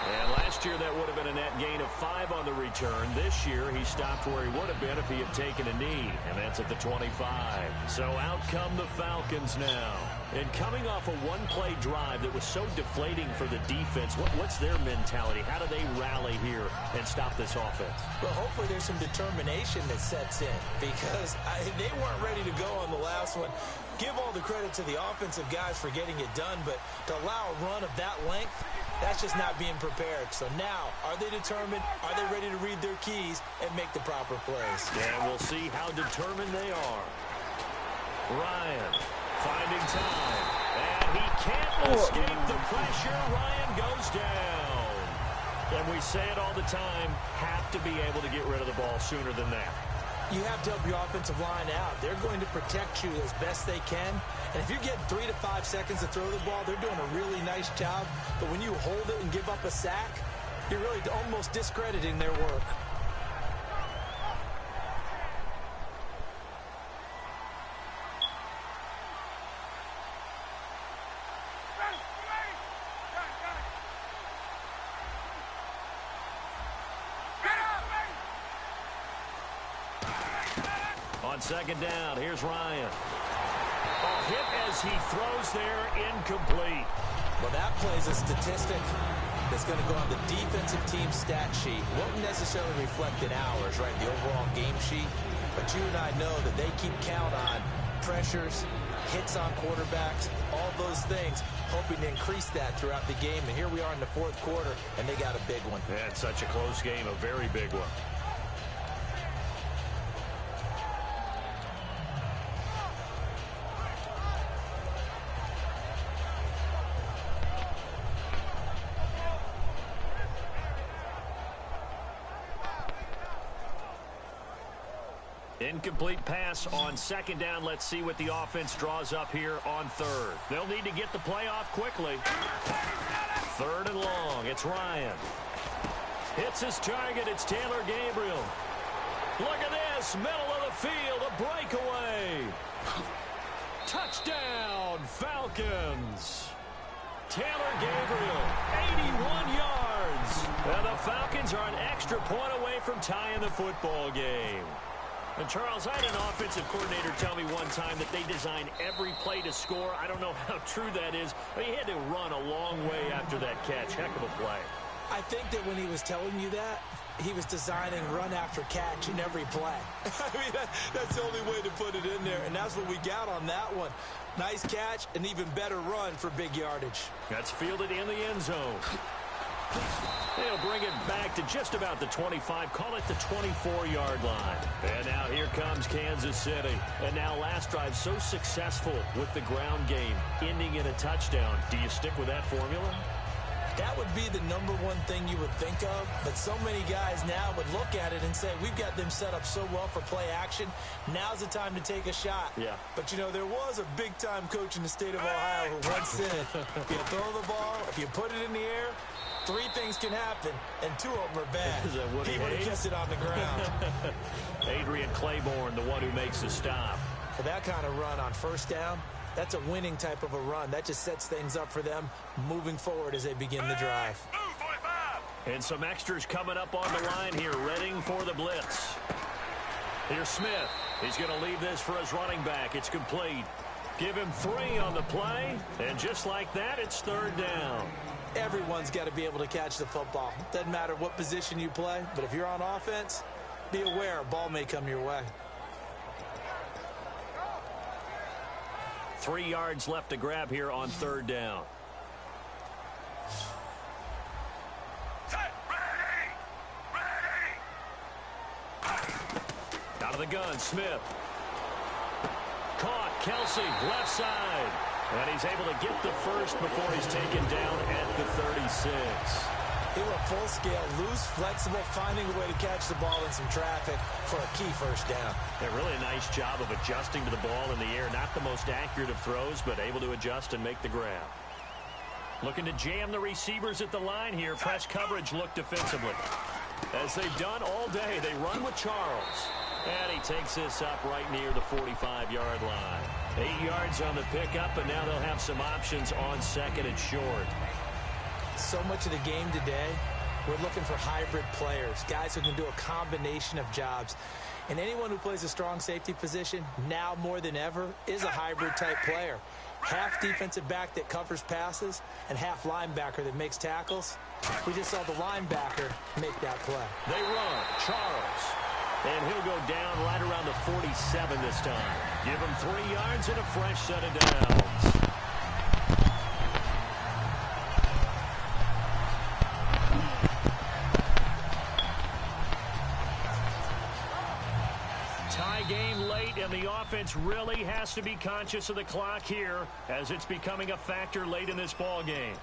And last year, that would have been a net gain of 5 on the return. This year, he stopped where he would have been if he had taken a knee, and that's at the 25. So out come the Falcons now. And coming off a one-play drive that was so deflating for the defense, what's their mentality? How do they rally here and stop this offense? Well, hopefully there's some determination that sets in because they weren't ready to go on the last one. Give all the credit to the offensive guys for getting it done, but to allow a run of that length, that's just not being prepared. So now, are they determined? Are they ready to read their keys and make the proper plays? And we'll see how determined they are. Ryan finding time, and he can't escape the pressure. Ryan goes down. And we say it all the time, have to be able to get rid of the ball sooner than that. You have to help your offensive line out. They're going to protect you as best they can. And if you get 3 to 5 seconds to throw the ball, they're doing a really nice job. But when you hold it and give up a sack, you're really almost discrediting their work. On second down, here's Ryan. A hit as he throws there, incomplete. Well, that plays a statistic that's going to go on the defensive team stat sheet. Won't necessarily reflect in hours, right, the overall game sheet. But you and I know that they keep count on pressures, hits on quarterbacks, all those things, hoping to increase that throughout the game. And here we are in the fourth quarter, and they got a big one. Yeah, it's such a close game, a very big one. Incomplete pass on second down. Let's see what the offense draws up here on third. They'll need to get the play off quickly. Third and long. It's Ryan. Hits his target. It's Taylor Gabriel. Look at this. Middle of the field. A breakaway. Touchdown, Falcons. Taylor Gabriel, 81 yards. And the Falcons are an extra point away from tying the football game. And, Charles, I had an offensive coordinator tell me one time that they design every play to score. I don't know how true that is. But he had to run a long way after that catch. Heck of a play. I think that when he was telling you that, he was designing run after catch in every play. I mean, that's the only way to put it in there. And that's what we got on that one. Nice catch, an even better run for big yardage. That's fielded in the end zone. They'll bring it back to just about the 25. Call it the 24-yard line. And now here comes Kansas City. And now last drive so successful with the ground game, ending in a touchdown. Do you stick with that formula? That would be the number one thing you would think of, but so many guys now would look at it and say, we've got them set up so well for play action. Now's the time to take a shot. Yeah. But, you know, there was a big-time coach in the state of Ohio who once said, if you throw the ball, if you put it in the air, 3 things can happen, and 2 of them are bad. He would have kept it on the ground. Adrian Claiborne, the one who makes the stop. For that kind of run on first down, that's a winning type of a run. That just sets things up for them moving forward as they begin the drive. And some extras coming up on the line here, readying for the blitz. Here's Smith. He's going to leave this for his running back. It's complete. Give him 3 on the play, and just like that, it's third down. Everyone's got to be able to catch the football. Doesn't matter what position you play, but if you're on offense, be aware a ball may come your way. 3 yards left to grab here on third down. Out of the gun, Smith. Caught, Kelsey, left side. And he's able to get the first before he's taken down at the 36. They were full scale, loose, flexible, finding a way to catch the ball in some traffic for a key first down. Yeah, really a nice job of adjusting to the ball in the air. Not the most accurate of throws, but able to adjust and make the grab. Looking to jam the receivers at the line here. Press coverage look defensively. As they've done all day, they run with Charles. And he takes this up right near the 45-yard line. 8 yards on the pickup, and now they'll have some options on second and short. So much of the game today, we're looking for hybrid players, guys who can do a combination of jobs. And anyone who plays a strong safety position, now more than ever, is a hybrid type player. half defensive back that covers passes and half linebacker that makes tackles. We just saw the linebacker make that play. They run. Charles. And he'll go down right around the 47 this time. Give him 3 yards and a fresh set of downs. Tie game late, and the offense really has to be conscious of the clock here as it's becoming a factor late in this ball game.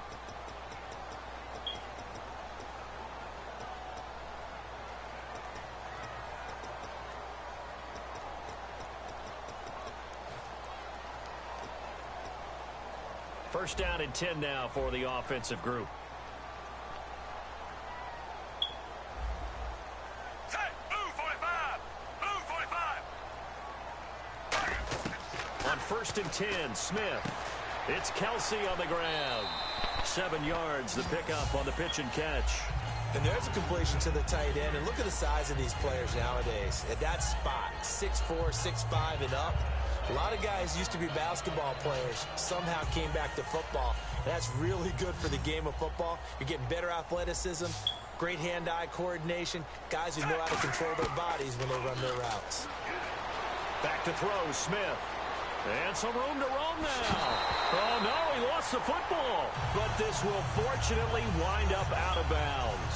First down and 10 now for the offensive group. On 1st and 10, Smith. It's Kelsey on the ground. 7 yards, the pickup on the pitch and catch. And there's a completion to the tight end. And look at the size of these players nowadays. At that spot, 6'4", 6'5", and up. A lot of guys used to be basketball players, somehow came back to football. And that's really good for the game of football. You're getting better athleticism, great hand-eye coordination, guys who know how to control their bodies when they run their routes. Back to throw, Smith. And some room to roam now. Oh, no, he lost the football. But this will fortunately wind up out of bounds.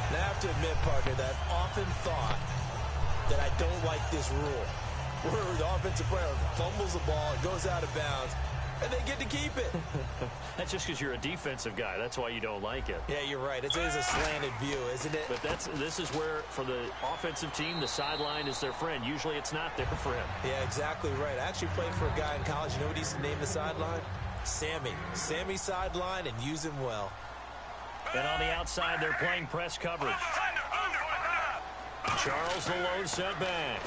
And I have to admit, partner, that I've often thought that I don't like this rule, where the offensive player fumbles the ball, it goes out of bounds, and they get to keep it. That's just because you're a defensive guy. That's why you don't like it. Yeah, you're right. It is a slanted view, isn't it? But this is where, for the offensive team, the sideline is their friend. Usually it's not there for him. Yeah, exactly right. I actually played for a guy in college. You know what he used to name the sideline? Sammy. Sammy sideline, and use him well. And on the outside, they're playing press coverage. Charles, the lone setback.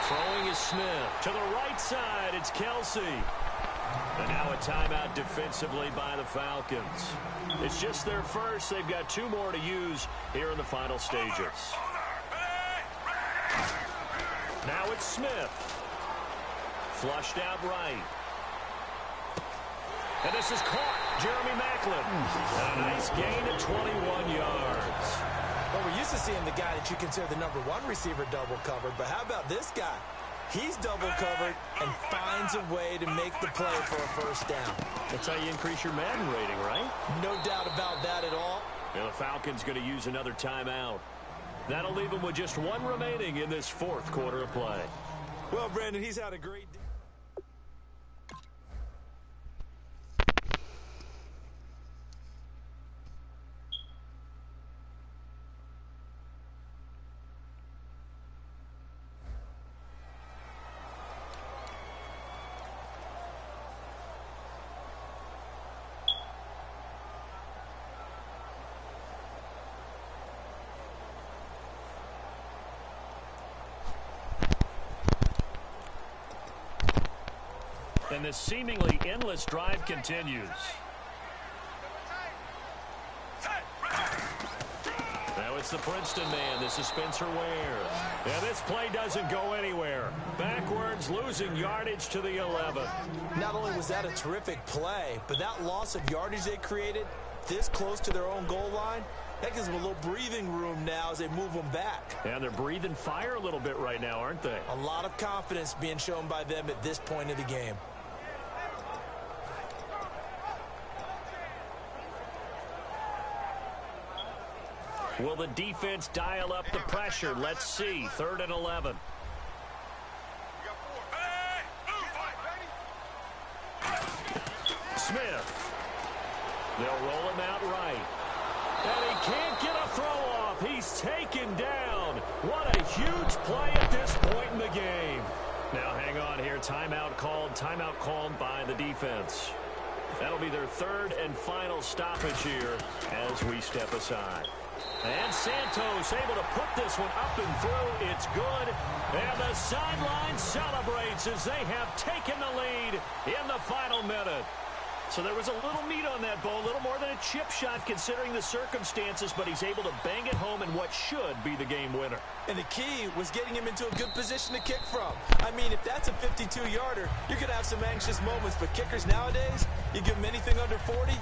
Throwing is Smith. To the right side, it's Kelsey. And now a timeout defensively by the Falcons. It's just their first. They've got 2 more to use here in the final stages. Now it's Smith. Flushed out right. And this is caught. Jeremy Maclin. A nice gain of 21 yards. Well, we're used to seeing the guy that you consider the #1 receiver double covered, but how about this guy? He's double covered and finds a way to make the play for a first down. That's how you increase your Madden rating, right? No doubt about that at all. And the Falcons going to use another timeout. That'll leave them with just 1 remaining in this 4th quarter of play. Well, Brandon, he's had a great day. And this seemingly endless drive continues. Now it's the Princeton man. This is Spencer Ware. And this play doesn't go anywhere. Backwards, losing yardage to the 11. Not only was that a terrific play, but that loss of yardage they created this close to their own goal line, that gives them a little breathing room now as they move them back. And they're breathing fire a little bit right now, aren't they? A lot of confidence being shown by them at this point of the game. Will the defense dial up the pressure? Let's see. 3rd and 11. Smith. They'll roll him out right. And he can't get a throw off. He's taken down. What a huge play at this point in the game. Now hang on here. Timeout called by the defense. That'll be their 3rd and final stoppage here as we step aside. And Santos able to put this one up and through. It's good. And the sideline celebrates as they have taken the lead in the final minute. So there was a little meat on that ball, a little more than a chip shot considering the circumstances, but he's able to bang it home in what should be the game winner. And the key was getting him into a good position to kick from. I mean, if that's a 52-yarder, you're going to have some anxious moments, but kickers nowadays, you give them anything under 40,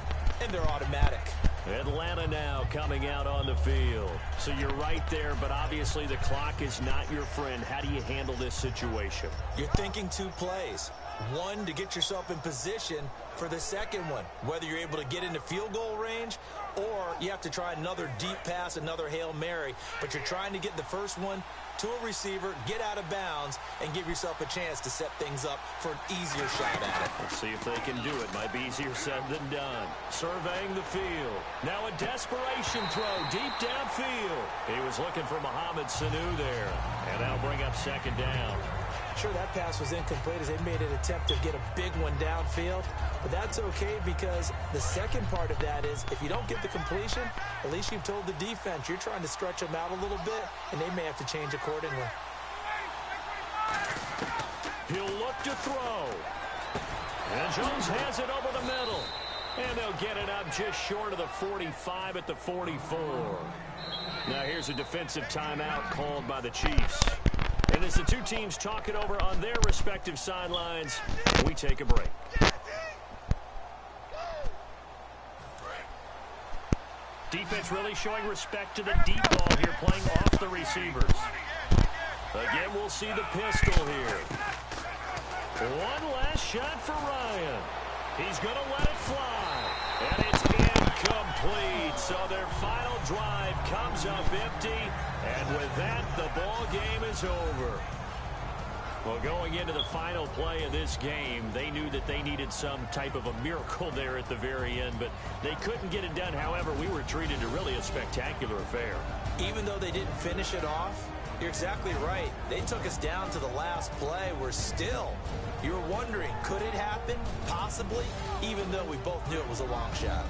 and they're automatic. Atlanta now coming out on the field. So you're right there, but obviously the clock is not your friend. How do you handle this situation? You're thinking 2 plays. One, to get yourself in position for the second one, whether you're able to get into field goal range or you have to try another deep pass, another Hail Mary, but you're trying to get the first one to a receiver, get out of bounds, and give yourself a chance to set things up for an easier shot at it. Let's see if they can do it. Might be easier said than done. Surveying the field. Now a desperation throw deep downfield. He was looking for Mohamed Sanu there, and that'll bring up second down. Sure, that pass was incomplete as they made an attempt to get a big one downfield, but that's okay because the second part of that is if you don't get the completion, at least you've told the defense you're trying to stretch them out a little bit, and they may have to change accordingly. He'll look to throw. And Jones has it over the middle. And they'll get it up just short of the 45 at the 44. Now here's a defensive timeout called by the Chiefs. And as the two teams talk it over on their respective sidelines, we take a break. Defense really showing respect to the deep ball here, playing off the receivers. Again, we'll see the pistol here. One last shot for Ryan. He's going to let it fly. And it's incomplete. So their final drive comes up empty. And with that, the ball game is over. Well, going into the final play of this game, they knew that they needed some type of a miracle there at the very end, but they couldn't get it done. However, we were treated to really a spectacular affair. Even though they didn't finish it off, you're exactly right. They took us down to the last play. We're still, you're wondering, could it happen? Possibly, even though we both knew it was a long shot.